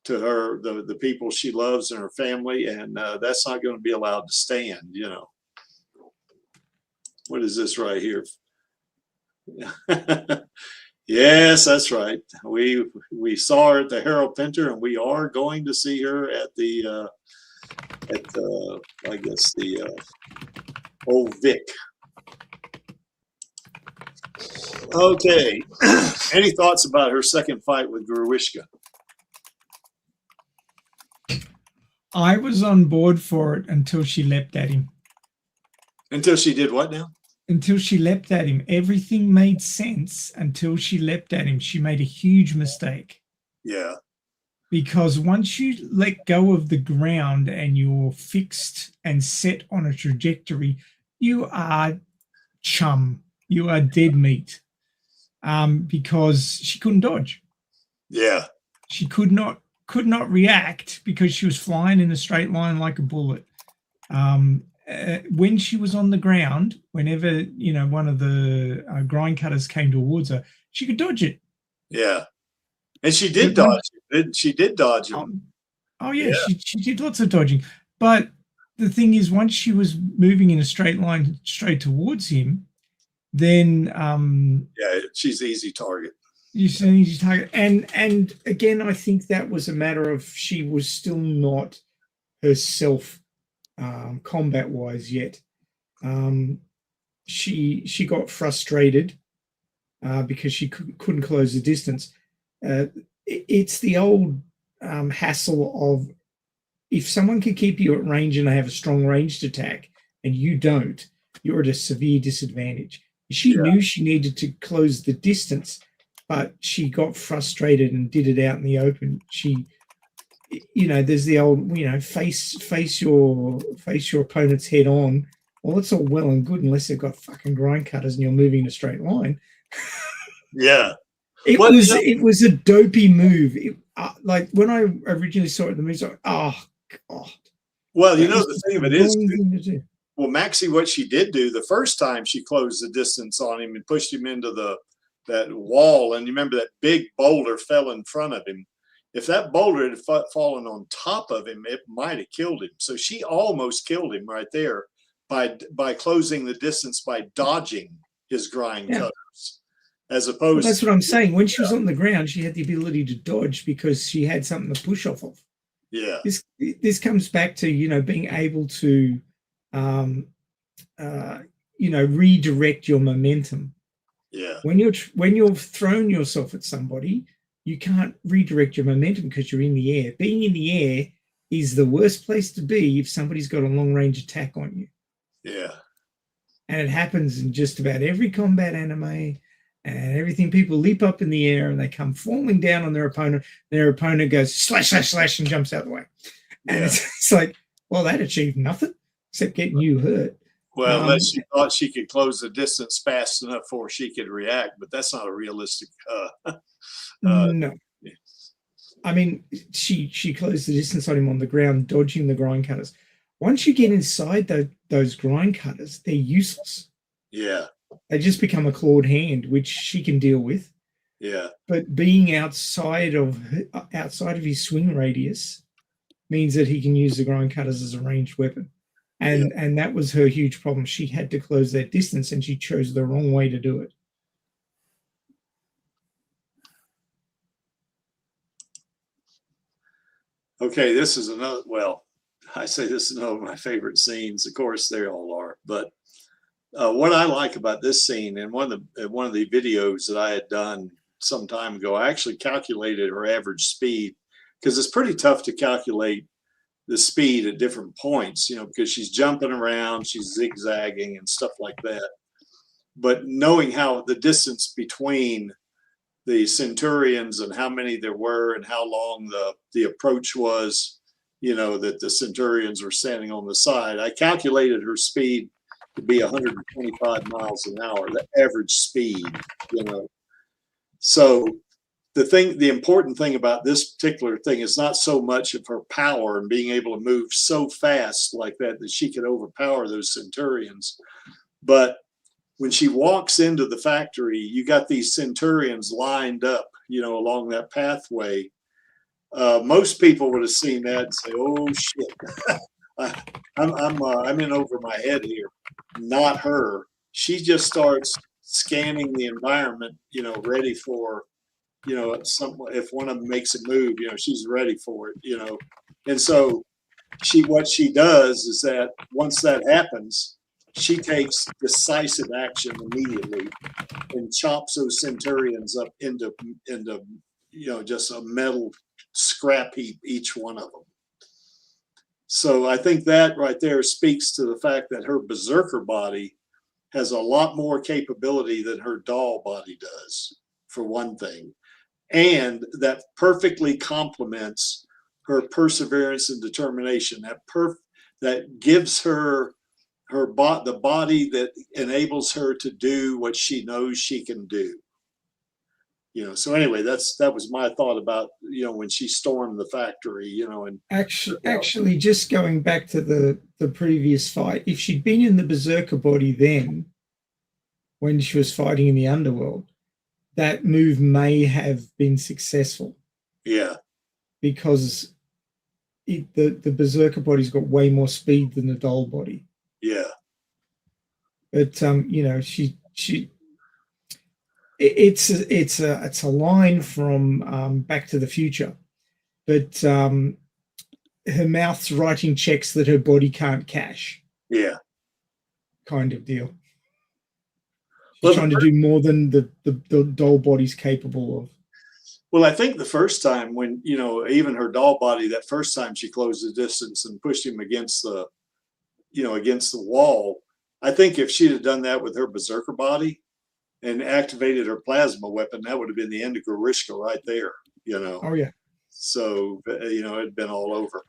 [SPEAKER 2] to her, the people she loves and her family, and that's not going to be allowed to stand, you know. What is this right here? Yes, that's right. We saw her at the Harold Pinter, and we are going to see her at the I guess the old Vic. Okay. Any thoughts about her second fight with Gruishka?
[SPEAKER 4] I was on board for it until she leapt at him.
[SPEAKER 2] Until she did what now?
[SPEAKER 4] Until she leapt at him. Everything made sense until she leapt at him. She made a huge mistake.
[SPEAKER 2] Yeah.
[SPEAKER 4] Because once you let go of the ground and you're fixed and set on a trajectory, you are chum. You are dead meat. Because she couldn't dodge.
[SPEAKER 2] Yeah.
[SPEAKER 4] She could not react because she was flying in a straight line like a bullet. When she was on the ground, whenever, you know, one of the grind cutters came towards her, she could dodge it.
[SPEAKER 2] Yeah. And she did dodge it. She did dodge it.
[SPEAKER 4] Oh yeah, yeah. She did lots of dodging. But the thing is, once she was moving in a straight line straight towards him, then
[SPEAKER 2] yeah, she's an easy target.
[SPEAKER 4] She's an easy target. And again, I think that was a matter of she was still not herself combat wise yet. She got frustrated because she couldn't close the distance. It's the old hassle of, if someone can keep you at range and they have a strong ranged attack and you don't, you're at a severe disadvantage. She knew she needed to close the distance, but she got frustrated and did it out in the open. She, you know, there's the old, you know, face your opponent's head on. Well, it's all well and good unless they've got fucking grind cutters and you're moving in a straight line.
[SPEAKER 2] Yeah.
[SPEAKER 4] It was a dopey move. Like when I originally saw it in the movie, I was like, oh God.
[SPEAKER 2] Well, you know, the thing of it is, well, Maxie, what she did do the first time, she closed the distance on him and pushed him into that wall. And you remember that big boulder fell in front of him. If that boulder had fallen on top of him, it might have killed him. So she almost killed him right there by closing the distance, by dodging his grind cutters. As opposed,
[SPEAKER 4] well, that's what I'm saying. When she was on the ground, she had the ability to dodge because she had something to push off of.
[SPEAKER 2] Yeah.
[SPEAKER 4] This comes back to, you know, being able to, you know, redirect your momentum.
[SPEAKER 2] Yeah.
[SPEAKER 4] When you've thrown yourself at somebody, you can't redirect your momentum because you're in the air. Being in the air is the worst place to be if somebody's got a long range attack on you.
[SPEAKER 2] Yeah.
[SPEAKER 4] And it happens in just about every combat anime. And everything, people leap up in the air and they come falling down on their opponent. Their opponent goes slash, slash, slash and jumps out of the way. And it's like, Well, that achieved nothing except getting you hurt.
[SPEAKER 2] Well, unless she thought she could close the distance fast enough before she could react, but that's not a realistic.
[SPEAKER 4] No, I mean, she closed the distance on him on the ground, dodging the grind cutters. Once you get inside those grind cutters, they're useless.
[SPEAKER 2] Yeah.
[SPEAKER 4] They just become a clawed hand, which she can deal with.
[SPEAKER 2] Yeah.
[SPEAKER 4] But being outside of his swing radius means that he can use the grind cutters as a ranged weapon. And that was her huge problem. She had to close that distance, and she chose the wrong way to do it.
[SPEAKER 2] Okay, this is another, well, I say this is one of my favorite scenes. Of course, they all are. But what I like about this scene, and one of the videos that I had done some time ago, I actually calculated her average speed, because it's pretty tough to calculate the speed at different points, you know, because she's jumping around, she's zigzagging and stuff like that. But knowing how the distance between the Centurions and how many there were and how long the approach was, you know, that the Centurions were standing on the side, I calculated her speed to be 125 miles an hour, the average speed, you know. So the important thing about this particular thing is not so much of her power and being able to move so fast like that she could overpower those Centurions, but when she walks into the factory, you got these Centurions lined up, you know, along that pathway. Most people would have seen that and say, "Oh shit, I'm in over my head here." Not her. She just starts scanning the environment, you know, ready for, you know, if one of them makes a move, you know, she's ready for it, you know. And so what she does is that once that happens, she takes decisive action immediately and chops those Centurions up into you know, just a metal scrap heap, each one of them. So I think that right there speaks to the fact that her berserker body has a lot more capability than her doll body does, for one thing. And that perfectly complements her perseverance and determination. That gives her the body that enables her to do what she knows she can do. You know, so anyway, that was my thought about, you know, when she stormed the factory, you know. And
[SPEAKER 4] actually just going back to the previous fight, if she'd been in the berserker body then, when she was fighting in the underworld, that move may have been successful.
[SPEAKER 2] Yeah. Because
[SPEAKER 4] the berserker body's got way more speed than the doll body.
[SPEAKER 2] Yeah.
[SPEAKER 4] But you know, it's a line from Back to the Future, but her mouth's writing checks that her body can't cash.
[SPEAKER 2] Yeah.
[SPEAKER 4] Kind of deal. She's trying to do more than the doll body's capable of.
[SPEAKER 2] Well, I think the first time when, you know, even her doll body, that first time she closed the distance and pushed him against the, you know, against the wall, I think if she'd have done that with her berserker body and activated her plasma weapon, that would have been the end of Grishka right there, you know.
[SPEAKER 4] Oh, yeah.
[SPEAKER 2] So, you know, it'd been all over.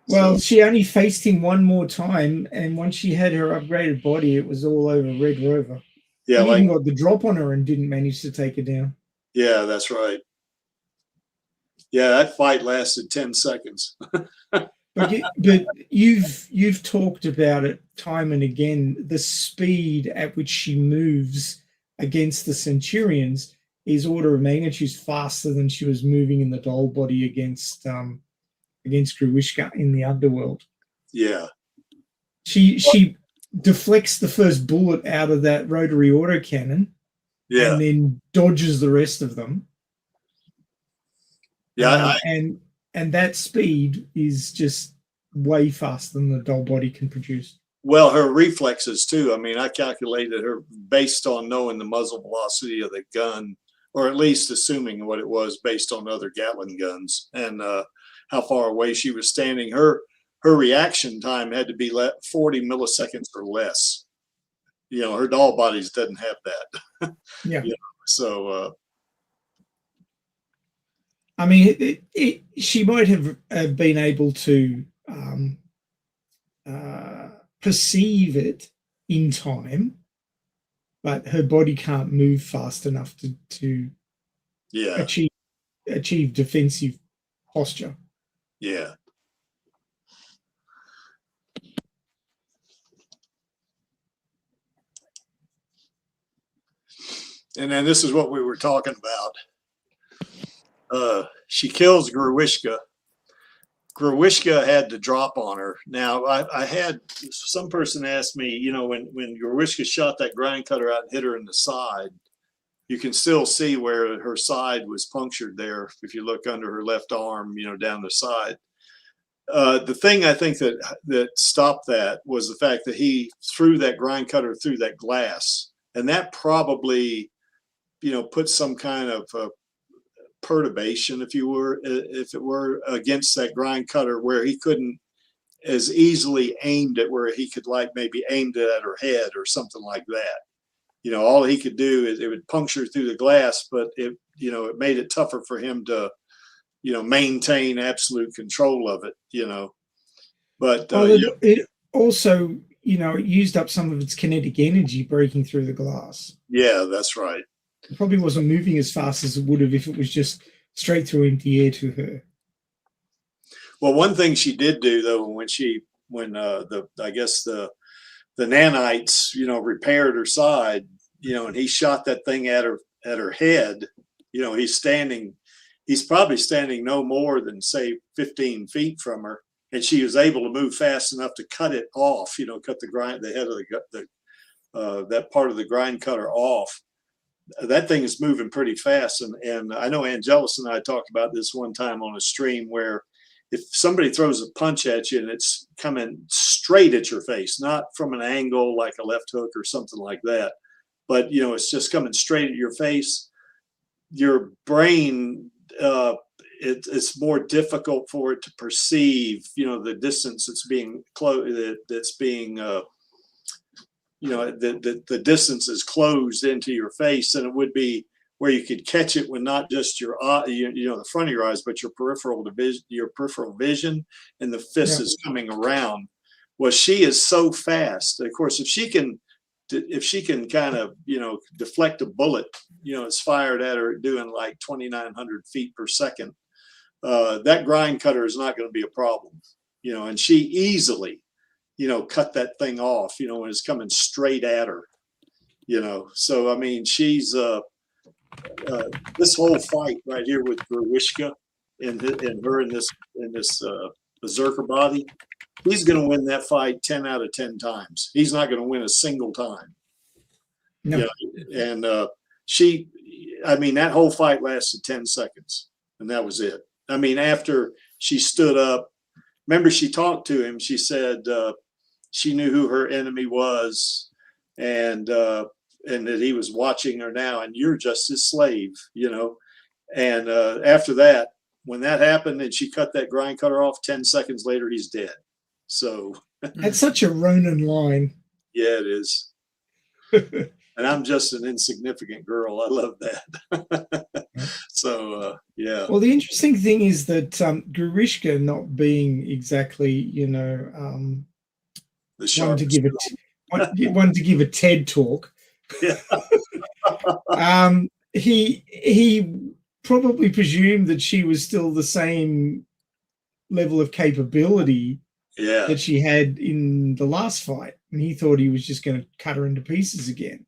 [SPEAKER 4] Well, she only faced him one more time, and once she had her upgraded body, it was all over Red Rover.
[SPEAKER 2] Yeah,
[SPEAKER 4] he even got the drop on her and didn't manage to take her down.
[SPEAKER 2] Yeah, that's right. Yeah, that fight lasted 10 seconds.
[SPEAKER 4] But you've talked about it time and again. The speed at which she moves against the Centurions is order of magnitude faster than she was moving in the doll body against Grishka in the underworld.
[SPEAKER 2] Yeah.
[SPEAKER 4] She deflects the first bullet out of that rotary autocannon,
[SPEAKER 2] yeah,
[SPEAKER 4] and then dodges the rest of them.
[SPEAKER 2] Yeah,
[SPEAKER 4] and that speed is just way faster than the doll body can produce.
[SPEAKER 2] Well, her reflexes too. I mean, I calculated her based on knowing the muzzle velocity of the gun, or at least assuming what it was based on other Gatling guns and how far away she was standing. Her reaction time had to be 40 milliseconds or less. You know, her doll bodies doesn't have that.
[SPEAKER 4] Yeah.
[SPEAKER 2] You know, so.
[SPEAKER 4] I mean, she might have been able to perceive it in time, but her body can't move fast enough to
[SPEAKER 2] Yeah.
[SPEAKER 4] achieve defensive posture.
[SPEAKER 2] Yeah. And then this is what we were talking about. She kills Gruishka. Gruishka had to drop on her. Now, I had some person ask me, you know, when Gruishka shot that grind cutter out and hit her in the side, you can still see where her side was punctured there. If you look under her left arm, you know, down the side. The thing I think that stopped that was the fact that he threw that grind cutter through that glass, and that probably, you know, put some kind of perturbation, if it were, against that grind cutter, where he couldn't as easily aimed it, where he could like maybe aimed it at her head or something like that. You know, all he could do is it would puncture through the glass, but it, you know, it made it tougher for him to, you know, maintain absolute control of it, you know. But
[SPEAKER 4] it also, you know, it used up some of its kinetic energy breaking through the glass.
[SPEAKER 2] Yeah, that's right.
[SPEAKER 4] It probably wasn't moving as fast as it would have if it was just straight through empty air to her.
[SPEAKER 2] Well, one thing she did do though, when I guess the nanites, you know, repaired her side, you know, and he shot that thing at her head, you know, he's probably standing no more than say 15 feet from her, and she was able to move fast enough to cut it off, you know, cut the head of that part of the grind cutter off. That thing is moving pretty fast. And I know Angelus and I talked about this one time on a stream, where if somebody throws a punch at you and it's coming straight at your face, not from an angle like a left hook or something like that, but, you know, it's just coming straight at your face, your brain, it's more difficult for it to perceive, you know, the distance that's being you know, the distance is closed into your face than it would be where you could catch it with not just your eye, you know, the front of your eyes, but your peripheral vision, and the fist is coming around. Well, she is so fast. Of course, if she can kind of, you know, deflect a bullet, you know, it's fired at her doing like 2,900 feet per second. That grind cutter is not going to be a problem, you know, and she easily, you know, cut that thing off, you know, when it's coming straight at her, you know. So, I mean, she's, this whole fight right here with Gruishka and her in this berserker body, he's going to win that fight 10 out of 10 times. He's not going to win a single time. No. You know? And I mean, that whole fight lasted 10 seconds, and that was it. I mean, after she stood up, remember, she talked to him. She said she knew who her enemy was, and that he was watching her now, and you're just his slave, you know. And after that, when that happened and she cut that grind cutter off, 10 seconds later, he's dead. So
[SPEAKER 4] that's such a Ronin line.
[SPEAKER 2] Yeah, it is. And I'm just an insignificant girl. I love that. So, yeah.
[SPEAKER 4] Well, the interesting thing is that Gruishka not being exactly, you know, one to give a TED talk.
[SPEAKER 2] Yeah.
[SPEAKER 4] He probably presumed that she was still the same level of capability that she had in the last fight, and he thought he was just going to cut her into pieces again.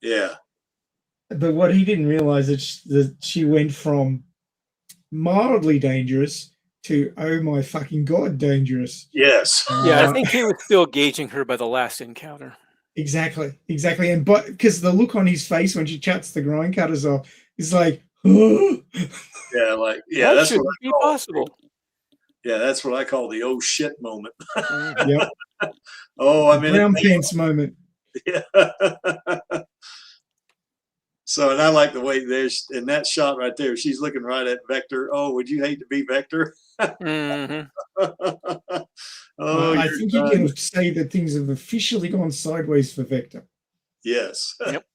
[SPEAKER 2] Yeah.
[SPEAKER 4] But what he didn't realize is that she went from mildly dangerous to, oh my fucking God, dangerous.
[SPEAKER 2] Yes.
[SPEAKER 3] Yeah, I think he was still gauging her by the last encounter.
[SPEAKER 4] Exactly. And but because the look on his face when she cuts the grind cutters off is like, oh.
[SPEAKER 2] Yeah, like, yeah,
[SPEAKER 3] that's what be possible.
[SPEAKER 2] Yeah, that's what I call the oh shit moment.
[SPEAKER 4] Yep.
[SPEAKER 2] Oh, I mean,
[SPEAKER 4] brown pants moment.
[SPEAKER 2] Yeah. So, and I like the way there's in that shot right there, she's looking right at Vector. Oh, would you hate to be Vector?
[SPEAKER 3] Mm-hmm.
[SPEAKER 2] Oh,
[SPEAKER 4] I think you can say that things have officially gone sideways for Vector.
[SPEAKER 2] Yes.
[SPEAKER 3] Yep.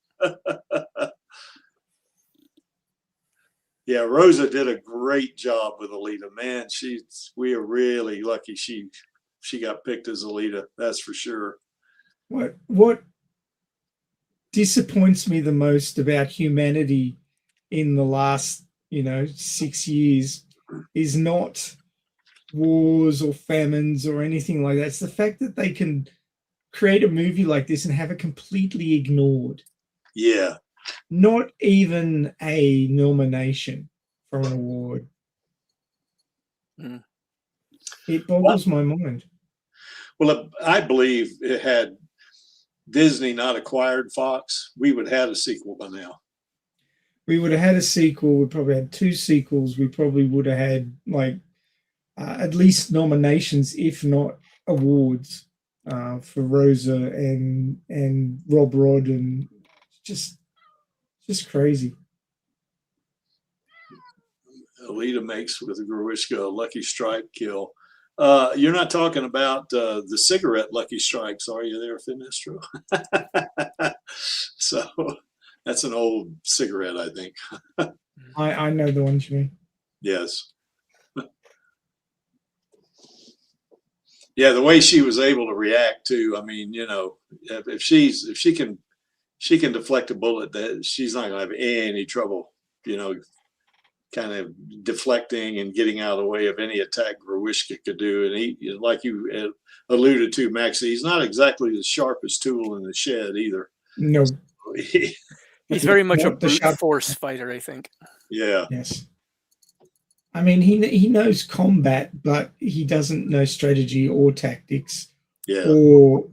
[SPEAKER 2] Yeah, Rosa did a great job with Alita. Man, we are really lucky she she got picked as Alita. That's for sure.
[SPEAKER 4] What disappoints me the most about humanity in the last 6 years is not wars or famines or anything like that. It's the fact that they can create a movie like this and have it completely ignored.
[SPEAKER 2] Yeah.
[SPEAKER 4] Not even a nomination for an award. It boggles my mind.
[SPEAKER 2] Well, I believe it had Disney not acquired Fox, we would have had a sequel by now.
[SPEAKER 4] We would have had a sequel. We probably had 2 sequels. We probably would have had at least nominations, if not awards, for Rosa and Rob Rod, and just crazy.
[SPEAKER 2] Alita makes with Gruishka a Lucky Strike kill. You're not talking about the cigarette Lucky Strikes, are you there, Finistro? So that's an old cigarette, I think.
[SPEAKER 4] I know the ones you mean.
[SPEAKER 2] Yes. Yeah, the way she was able to react to, I mean, if she can deflect a bullet, that she's not gonna have any trouble, kind of deflecting and getting out of the way of any attack Gruishka could do. And he, like you alluded to, Max, he's not exactly the sharpest tool in the shed either.
[SPEAKER 4] No.
[SPEAKER 3] He's very much a brute force fighter, I think.
[SPEAKER 2] Yeah.
[SPEAKER 4] Yes. I mean, he knows combat, but he doesn't know strategy or tactics, or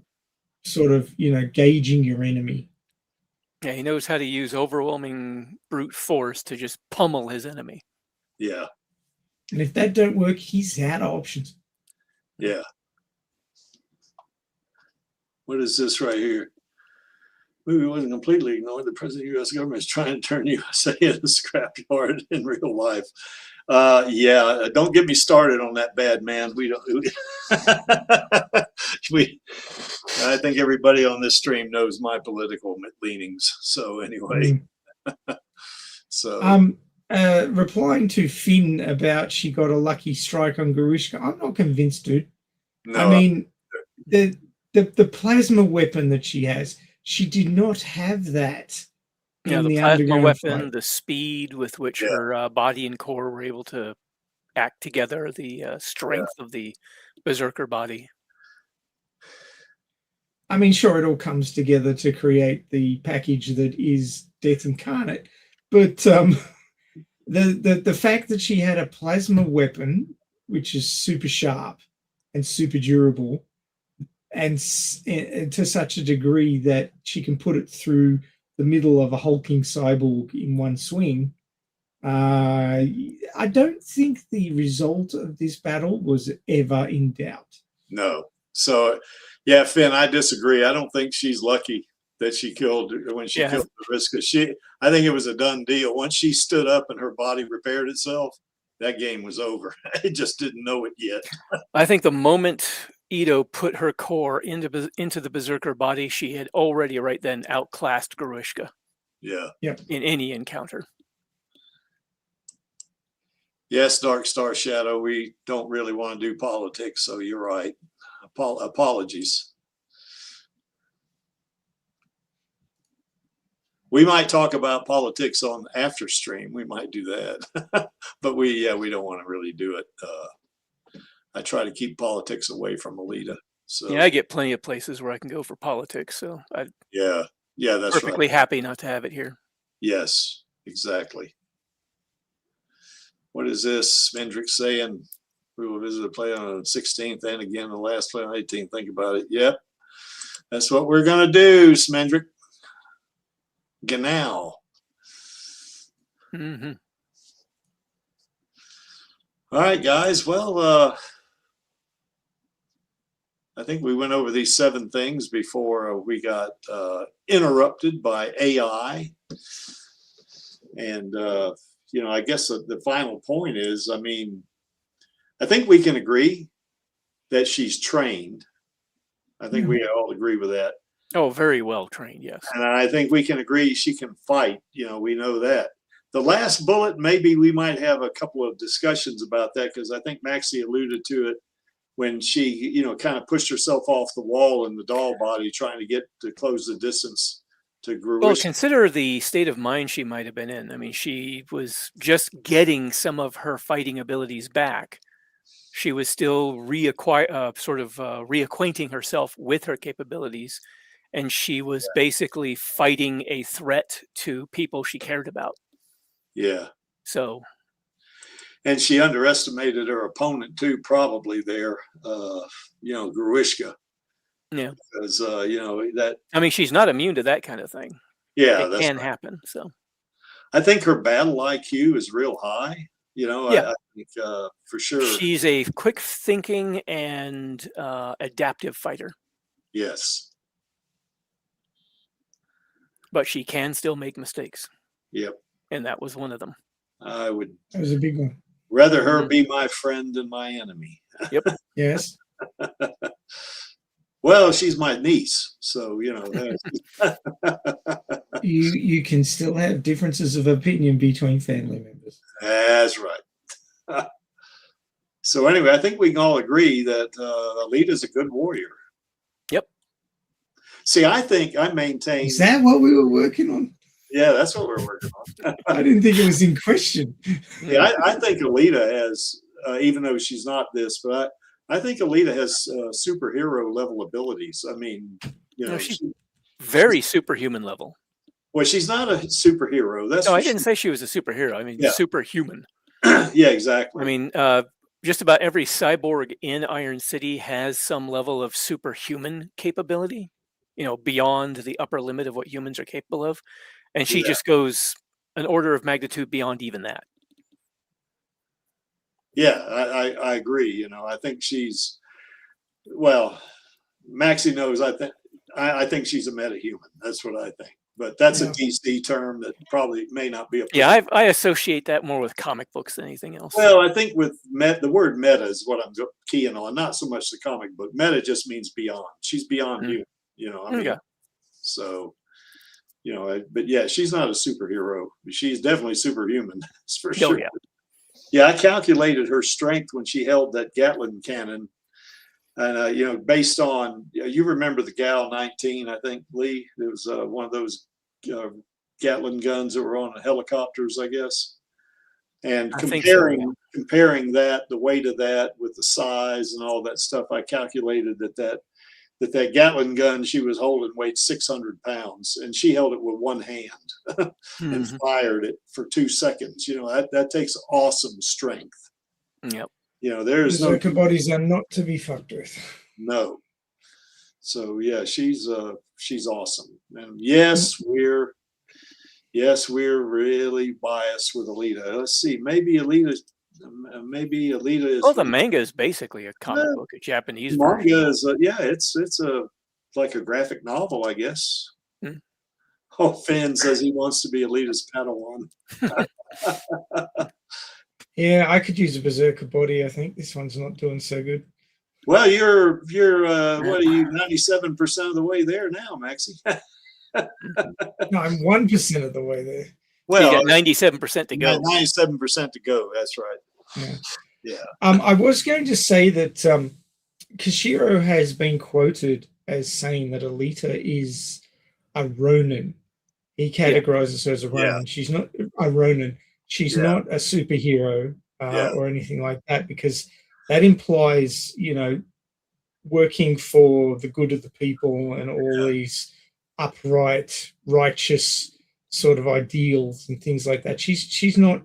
[SPEAKER 4] sort of, gauging your enemy.
[SPEAKER 3] Yeah, he knows how to use overwhelming brute force to just pummel his enemy.
[SPEAKER 2] Yeah.
[SPEAKER 4] And if that don't work, he's out of options.
[SPEAKER 2] Yeah. What is this right here? Movie wasn't completely ignored. The president of the U.S. government is trying to turn USA into a scrapyard in real life. Yeah, don't get me started on that bad man. We don't. I think everybody on this stream knows my political leanings. So anyway, so
[SPEAKER 4] replying to Finn about she got a lucky strike on Gruishka, I'm not convinced, dude. No, I mean, the plasma weapon that she has, she did not have that.
[SPEAKER 3] Yeah, the plasma weapon, the speed with which her body and core were able to act together, the strength of the berserker body.
[SPEAKER 4] I mean, sure, it all comes together to create the package that is Death Incarnate, but the fact that she had a plasma weapon, which is super sharp and super durable, and to such a degree that she can put it through the middle of a hulking cyborg in one swing, I don't think the result of this battle was ever in doubt.
[SPEAKER 2] No. So, yeah, Finn, I disagree. I don't think she's lucky that she killed when she killed Gruishka. I think it was a done deal. Once she stood up and her body repaired itself, that game was over. It just didn't know it yet.
[SPEAKER 3] I think the moment Ito put her core into the berserker body, she had already right then outclassed Gruishka.
[SPEAKER 2] Yeah.
[SPEAKER 3] In any encounter.
[SPEAKER 2] Yes, Dark Star Shadow, we don't really want to do politics, so you're right. Apologies. We might talk about politics on after stream. We might do that. But we don't want to really do it. I try to keep politics away from Alita. So
[SPEAKER 3] yeah, I get plenty of places where I can go for politics, so I'm
[SPEAKER 2] that's
[SPEAKER 3] perfectly happy not to have it here.
[SPEAKER 2] Yes, exactly. What is this? Mendrick saying we will visit a play on the 16th and again the last play on 18th. Think about it. Yep. That's what we're going to do, Smendrick. Genau.
[SPEAKER 3] Mm-hmm.
[SPEAKER 2] All right, guys. Well, I think we went over these 7 things before we got interrupted by AI. And, I guess the final point is, I mean, I think we can agree that she's trained. I think we all agree with that.
[SPEAKER 3] Oh, very well trained, yes.
[SPEAKER 2] And I think we can agree she can fight. We know that. The last bullet, maybe we might have a couple of discussions about that, because I think Maxie alluded to it when she, you know, kind of pushed herself off the wall in the doll body, trying to get to close the distance to Gruishka.
[SPEAKER 3] Well, consider the state of mind she might have been in. I mean, she was just getting some of her fighting abilities back. She was still reacquainting herself with her capabilities, and she was basically fighting a threat to people she cared about.
[SPEAKER 2] Yeah.
[SPEAKER 3] So.
[SPEAKER 2] And she underestimated her opponent too, probably there, you know, Gruishka.
[SPEAKER 3] Yeah.
[SPEAKER 2] Because, you know, that.
[SPEAKER 3] I mean, she's not immune to that kind of thing.
[SPEAKER 2] Yeah.
[SPEAKER 3] It can happen. So.
[SPEAKER 2] I think her battle IQ is real high. You know,
[SPEAKER 3] yeah.
[SPEAKER 2] I think for sure.
[SPEAKER 3] She's a quick thinking and adaptive fighter.
[SPEAKER 2] Yes.
[SPEAKER 3] But she can still make mistakes.
[SPEAKER 2] Yep.
[SPEAKER 3] And that was one of them.
[SPEAKER 4] That was a big one.
[SPEAKER 2] Rather her be my friend than my enemy.
[SPEAKER 3] Yep.
[SPEAKER 4] Yes.
[SPEAKER 2] Well, she's my niece, so you know.
[SPEAKER 4] you can still have differences of opinion between family members.
[SPEAKER 2] That's right. So anyway, I think we can all agree that Alita's a good warrior.
[SPEAKER 3] Yep.
[SPEAKER 2] See, I think I maintain.
[SPEAKER 4] Is that what we were working on?
[SPEAKER 2] Yeah, that's what we're working on.
[SPEAKER 4] I didn't think it was in question.
[SPEAKER 2] Yeah, I think Alita has, even though she's not this, but I think Alita has superhero level abilities. I mean, you know,
[SPEAKER 3] no, she's very superhuman level.
[SPEAKER 2] Well, she's not a superhero. That's
[SPEAKER 3] no, I didn't say she was a superhero. I mean, superhuman.
[SPEAKER 2] Yeah, exactly.
[SPEAKER 3] I mean, just about every cyborg in Iron City has some level of superhuman capability, you know, beyond the upper limit of what humans are capable of. And she just goes an order of magnitude beyond even that.
[SPEAKER 2] Yeah, I agree. You know, I think she's, well, Maxie knows, I think she's a metahuman. That's what I think. But that's a DC term that probably may not be.
[SPEAKER 3] Yeah, I associate that more with comic books than anything else.
[SPEAKER 2] Well, I think with the word meta is what I'm keying on, not so much the comic book. Meta just means beyond. She's beyond human, you know. I mean, so, you know, but yeah, she's not a superhero. She's definitely superhuman. That's for sure. Yeah, I calculated her strength when she held that Gatling cannon. And, you know, based on, you remember the Gal 19, I think, Lee? It was one of those Gatling guns that were on helicopters, I guess. And comparing that, the weight of that with the size and all that stuff, I calculated that Gatling gun she was holding weighed 600 pounds, and she held it with one hand and fired it for 2 seconds. You know, that takes awesome strength.
[SPEAKER 3] Yep.
[SPEAKER 2] You know, there's
[SPEAKER 4] Berserker bodies are not to be fucked with.
[SPEAKER 2] No. So yeah, she's awesome. And yes, we're really biased with Alita. Let's see, maybe Alita is.
[SPEAKER 3] Well, the manga is basically a comic book, a Japanese version.
[SPEAKER 2] Manga is it's like a graphic novel, I guess. Oh, Finn says he wants to be Alita's Padawan.
[SPEAKER 4] Yeah, I could use a Berserker body. I think this one's not doing so good.
[SPEAKER 2] Well, you're what are you, 97% of the way there now, Maxie?
[SPEAKER 4] No, I'm 1% of the way there.
[SPEAKER 3] Well, you got 97% to go.
[SPEAKER 2] 97% to go. That's right. Yeah.
[SPEAKER 4] I was going to say that Kishiro has been quoted as saying that Alita is a Ronin. He categorizes her as a Ronin.
[SPEAKER 2] Yeah.
[SPEAKER 4] She's not a Ronin. She's not a superhero or anything like that, because that implies, you know, working for the good of the people and all these upright, righteous sort of ideals and things like that. She's not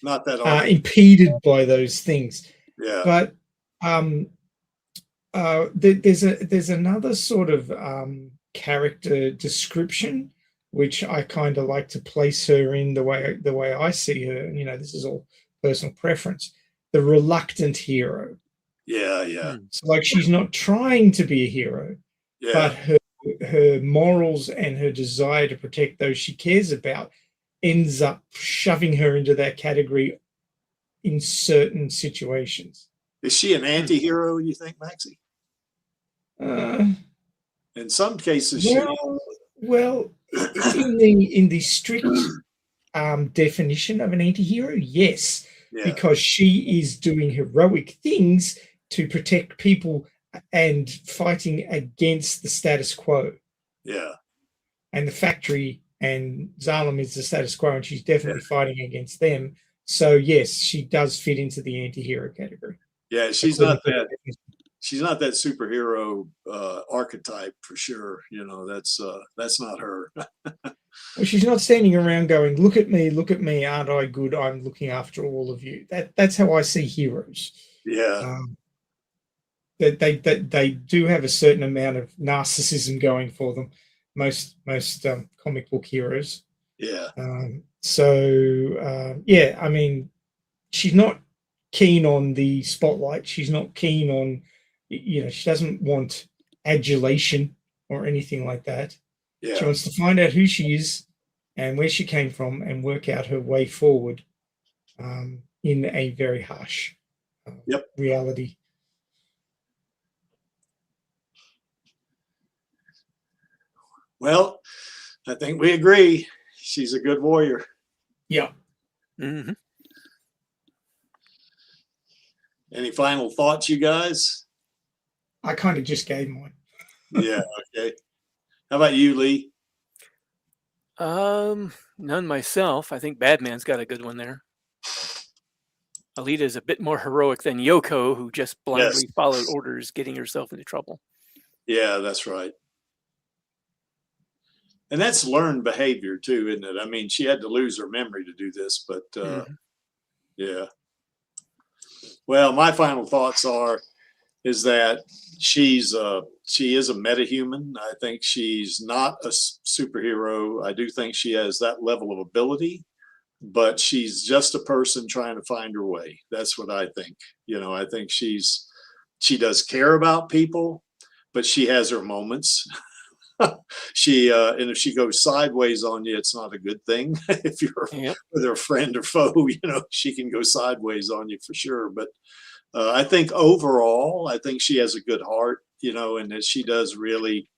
[SPEAKER 4] that impeded by those things.
[SPEAKER 2] Yeah.
[SPEAKER 4] But there's another sort of character description which I kind of like to place her in the way I see her. And, you know, this is all personal preference. The reluctant hero.
[SPEAKER 2] Yeah, yeah.
[SPEAKER 4] So, like, she's not trying to be a hero, but her morals and her desire to protect those she cares about ends up shoving her into that category in certain situations.
[SPEAKER 2] Is she an anti-hero, you think, Maxie? In some cases,
[SPEAKER 4] well, in the strict definition of an anti-hero, yes. because she is doing heroic things to protect people and fighting against the status quo.
[SPEAKER 2] Yeah.
[SPEAKER 4] And the factory and Zalem is the status quo, and she's definitely fighting against them. So yes, she does fit into the anti-hero category.
[SPEAKER 2] Yeah, she's not that superhero archetype for sure. You know, that's not her.
[SPEAKER 4] Well, she's not standing around going, look at me, aren't I good? I'm looking after all of you. That's how I see heroes.
[SPEAKER 2] Yeah.
[SPEAKER 4] They do have a certain amount of narcissism going for them. Most comic book heroes.
[SPEAKER 2] Yeah.
[SPEAKER 4] Yeah, I mean, she's not keen on the spotlight. She's not keen on, you know, she doesn't want adulation or anything like that.
[SPEAKER 2] Yeah.
[SPEAKER 4] She wants to find out who she is and where she came from and work out her way forward in a very harsh reality.
[SPEAKER 2] Well, I think we agree. She's a good warrior.
[SPEAKER 4] Yeah.
[SPEAKER 3] Mm-hmm.
[SPEAKER 2] Any final thoughts, you guys?
[SPEAKER 4] I kind of just gave mine.
[SPEAKER 2] Yeah. Okay. How about you, Lee?
[SPEAKER 3] None myself. I think Badman's got a good one there. Alita is a bit more heroic than Yoko, who just blindly followed orders, getting herself into trouble.
[SPEAKER 2] Yeah, that's right. And that's learned behavior too, isn't it? I mean, she had to lose her memory to do this, but yeah. Well, my final thoughts is that she is a metahuman. I think she's not a superhero. I do think she has that level of ability, but she's just a person trying to find her way. That's what I think. You know, I think she does care about people, but she has her moments. And if she goes sideways on you, it's not a good thing. If you're with her friend or foe, you know, she can go sideways on you for sure. But I think overall, I think she has a good heart, you know, and that she does really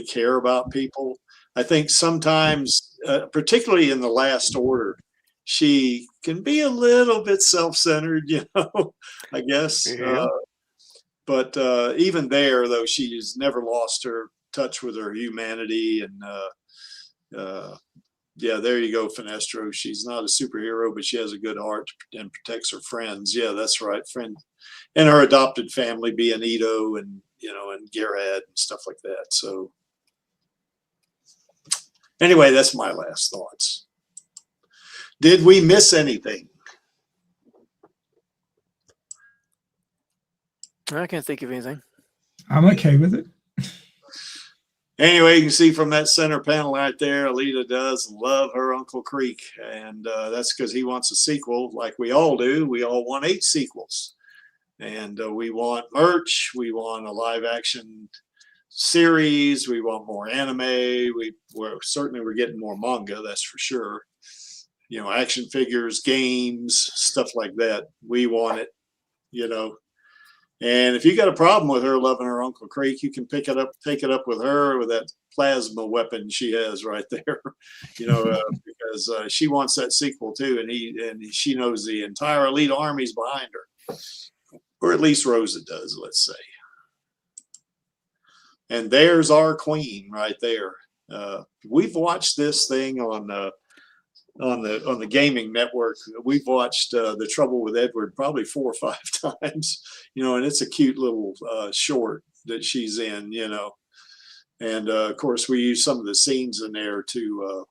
[SPEAKER 2] care about people. I think sometimes, particularly in the Last Order, she can be a little bit self-centered, you know, I guess.
[SPEAKER 3] Yeah.
[SPEAKER 2] But even there, though, she's never lost her touch with her humanity. And yeah, there you go, Finestro. She's not a superhero, but she has a good heart and protects her friends. Yeah, that's right. Friend and her adopted family being Ito and, you know, and Gerad and stuff like that. So anyway, that's my last thoughts. Did we miss anything?
[SPEAKER 3] I can't think of anything.
[SPEAKER 4] I'm okay with it.
[SPEAKER 2] Anyway, you can see from that center panel right there, Alita does love her Uncle Creek. And that's because he wants a sequel like we all do. We all want 8 sequels. And we want merch. We want a live action series. We want more anime. We're getting more manga, that's for sure. You know, action figures, games, stuff like that. We want it, you know. And if you got a problem with her loving her Uncle Creek, you can take it up with her with that plasma weapon she has right there, you know, because she wants that sequel too, and she knows the entire Alita army's behind her, or at least Rosa does, let's say. And there's our queen right there. We've watched this thing on the gaming network. We've watched The Trouble with Edward probably 4 or 5 times, you know, and it's a cute little short that she's in, you know. And of course we use some of the scenes in there to,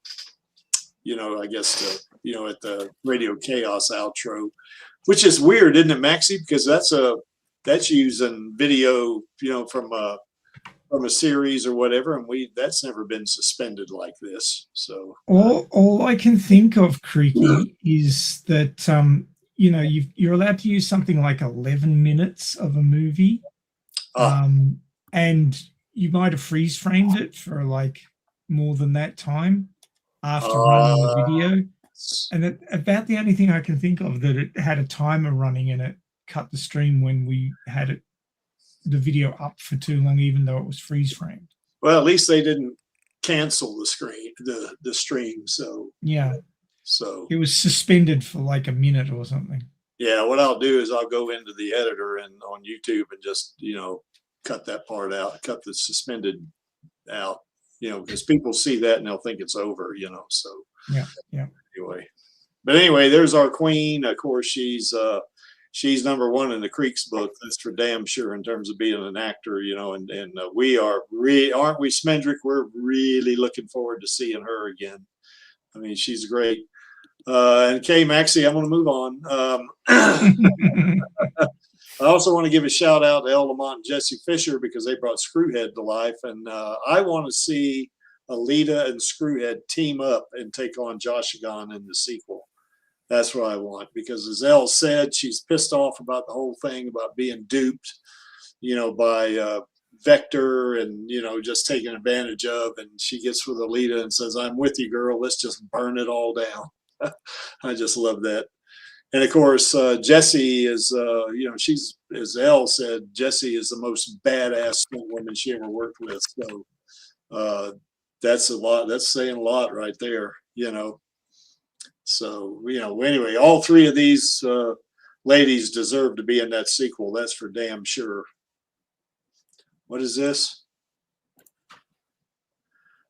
[SPEAKER 2] you know, I guess, you know, at the Radio Chaos outro, which is weird, isn't it, Maxie? Because that's using video, you know, from a series or whatever, and that's never been suspended like this. So
[SPEAKER 4] all I can think of, Creaky, is that you know, you're allowed to use something like 11 minutes of a movie, and you might have freeze framed it for like more than that time after running the video, and about the only thing I can think of that it had a timer running and it cut the stream when we had the video up for too long, even though it was freeze framed.
[SPEAKER 2] Well, at least they didn't cancel the stream. So
[SPEAKER 4] yeah.
[SPEAKER 2] So
[SPEAKER 4] it was suspended for like a minute or something.
[SPEAKER 2] yeah, what I'll do is I'll go into the editor and on YouTube and just, cut that part out, cut the suspended out, because people see that and they'll think it's over, so
[SPEAKER 4] Yeah.
[SPEAKER 2] anyway, there's our queen. Of course, she's number one in the Creeks book. That's for damn sure in terms of being an actor, and we are aren't we, Smendrick? We're really looking forward to seeing her again. I mean, she's great. And Kay Maxey, I'm going to move on. I also want to give a shout out to El Lamont and Jesse Fisher because they brought Screwhead to life. And I want to see Alita and Screwhead team up and take on Joshigan in the sequel. That's what I want, because as Elle said, she's pissed off about the whole thing about being duped, by Vector and, just taken advantage of. And she gets with Alita and says, I'm with you, girl. Let's just burn it all down. I just love that. And of course, Jessie is, she's, as Elle said, Jessie is the most badass woman she ever worked with. So that's a lot. That's saying a lot right there, So, anyway, all three of these ladies deserve to be in that sequel. That's for damn sure. What is this?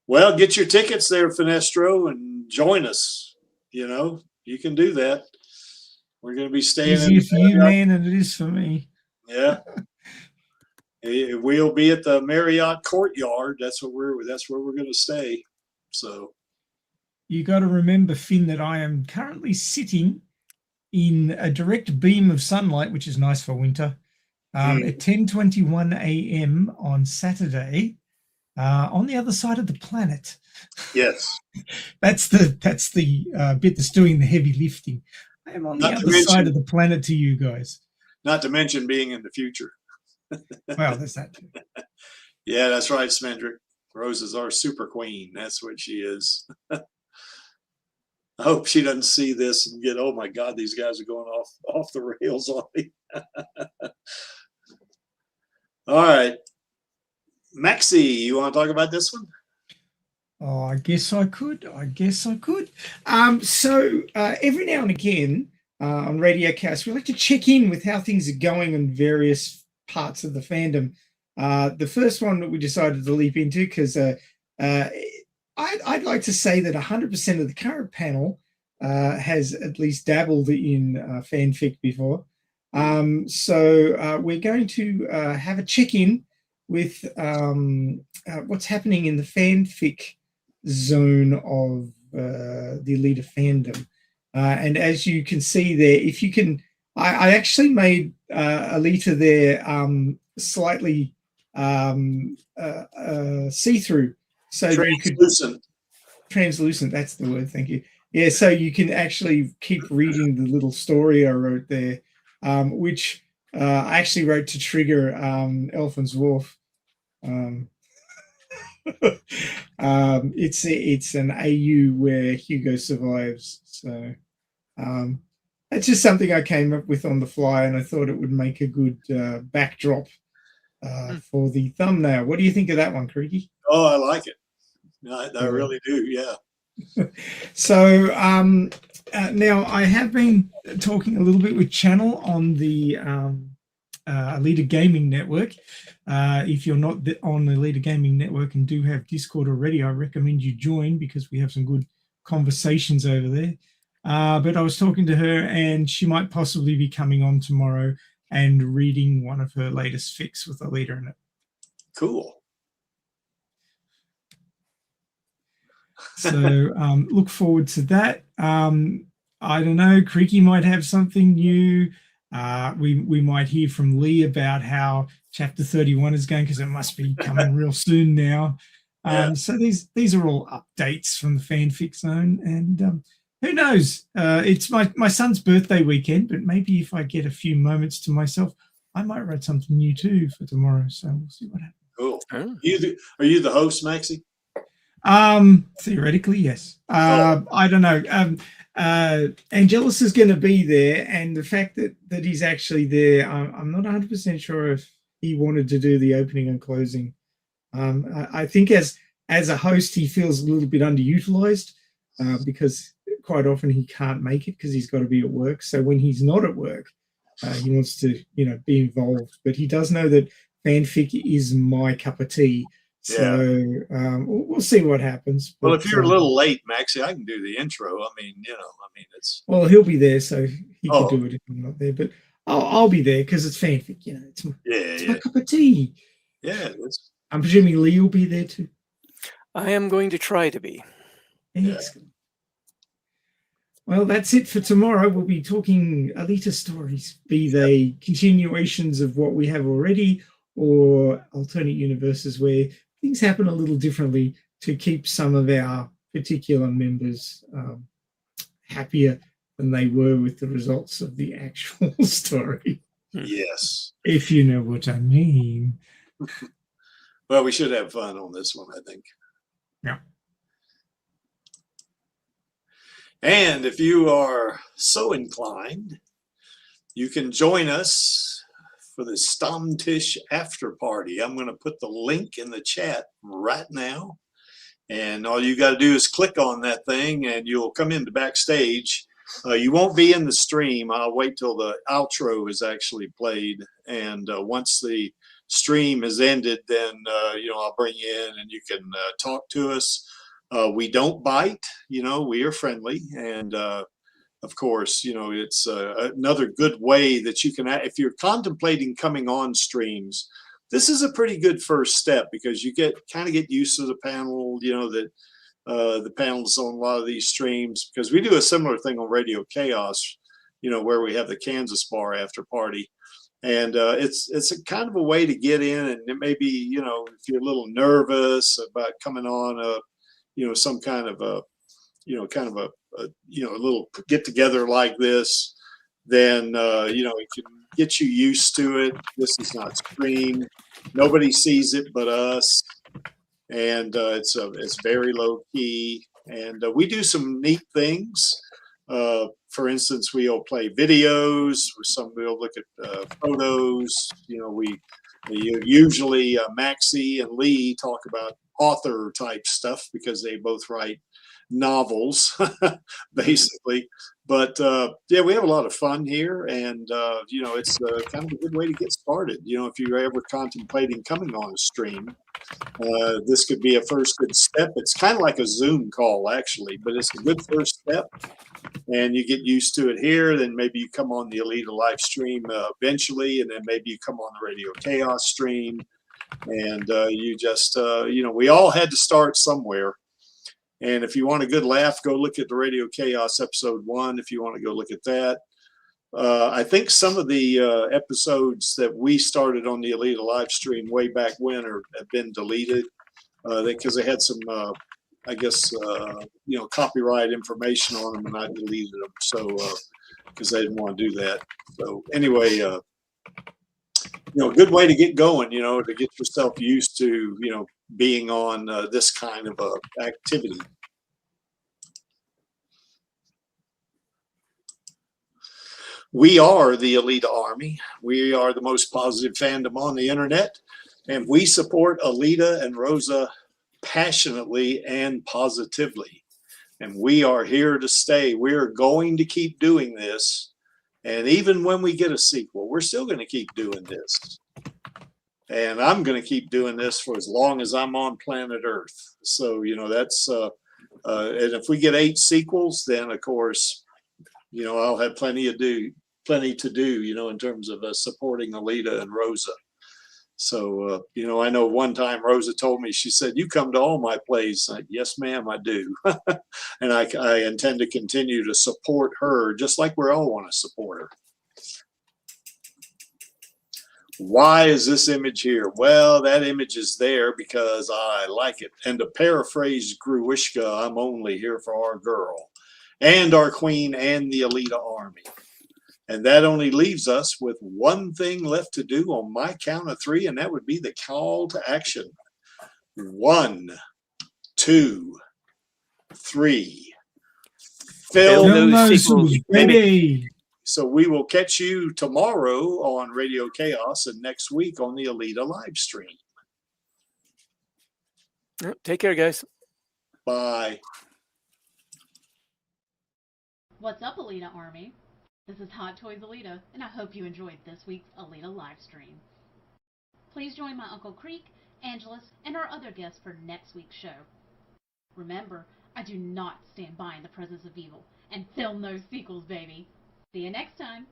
[SPEAKER 2] Well, get your tickets there, Finestro, and join us. You can do that. We're going to be staying.
[SPEAKER 4] Easier for you, man, than it is for me.
[SPEAKER 2] Yeah. We'll be at the Marriott Courtyard. That's where we're going to stay. So
[SPEAKER 4] you got to remember, Finn, that I am currently sitting in a direct beam of sunlight, which is nice for winter, at 10:21 a.m. on Saturday, on the other side of the planet.
[SPEAKER 2] Yes,
[SPEAKER 4] that's the bit that's doing the heavy lifting. I am on the other side of the planet to you guys.
[SPEAKER 2] Not to mention being in the future.
[SPEAKER 4] Well, there's that too.
[SPEAKER 2] Yeah, that's right, Smendrick. Rose is our super queen. That's what she is. I hope she doesn't see this and get, oh my God, these guys are going off the rails on me. All right. Maxie, you want to talk about this one?
[SPEAKER 4] Oh, I guess I could. So every now and again on RadioCast, we like to check in with how things are going in various parts of the fandom. The first one that we decided to leap into, because I'd like to say that 100% of the current panel has at least dabbled in fanfic before. So we're going to have a check-in with what's happening in the fanfic zone of the Alita fandom. And as you can see there, if you can, I actually made Alita there slightly see-through. So translucent, that's the word, thank you. Yeah, so you can actually keep reading the little story I wrote there, which I actually wrote to trigger Elfin's Wharf. It's an AU where Hugo survives. So it's just something I came up with on the fly, and I thought it would make a good backdrop for the thumbnail. What do you think of that one, Creaky?
[SPEAKER 2] Oh, I like it. I really do, yeah.
[SPEAKER 4] So now I have been talking a little bit with Channel on the Alita Gaming Network. If you're not on the Alita Gaming Network and do have Discord already, I recommend you join because we have some good conversations over there. But I was talking to her, and she might possibly be coming on tomorrow and reading one of her latest fics with Alita in it.
[SPEAKER 2] Cool.
[SPEAKER 4] So look forward to that. I don't know, Creaky might have something new. We might hear from Lee about how chapter 31 is going, because it must be coming real soon now. So these are all updates from the fanfic zone, and who knows? It's my son's birthday weekend, but maybe if I get a few moments to myself, I might write something new too for tomorrow. So we'll see what happens.
[SPEAKER 2] Cool. Are you the host, Maxie?
[SPEAKER 4] Theoretically, yes. I don't know. Angelus is going to be there, and the fact that he's actually there, I'm not 100% sure if he wanted to do the opening and closing. I think as a host, he feels a little bit underutilized because quite often he can't make it because he's got to be at work. So when he's not at work, he wants to, be involved. But he does know that fanfic is my cup of tea. So we'll see what happens.
[SPEAKER 2] Well,
[SPEAKER 4] but,
[SPEAKER 2] if you're a little late, Maxie, I can do the intro. I mean, it's.
[SPEAKER 4] Well, he'll be there, so he can do it if I'm not there. But I'll be there because it's fanfic. It's my cup of tea.
[SPEAKER 2] Yeah,
[SPEAKER 4] I'm presuming Lee will be there too.
[SPEAKER 3] I am going to try to be.
[SPEAKER 4] Excellent. Well, that's it for tomorrow. We'll be talking Alita stories, be they continuations of what we have already or alternate universes where things happen a little differently to keep some of our particular members happier than they were with the results of the actual story.
[SPEAKER 2] Yes.
[SPEAKER 4] If you know what I mean.
[SPEAKER 2] Well, we should have fun on this one, I think.
[SPEAKER 4] Yeah.
[SPEAKER 2] And if you are so inclined, you can join us for the Stammtisch after party. I'm going to put the link in the chat right now. And all you got to do is click on that thing and you'll come into backstage. You won't be in the stream. I'll wait till the outro is actually played. And once the stream has ended, then, I'll bring you in and you can talk to us. We don't bite, we are friendly. And of course, it's another good way that you can, if you're contemplating coming on streams, this is a pretty good first step because you kind of get used to the panel, that the panels on a lot of these streams, because we do a similar thing on Radio Chaos, where we have the Kansas bar after party. And it's a kind of a way to get in, and it may be, if you're a little nervous about coming on some kind of a, a little get together like this, then, it can get you used to it. This is not streamed. Nobody sees it but us. And it's very low key. And we do some neat things. For instance, we'll play videos. We'll look at photos. We usually Maxie and Lee talk about author type stuff because they both write novels, basically. But we have a lot of fun here, and it's kind of a good way to get started. If you're ever contemplating coming on a stream, this could be a first good step. It's kind of like a Zoom call, actually, but it's a good first step. And you get used to it here, then maybe you come on the Alita live stream eventually, and then maybe you come on the Radio Chaos stream, and you just, we all had to start somewhere. And if you want a good laugh, go look at the Radio Chaos episode 1 if you want to go look at that. I think some of the episodes that we started on the Alita live stream way back when have been deleted because they had some copyright information on them, and I deleted them. So, because I didn't want to do that. So anyway, good way to get going, to get yourself used to, being on this kind of activity. We are the Alita Army. We are the most positive fandom on the internet, and we support Alita and Rosa passionately and positively. And we are here to stay. We're going to keep doing this. And even when we get a sequel, we're still going to keep doing this. And I'm going to keep doing this for as long as I'm on planet Earth. So, that's, and if we get 8 sequels, then of course, I'll have plenty to do, in terms of supporting Alita and Rosa. So, I know one time Rosa told me, she said, "You come to all my plays." Like, yes, ma'am, I do. And I intend to continue to support her just like we all want to support her. Why is this image here? Well, that image is there because I like it. And to paraphrase Gruishka, I'm only here for our girl and our queen and the Alita Army. And that only leaves us with one thing left to do on my count of 3, and that would be the call to action. 1, 2, 3. Fill
[SPEAKER 3] those sequels,
[SPEAKER 4] baby.
[SPEAKER 2] So we will catch you tomorrow on Radio Chaos and next week on the Alita live stream.
[SPEAKER 3] Take care, guys.
[SPEAKER 2] Bye.
[SPEAKER 5] What's up, Alita Army? This is Hot Toys Alita, and I hope you enjoyed this week's Alita Livestream. Please join my Uncle Creek, Angelus, and our other guests for next week's show. Remember, I do not stand by in the presence of evil, and film those sequels, baby. See you next time.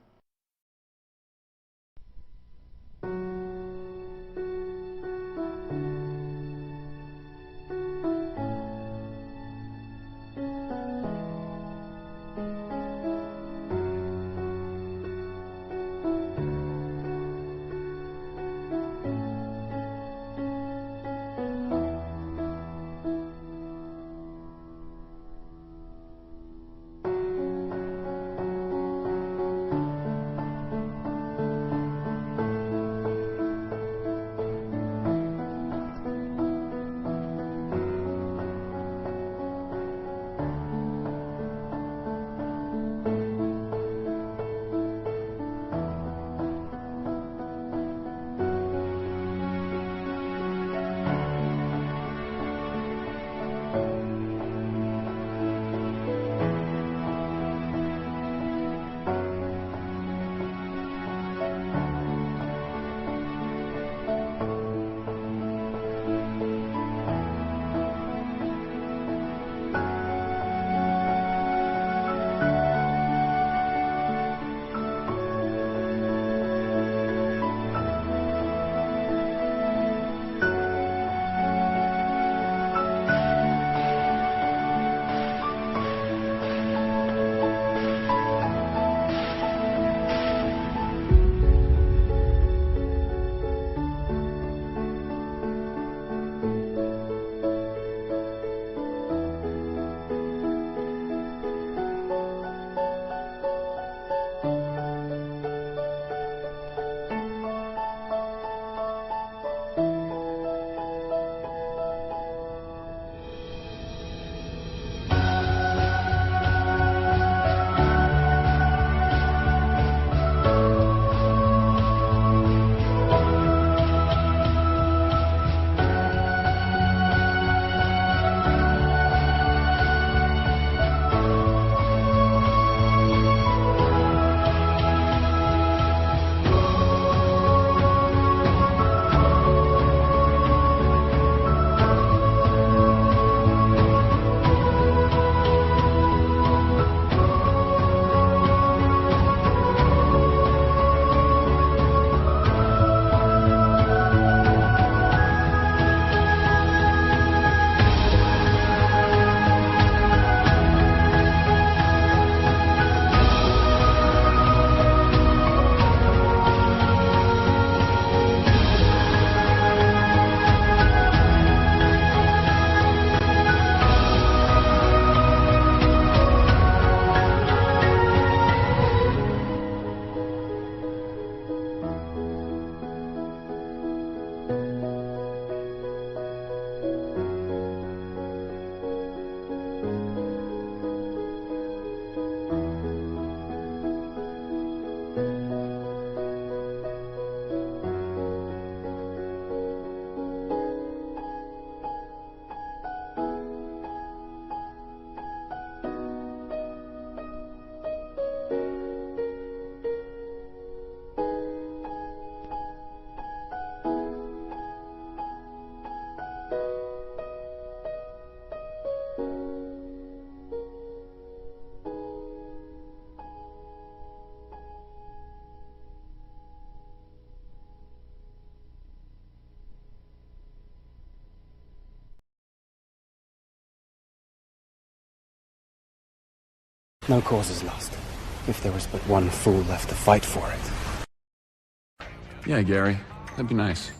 [SPEAKER 6] No cause is lost, if there was but one fool left to fight for it.
[SPEAKER 7] Yeah, Gary, that'd be nice.